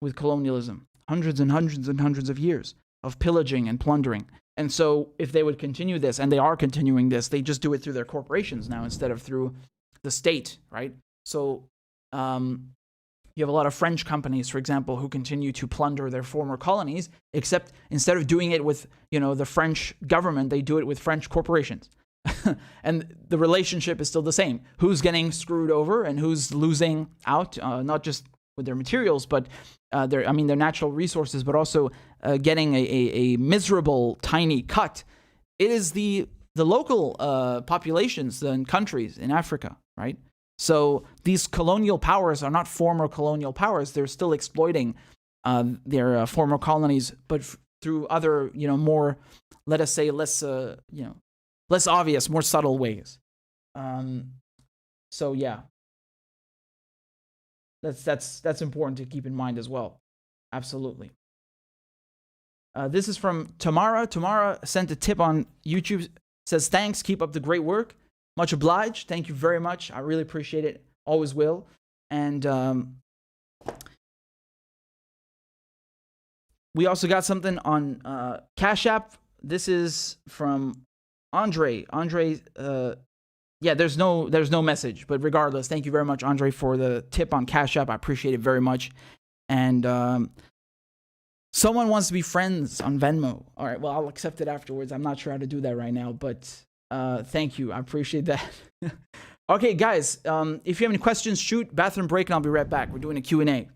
With colonialism. Hundreds and hundreds and hundreds of years of pillaging and plundering. And so if they would continue this, and they are continuing this, they just do it through their corporations now instead of through the state, right? So You have a lot of French companies, for example, who continue to plunder their former colonies, except instead of doing it with, the French government, they do it with French corporations. And the relationship is still the same. Who's getting screwed over and who's losing out, not just with their materials, but their natural resources, but also getting a miserable, tiny cut. It is the local populations and countries in Africa, right? So these colonial powers are not former colonial powers. They're still exploiting their former colonies, but through other, more, let us say, less obvious, more subtle ways. So yeah, that's important to keep in mind as well. Absolutely. This is from Tamara. Tamara sent a tip on YouTube. Says, thanks, keep up the great work. Much obliged. Thank you very much. I really appreciate it. Always will. And we also got something on CashApp. This is from Andre. Andre, there's no message, but regardless, thank you very much, Andre, for the tip on CashApp. I appreciate it very much. And someone wants to be friends on Venmo. All right, well, I'll accept it afterwards. I'm not sure how to do that right now, but thank you. I appreciate that. Okay, guys, if you have any questions, shoot. Bathroom break, and I'll be right back. We're doing a Q&A.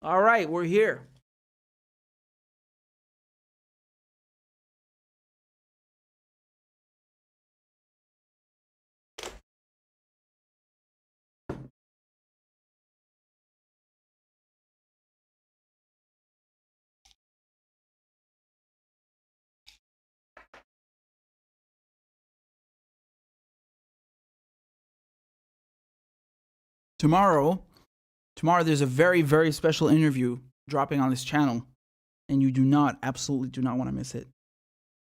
All right, we're here. Tomorrow there's a very, very special interview dropping on this channel, and you absolutely do not want to miss it.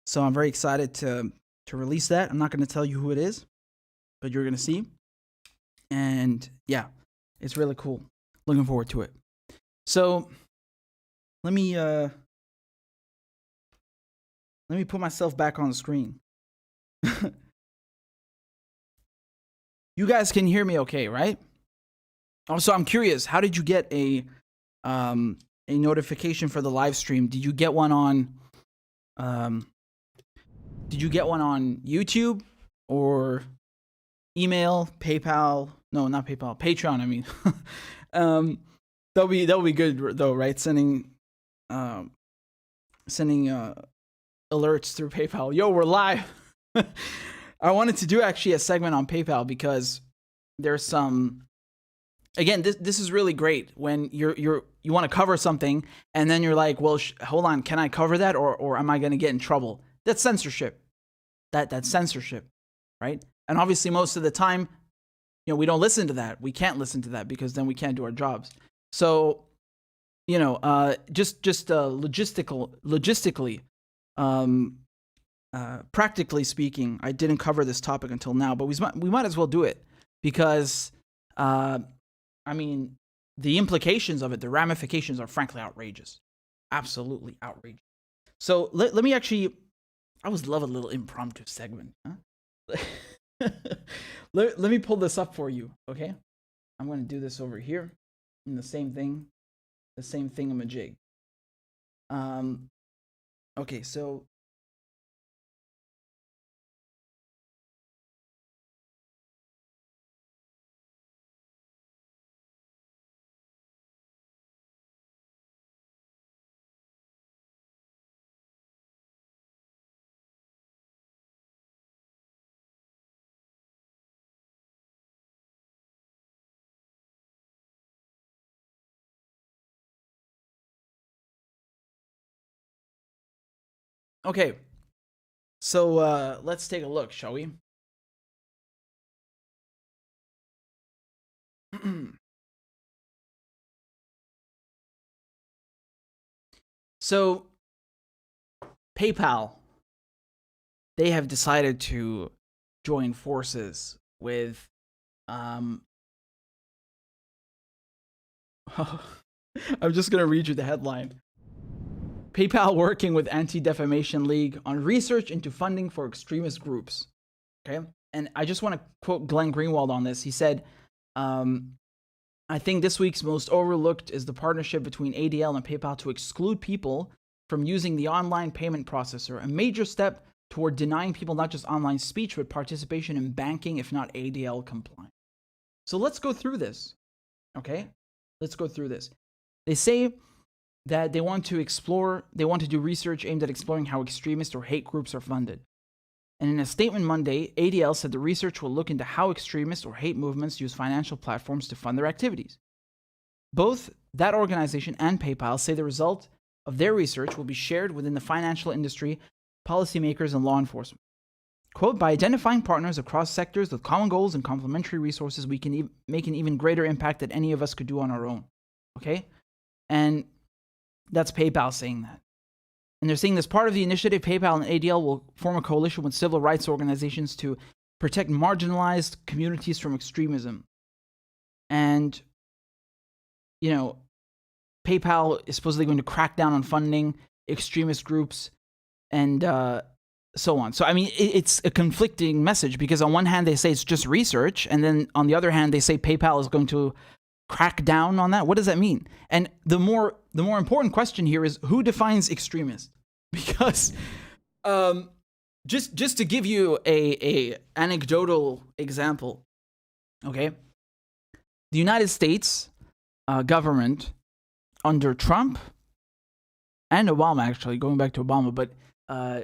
So I'm very excited to release that. I'm not going to tell you who it is, but you're going to see. And yeah, it's really cool. Looking forward to it. So let me put myself back on the screen. You guys can hear me okay, right? Also, I'm curious, how did you get a notification for the live stream? Did you get one on YouTube or email, PayPal? No, not PayPal, Patreon, I mean. That'll be good though, right? Sending alerts through PayPal. Yo, we're live. I wanted to do actually a segment on PayPal because there's some. Again, this is really great when you want to cover something and then you're like, well, hold on, can I cover that or am I going to get in trouble? That's censorship. That's censorship, right? And obviously, most of the time, we don't listen to that. We can't listen to that because then we can't do our jobs. So, just logistically, practically speaking, I didn't cover this topic until now, but we might as well do it because, I mean, the implications of it, the ramifications are frankly outrageous. Absolutely outrageous. So let me actually, I always love a little impromptu segment. Huh? let me pull this up for you, okay? I'm going to do this over here in the same thingamajig. Okay, so okay, so let's take a look, shall we? So, PayPal, they have decided to join forces with, I'm just going to read you the headline. PayPal working with Anti-Defamation League on research into funding for extremist groups. Okay? And I just want to quote Glenn Greenwald on this. He said, I think this week's most overlooked is the partnership between ADL and PayPal to exclude people from using the online payment processor, a major step toward denying people not just online speech, but participation in banking, if not ADL compliant. So let's go through this. Okay? Let's go through this. They say that they want to do research aimed at exploring how extremist or hate groups are funded. And in a statement Monday, ADL said the research will look into how extremist or hate movements use financial platforms to fund their activities. Both that organization and PayPal say the result of their research will be shared within the financial industry, policymakers, and law enforcement. Quote, by identifying partners across sectors with common goals and complementary resources, we can make an even greater impact than any of us could do on our own. Okay? And that's PayPal saying that. And they're saying, as part of the initiative, PayPal and ADL will form a coalition with civil rights organizations to protect marginalized communities from extremism. And, you know, PayPal is supposedly going to crack down on funding extremist groups and so on. So, I mean, it's a conflicting message because on one hand, they say it's just research. And then on the other hand, they say PayPal is going to crack down on that. What does that mean? And the more important question here is who defines extremist? Because just to give you a anecdotal example, okay, the United States government under Trump and Obama, actually going back to Obama, but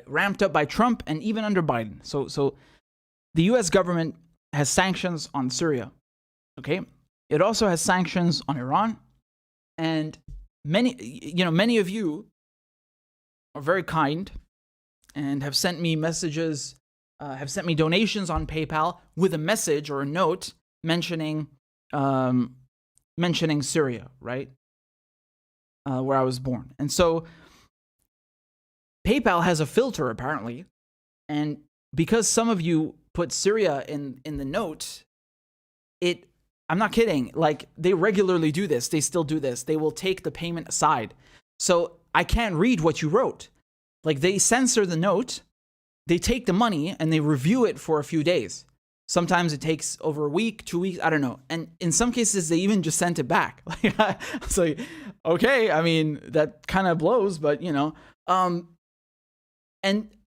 ramped up by Trump and even under Biden. So the U.S. government has sanctions on Syria, okay. It also has sanctions on Iran, and many of you are very kind and have sent me messages, have sent me donations on PayPal with a message or a note mentioning Syria, right, where I was born. And so PayPal has a filter apparently, and because some of you put Syria in the note, I'm not kidding. Like, they regularly do this. They still do this. They will take the payment aside. So I can't read what you wrote. Like, they censor the note, they take the money, and they review it for a few days. Sometimes it takes over a week, 2 weeks, I don't know. And in some cases, they even just sent it back. It's like, okay, I mean, that kind of blows, but, you know. And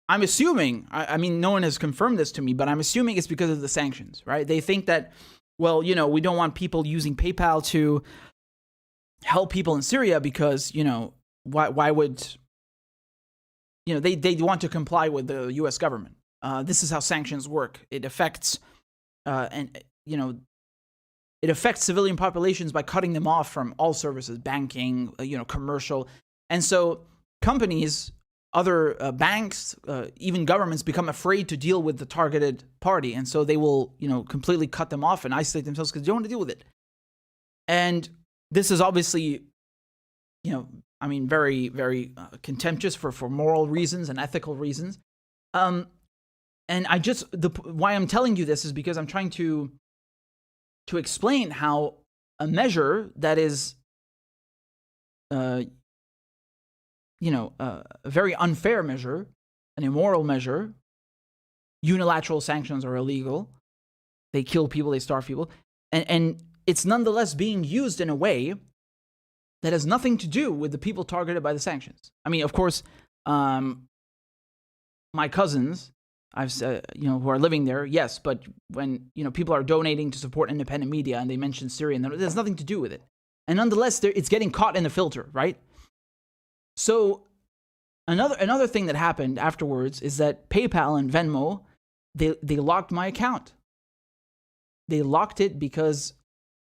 I'm assuming, I mean, no one has confirmed this to me, but I'm assuming it's because of the sanctions, right? They think that, well, you know, we don't want people using PayPal to help people in Syria because, you know, why would, you know, they want to comply with the U.S. government. This is how sanctions work. It affects, it affects civilian populations by cutting them off from all services, banking, commercial. And so companies, other banks, even governments become afraid to deal with the targeted party. And so they will, completely cut them off and isolate themselves because they don't want to deal with it. And this is obviously, I mean, very, very contemptuous for moral reasons and ethical reasons. And why I'm telling you this is because I'm trying to explain how a measure that is, a very unfair measure, an immoral measure, unilateral sanctions are illegal. They kill people, they starve people, and it's nonetheless being used in a way that has nothing to do with the people targeted by the sanctions. I mean, of course, my cousins, I've said, who are living there, yes, but when, people are donating to support independent media and they mention Syria, and there's nothing to do with it. And nonetheless, it's getting caught in the filter, right? So another thing that happened afterwards is that PayPal and Venmo, they locked my account. They locked it because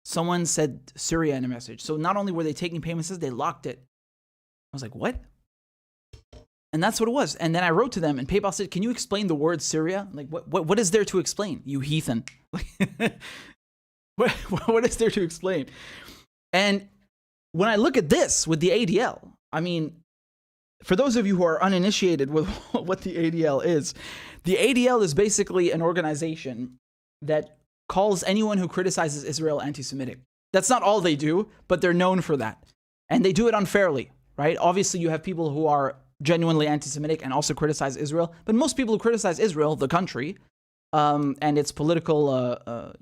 someone said Syria in a message. So not only were they taking payments, they locked it. I was like, what? And that's what it was. And then I wrote to them, and PayPal said, can you explain the word Syria? Like, what is there to explain, you heathen? What is there to explain? And when I look at this with the ADL, I mean, for those of you who are uninitiated with what the ADL is basically an organization that calls anyone who criticizes Israel anti-Semitic. That's not all they do, but they're known for that. And they do it unfairly, right? Obviously, you have people who are genuinely anti-Semitic and also criticize Israel, but most people who criticize Israel, the country, and its political,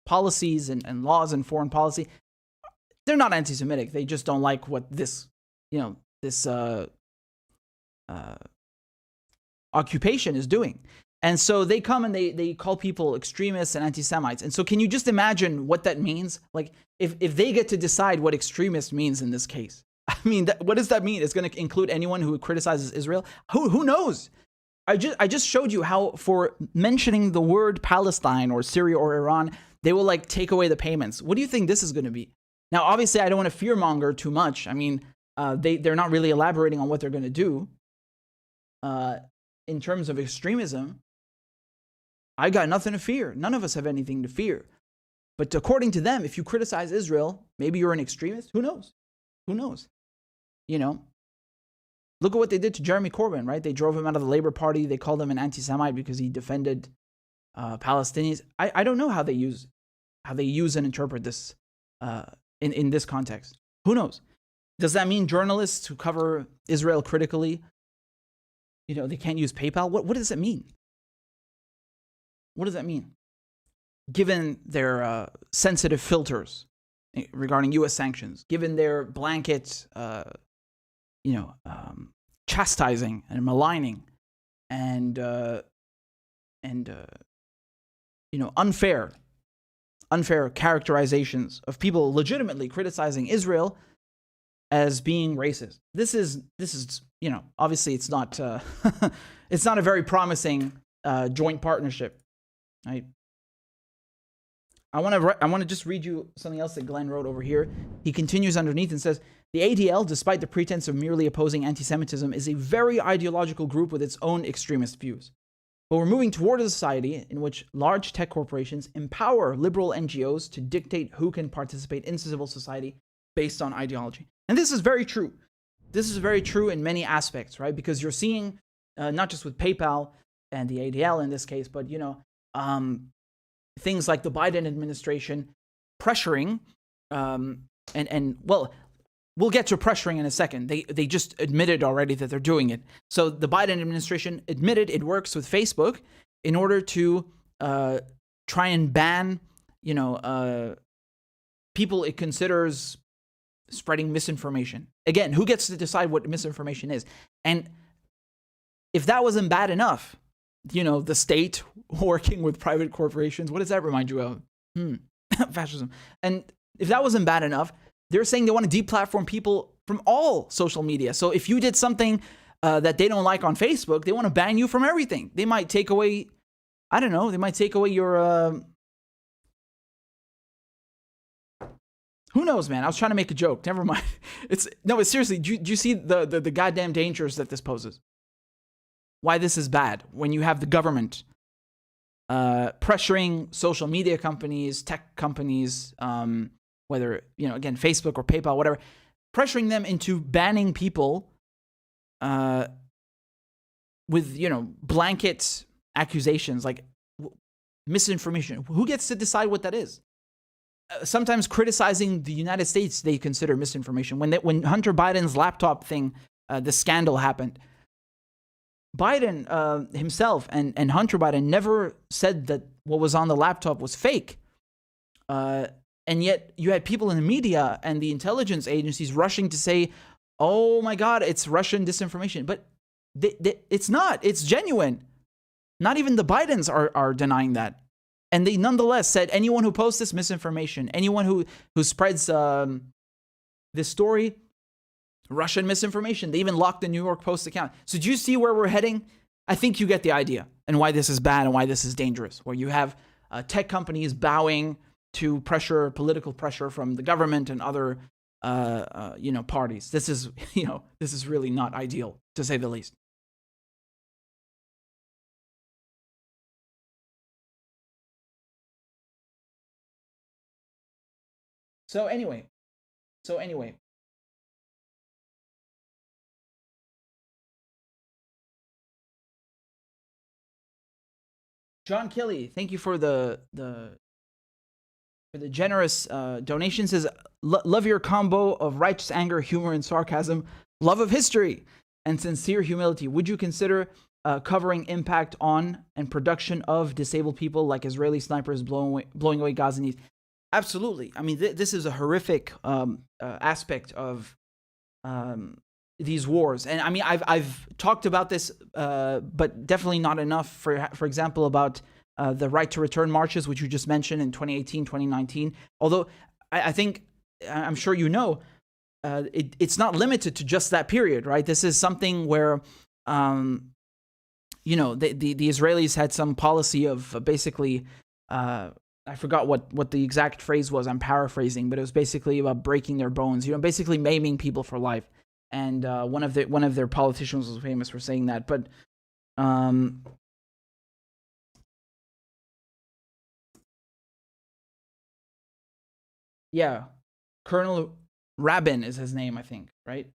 policies and laws and foreign policy, they're not anti-Semitic. They just don't like what this occupation is doing. And so they come and they call people extremists and anti-Semites. And so can you just imagine what that means? Like, if they get to decide what extremist means in this case, I mean, what does that mean? It's going to include anyone who criticizes Israel? Who knows? I just showed you how for mentioning the word Palestine or Syria or Iran, they will like take away the payments. What do you think this is going to be? Now, obviously, I don't want to fearmonger too much. I mean, they're not really elaborating on what they're going to do. In terms of extremism, I got nothing to fear. None of us have anything to fear. But according to them, if you criticize Israel, maybe you're an extremist. Who knows? Who knows? Look at what they did to Jeremy Corbyn, right? They drove him out of the Labour Party. They called him an anti-Semite because he defended Palestinians. I don't know how they use and interpret this in this context. Who knows? Does that mean journalists who cover Israel critically, they can't use PayPal? What does that mean? What does that mean? Given their sensitive filters regarding U.S. sanctions, given their blanket, chastising and maligning and unfair characterizations of people legitimately criticizing Israel as being racist. This is obviously it's not it's not a very promising joint partnership. Right. I want to just read you something else that Glenn wrote over here. He continues underneath and says, the ADL, despite the pretense of merely opposing anti-Semitism, is a very ideological group with its own extremist views. But we're moving toward a society in which large tech corporations empower liberal NGOs to dictate who can participate in civil society based on ideology. And this is very true. This is very true in many aspects, right? Because you're seeing, not just with PayPal and the ADL in this case, but, things like the Biden administration pressuring, well, we'll get to pressuring in a second. They just admitted already that they're doing it. So the Biden administration admitted it works with Facebook in order to try and ban, people it considers spreading misinformation. Again, who gets to decide what misinformation is? And if that wasn't bad enough, the state working with private corporations, what does that remind you of? Fascism. And if that wasn't bad enough, they're saying they want to deplatform people from all social media. So if you did something that they don't like on Facebook, they want to ban you from everything. They might take away, I don't know, they might take away your, who knows, man? I was trying to make a joke. Never mind. But seriously, do you see the goddamn dangers that this poses? Why this is bad when you have the government pressuring social media companies, tech companies, whether, again, Facebook or PayPal, whatever, pressuring them into banning people with, blanket accusations like misinformation. Who gets to decide what that is? Sometimes criticizing the United States, they consider misinformation. When Hunter Biden's laptop thing, the scandal happened, Biden himself and Hunter Biden never said that what was on the laptop was fake. And yet you had people in the media and the intelligence agencies rushing to say, oh my God, it's Russian disinformation. But it's not. It's genuine. Not even the Bidens are denying that. And they nonetheless said anyone who posts this misinformation, anyone who spreads this story, Russian misinformation. They even locked the New York Post account. So do you see where we're heading? I think you get the idea and why this is bad and why this is dangerous, where you have tech companies bowing to political pressure from the government and other, parties. This is really not ideal, to say the least. So anyway. John Kelly, thank you for the generous donation. Says, love your combo of righteous anger, humor, and sarcasm, love of history, and sincere humility. Would you consider covering impact on and production of disabled people like Israeli snipers blowing away Gazans? Absolutely. I mean, this is a horrific aspect of these wars. And I mean, I've talked about this, but definitely not enough, for example, about the right to return marches, which you just mentioned in 2018, 2019. Although I think, I'm sure you know, it's not limited to just that period, right? This is something where, the Israelis had some policy of basically, I forgot what the exact phrase was. I'm paraphrasing, but it was basically about breaking their bones, basically maiming people for life. And one of their politicians was famous for saying that. But yeah, Colonel Rabin is his name, I think, right?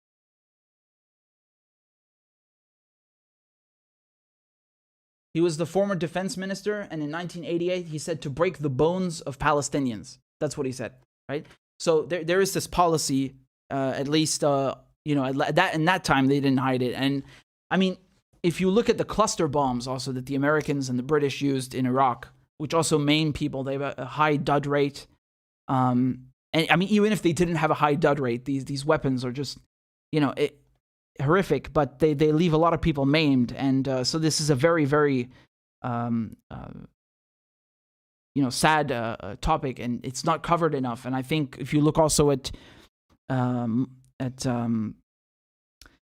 He was the former defense minister, and in 1988, he said to break the bones of Palestinians. That's what he said, right? So there is this policy, at least, at that time, they didn't hide it. And I mean, if you look at the cluster bombs also that the Americans and the British used in Iraq, which also maimed people, they have a high dud rate. And I mean, even if they didn't have a high dud rate, these weapons are just, horrific, but they leave a lot of people maimed. And so this is a very, very, sad topic, and it's not covered enough. And I think if you look also at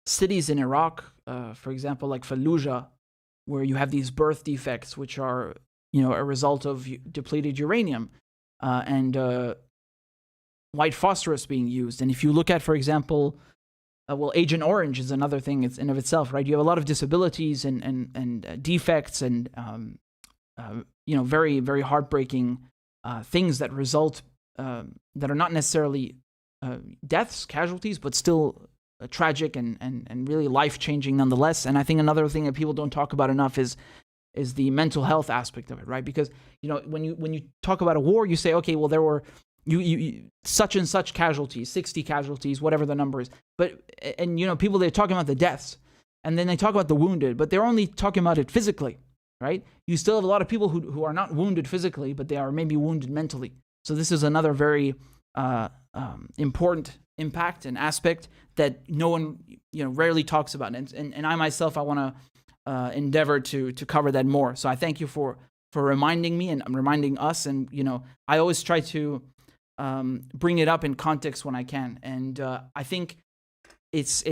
cities in Iraq, for example, like Fallujah, where you have these birth defects, which are, a result of depleted uranium and white phosphorus being used. And if you look at, for example, Agent Orange is another thing in of itself, right? You have a lot of disabilities and defects and, very, very heartbreaking things that result, that are not necessarily deaths, casualties, but still tragic and really life-changing nonetheless. And I think another thing that people don't talk about enough is the mental health aspect of it, right? Because, when you talk about a war, you say, okay, well, there were you such and such casualties, 60 casualties, whatever the number is. But, and people, they're talking about the deaths, and then they talk about the wounded, but they're only talking about it physically, right? You still have a lot of people who are not wounded physically, but they are maybe wounded mentally. So this is another very important impact and aspect that no one, rarely talks about. And I myself, I want to endeavor to cover that more. So I thank you for reminding me and reminding us. And, I always try to bring it up in context when I can. And I think it's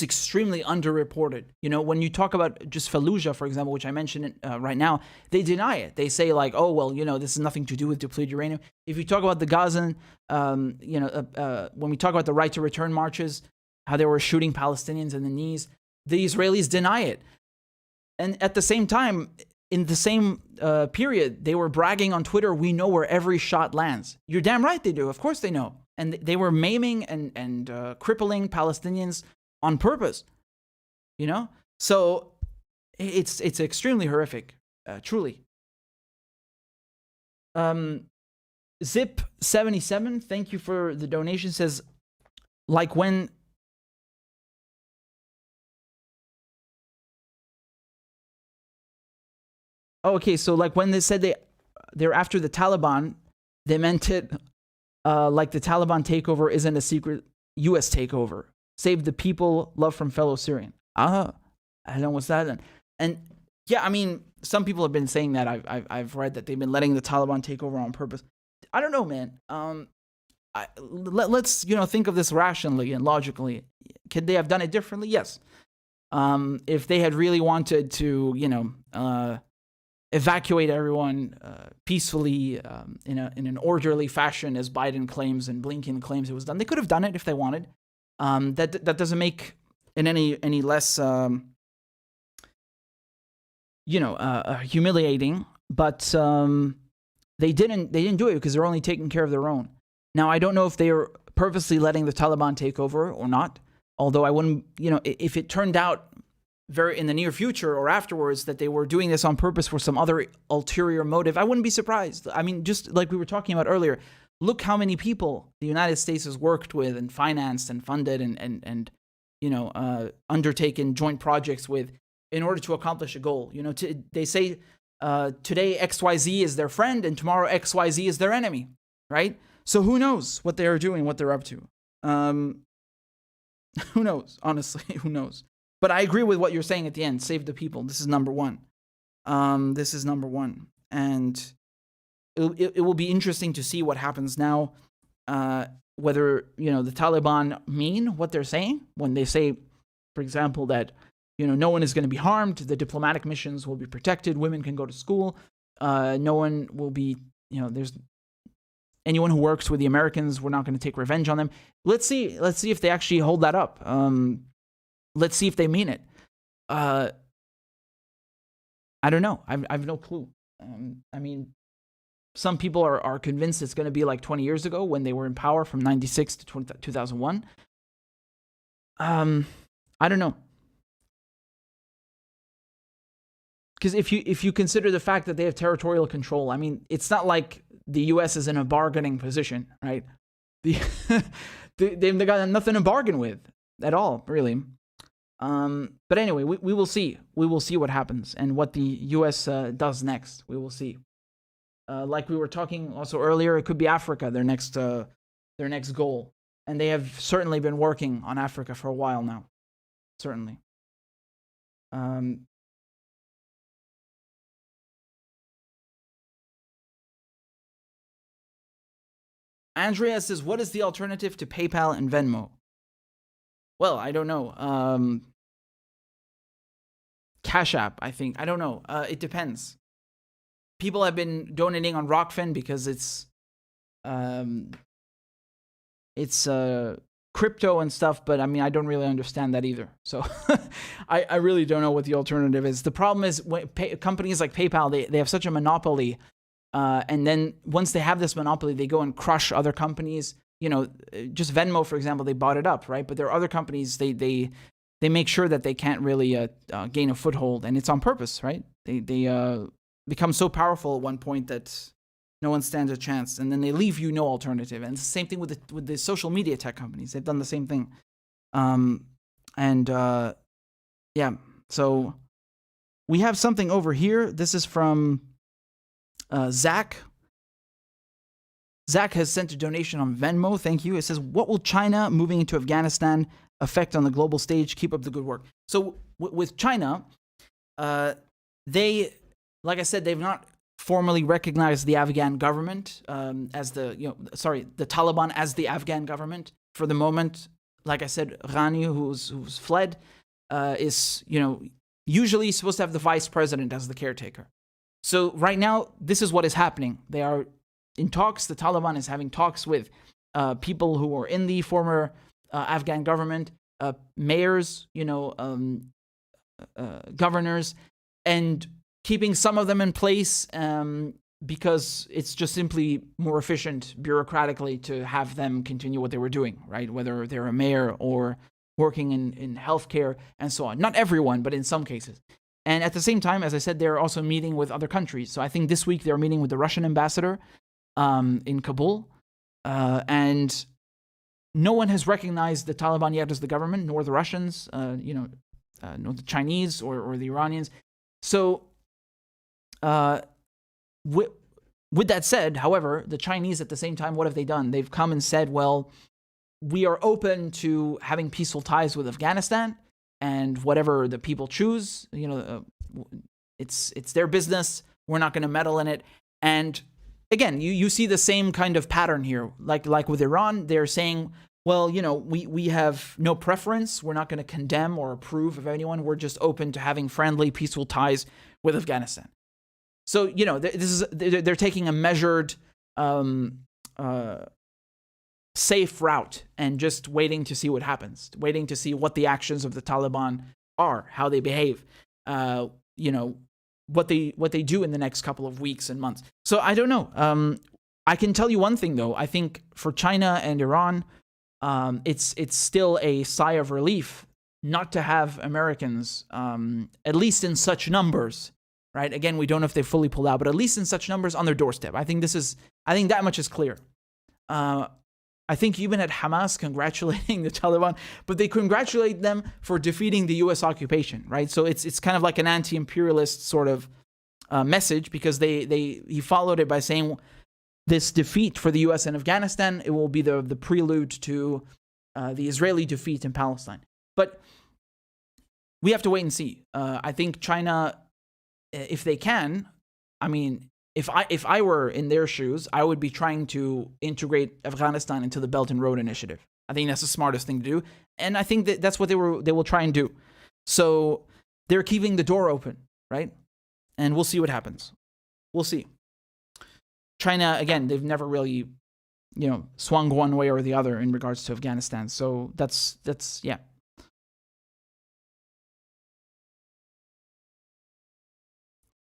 extremely underreported. When you talk about just Fallujah, for example, which I mentioned right now, they deny it. They say like, oh, well, this has nothing to do with depleted uranium. If you talk about the Gazan, when we talk about the right to return marches, how they were shooting Palestinians in the knees, the Israelis deny it. And at the same time, in the same period, they were bragging on Twitter, we know where every shot lands. You're damn right they do. Of course they know. and they were maiming and crippling Palestinians on purpose. You know, so it's extremely horrific, truly. Zip77, thank you for the donation. Says, like when. Oh, okay, so like when they said they're after the Taliban, they meant it like the Taliban takeover isn't a secret U.S. takeover. Save the people, love from fellow Syrian. I don't know what's that then. And yeah, I mean, some people have been saying that. I've read that they've been letting the Taliban take over on purpose. I don't know, man. Let's think of this rationally and logically. Could they have done it differently? Yes. If they had really wanted to, evacuate everyone peacefully in an orderly fashion, as Biden claims and Blinken claims it was done, they could have done it if they wanted. That doesn't make it any less humiliating. But they didn't do it because they're only taking care of their own. Now, I don't know if they are purposely letting the Taliban take over or not. Although I wouldn't, if it turned out very in the near future or afterwards that they were doing this on purpose for some other ulterior motive, I wouldn't be surprised. I mean, just like we were talking about earlier, look how many people the United States has worked with and financed and funded and undertaken joint projects with in order to accomplish a goal. They say today XYZ is their friend and tomorrow XYZ is their enemy, right? So who knows what they are doing, what they're up to. Who knows? Honestly, who knows? But I agree with what you're saying at the end. Save the people. This is number one. And it will be interesting to see what happens now. Whether the Taliban mean what they're saying when they say, for example, that no one is going to be harmed, the diplomatic missions will be protected, women can go to school, no one will be there's anyone who works with the Americans, we're not going to take revenge on them. Let's see if they actually hold that up. Let's see if they mean it. I don't know. I've no clue. I mean, some people are convinced it's going to be like 20 years ago when they were in power from 96 to 2001. I don't know. Because if you consider the fact that they have territorial control, I mean, it's not like the U.S. is in a bargaining position, right? They've got nothing to bargain with at all, really. But anyway, we will see. We will see what happens and what the U.S. does next. We will see. Like we were talking also earlier, it could be Africa, their next goal. And they have certainly been working on Africa for a while now. Certainly. Andrea says, what is the alternative to PayPal and Venmo? Well, I don't know. CashApp, I think. I don't know. It depends. People have been donating on Rockfin because it's crypto and stuff, but I mean, I don't really understand that either. So I really don't know what the alternative is. The problem is when companies like PayPal, they have such a monopoly. And then once they have this monopoly, they go and crush other companies. Just Venmo, for example, they bought it up, right? But there are other companies, they make sure that they can't really gain a foothold, and it's on purpose, right? They become so powerful at one point that no one stands a chance, and then they leave you no alternative. And it's the same thing with the social media tech companies. They've done the same thing. Yeah, so we have something over here. This is from Zach. Zach has sent a donation on Venmo. Thank you. It says, what will China moving into Afghanistan affect on the global stage? Keep up the good work. So with China, they, like I said, they've not formally recognized the Afghan government as the Taliban as the Afghan government for the moment. Like I said, Ghani, who's fled, is usually supposed to have the vice president as the caretaker. So right now, this is what is happening. They are in talks. The Taliban is having talks with people who are in the former Afghan government, mayors, governors, and keeping some of them in place because it's just simply more efficient bureaucratically to have them continue what they were doing, right? Whether they're a mayor or working in healthcare and so on. Not everyone, but in some cases. And at the same time, as I said, they're also meeting with other countries. So I think this week they're meeting with the Russian ambassador in Kabul. And no one has recognized the Taliban yet as the government, nor the Russians, nor the Chinese or the Iranians. So with that said, however, the Chinese at the same time, what have they done? They've come and said, well, we are open to having peaceful ties with Afghanistan, and whatever the people choose, it's their business. We're not going to meddle in it. And again, you see the same kind of pattern here. Like with Iran, they're saying, well, we have no preference. We're not going to condemn or approve of anyone. We're just open to having friendly, peaceful ties with Afghanistan. So, they're taking a measured, safe route and just waiting to see what happens, waiting to see what the actions of the Taliban are, how they behave, what they do in the next couple of weeks and months. So I don't know. I can tell you one thing though. I think for China and Iran, it's still a sigh of relief not to have Americans, at least in such numbers, right? Again, we don't know if they fully pulled out, but at least in such numbers on their doorstep. I think that much is clear. I think even at Hamas congratulating the Taliban, but they congratulate them for defeating the U.S. occupation, right? So it's kind of like an anti-imperialist sort of message, because he followed it by saying this defeat for the U.S. in Afghanistan, it will be the prelude to the Israeli defeat in Palestine. But we have to wait and see. I think China, if they can, if I were in their shoes, I would be trying to integrate Afghanistan into the Belt and Road Initiative. I think that's the smartest thing to do, and I think that's what they will try and do. So they're keeping the door open, right? And we'll see what happens. We'll see. China, again, they've never really, swung one way or the other in regards to Afghanistan. So that's yeah.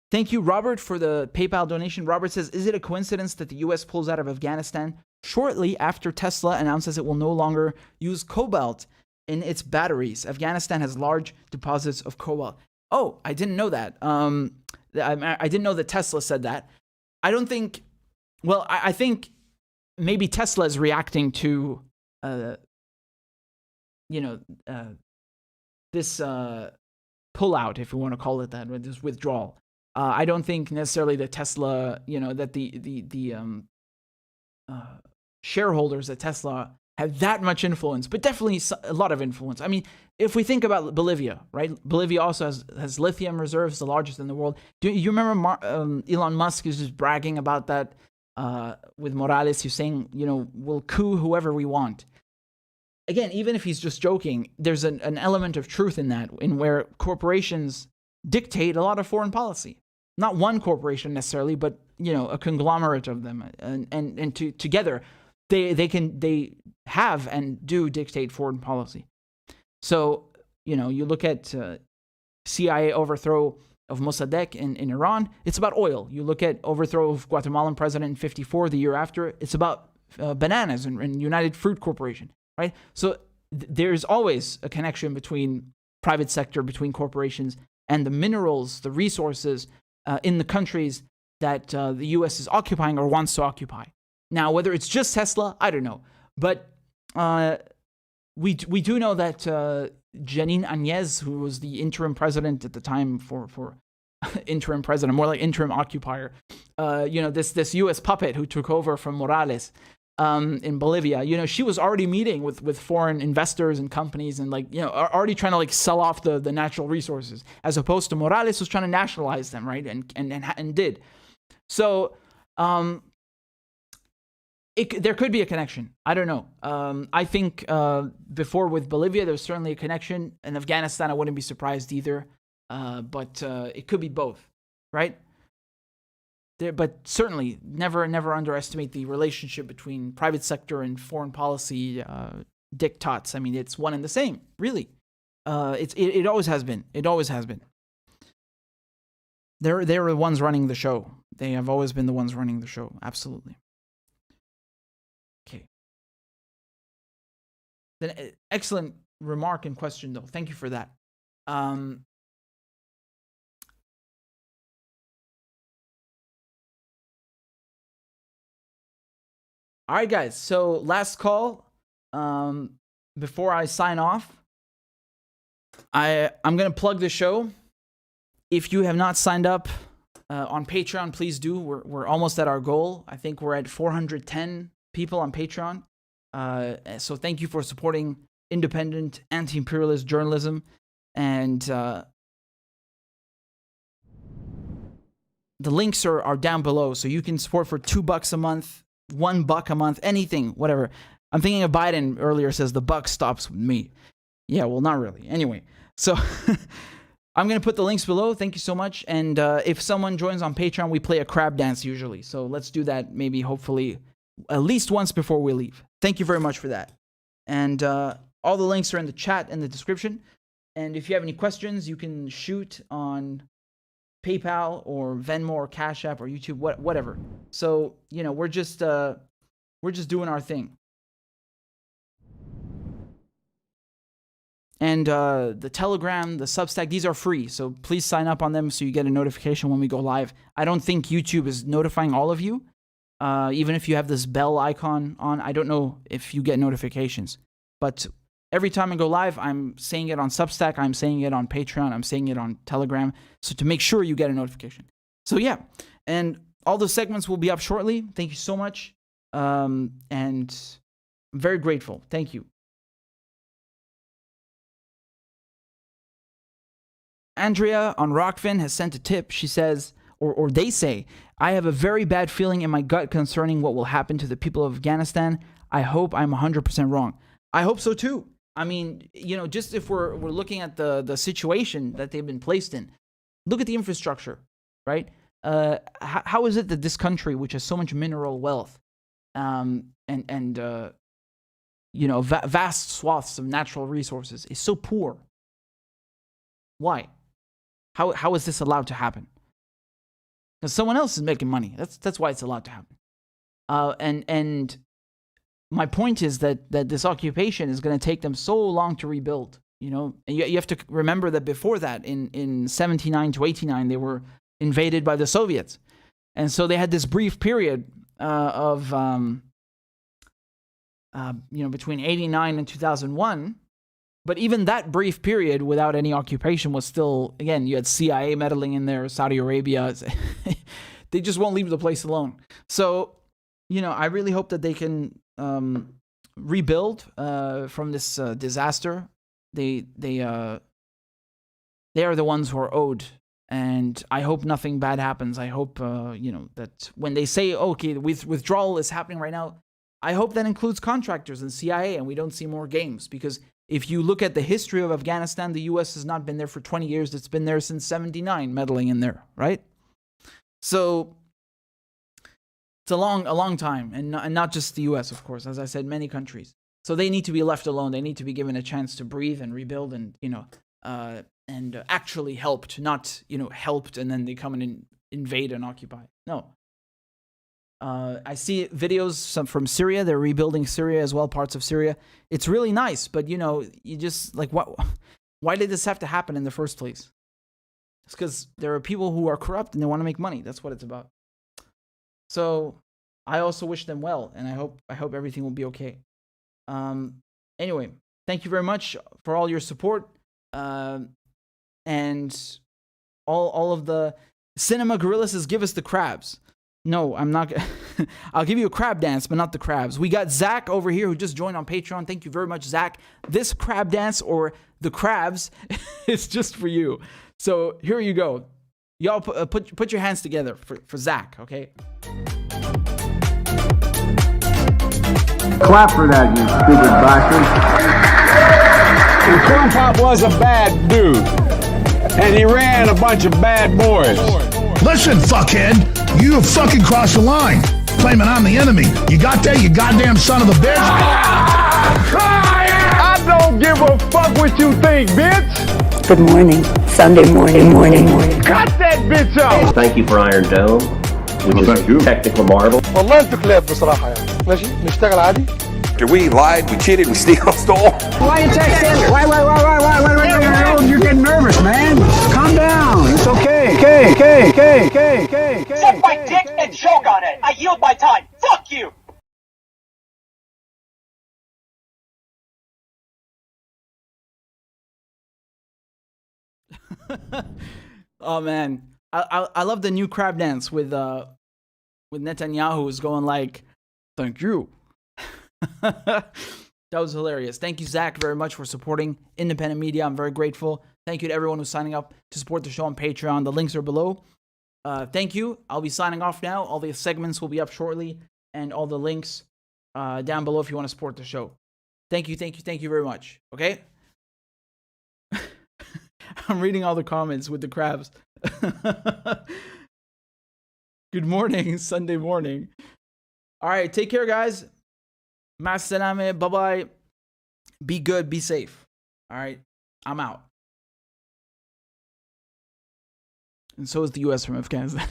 Thank you, Robert, for the PayPal donation. Robert says, is it a coincidence that the U.S. pulls out of Afghanistan shortly after Tesla announces it will no longer use cobalt in its batteries? Afghanistan has large deposits of cobalt. Oh, I didn't know that. I didn't know that Tesla said that. I don't think... Well, I think maybe Tesla is reacting to, this pullout, if we want to call it that, this withdrawal. I don't think necessarily that Tesla, that the shareholders at Tesla have that much influence, but definitely a lot of influence. I mean, if we think about Bolivia, right? Bolivia also has lithium reserves, the largest in the world. Do you remember Elon Musk is just bragging about that with Morales? He's saying, we'll coup whoever we want. Again, even if he's just joking, there's an element of truth in that, in where corporations dictate a lot of foreign policy. Not one corporation necessarily, but a conglomerate of them, and together they have and do dictate foreign policy. So you look at CIA overthrow of Mossadegh in Iran, it's about oil. You look at overthrow of Guatemalan president in '54, the year after, it's about bananas and United Fruit Corporation, right? So there's always a connection between private sector, between corporations, and the minerals, the resources in the countries that the U.S. is occupying or wants to occupy. Now, whether it's just Tesla, I don't know. But we do know that Janine Áñez, who was the interim president at the time for interim president, more like interim occupier, this U.S. puppet who took over from Morales in Bolivia, she was already meeting with foreign investors and companies and already trying to sell off the natural resources, as opposed to Morales was trying to nationalize them, right? And did. So there could be a connection. I don't know. I think before with Bolivia, there's certainly a connection. In Afghanistan, I wouldn't be surprised either. But it could be both, right? But certainly, never underestimate the relationship between private sector and foreign policy diktats. I mean, it's one and the same, really. It always has been. It always has been. They're the ones running the show. They have always been the ones running the show. Absolutely. Okay. Then excellent remark and question, though. Thank you for that. All right, guys. So last call. Before I sign off, I'm gonna plug the show. If you have not signed up on Patreon, please do. We're almost at our goal. I think we're at 410 people on Patreon. So thank you for supporting independent, anti-imperialist journalism. And the links are down below, so you can support for $2 a month, $1 a month, anything, whatever. I'm thinking of Biden earlier says the buck stops with me. Yeah, well, not really. Anyway, so I'm going to put the links below. Thank you so much. And if someone joins on Patreon, we play a crab dance usually. So let's do that maybe, hopefully, at least once before we leave. Thank you very much for that. And all the links are in the chat and the description. And if you have any questions, you can shoot on PayPal or Venmo or CashApp or YouTube, whatever. So, you know, we're just doing our thing. And the Telegram, the Substack, these are free. So please sign up on them so you get a notification when we go live. I don't think YouTube is notifying all of you. Even if you have this bell icon on, I don't know if you get notifications. But every time I go live, I'm saying it on Substack, I'm saying it on Patreon, I'm saying it on Telegram. So to make sure you get a notification. So yeah, and all the segments will be up shortly. Thank you so much. And I'm very grateful. Thank you. Andrea on Rockfin has sent a tip. She says, or they say, I have a very bad feeling in my gut concerning what will happen to the people of Afghanistan. I hope I'm 100% wrong. I hope so too. I mean, you know, just if we're looking at the situation that they've been placed in, look at the infrastructure, right? How is it that this country, which has so much mineral wealth, and you know, vast swaths of natural resources, is so poor? Why? How is this allowed to happen? Because someone else is making money. That's why it's allowed to happen. And my point is that this occupation is going to take them so long to rebuild. You know, and you have to remember that before that, in 79 to 89, they were invaded by the Soviets, and so they had this brief period of you know, between 89 and 2001. But even that brief period without any occupation was still, again, you had CIA meddling in there, Saudi Arabia. They just won't leave the place alone. So, you know, I really hope that they can rebuild from this disaster. They are the ones who are owed. And I hope nothing bad happens. I hope, you know, that when they say, okay, withdrawal is happening right now, I hope that includes contractors and CIA and we don't see more games. Because if you look at the history of Afghanistan, the U.S. has not been there for 20 years. It's been there since 79, meddling in there, right? So it's a long time, and not just the U.S., of course. As I said, many countries. So they need to be left alone. They need to be given a chance to breathe and rebuild, and you know, and actually helped, not helped, and then they come and invade and occupy. No. I see videos from Syria. They're rebuilding Syria as well, parts of Syria. It's really nice, but you just like, why did this have to happen in the first place? It's because there are people who are corrupt and they want to make money. That's what it's about. So I also wish them well, and I hope everything will be okay. Anyway, thank you very much for all your support, and all of the Cinema Gorillas says, give us the crabs. No, I'm not. I'll give you a crab dance, but not the crabs. We got Zach over here who just joined on Patreon. Thank you very much, Zach. This crab dance or the crabs is just for you. So here you go. Y'all put your hands together for Zach, okay? Clap for that, you stupid bastard. And Corn Pop was a bad dude. And he ran a bunch of bad boys. Listen, fuckhead. You have fucking crossed the line. Claiming I'm the enemy. You got that, you goddamn son of a bitch? I don't give a fuck what you think, bitch. Good morning. Sunday morning. Cut that bitch off. Thank you for Iron Dome. which is a technical marvel. والله انتوا كلاب بصراحة يعني. ماشي نشتغل عادي. We lied, we cheated, we stole. Why you text Why? You're getting nervous, man. Calm down. It's okay. Okay. Suck my dick and choke on it. I yield my time. Fuck you. Oh man, I love the new crab dance with Netanyahu who's going like, "Thank you." That was hilarious. Thank you, Zach, very much for supporting independent media. I'm very grateful. Thank you to everyone who's signing up to support the show on Patreon. The links are below. Thank you. I'll be signing off now. All the segments will be up shortly, and all the links down below if you want to support the show. Thank you very much. Okay? I'm reading all the comments with the crabs. Good morning, Sunday morning. All right, take care, guys. Masalame, bye-bye. Be good, be safe. All right, I'm out. And so is the U.S. from Afghanistan.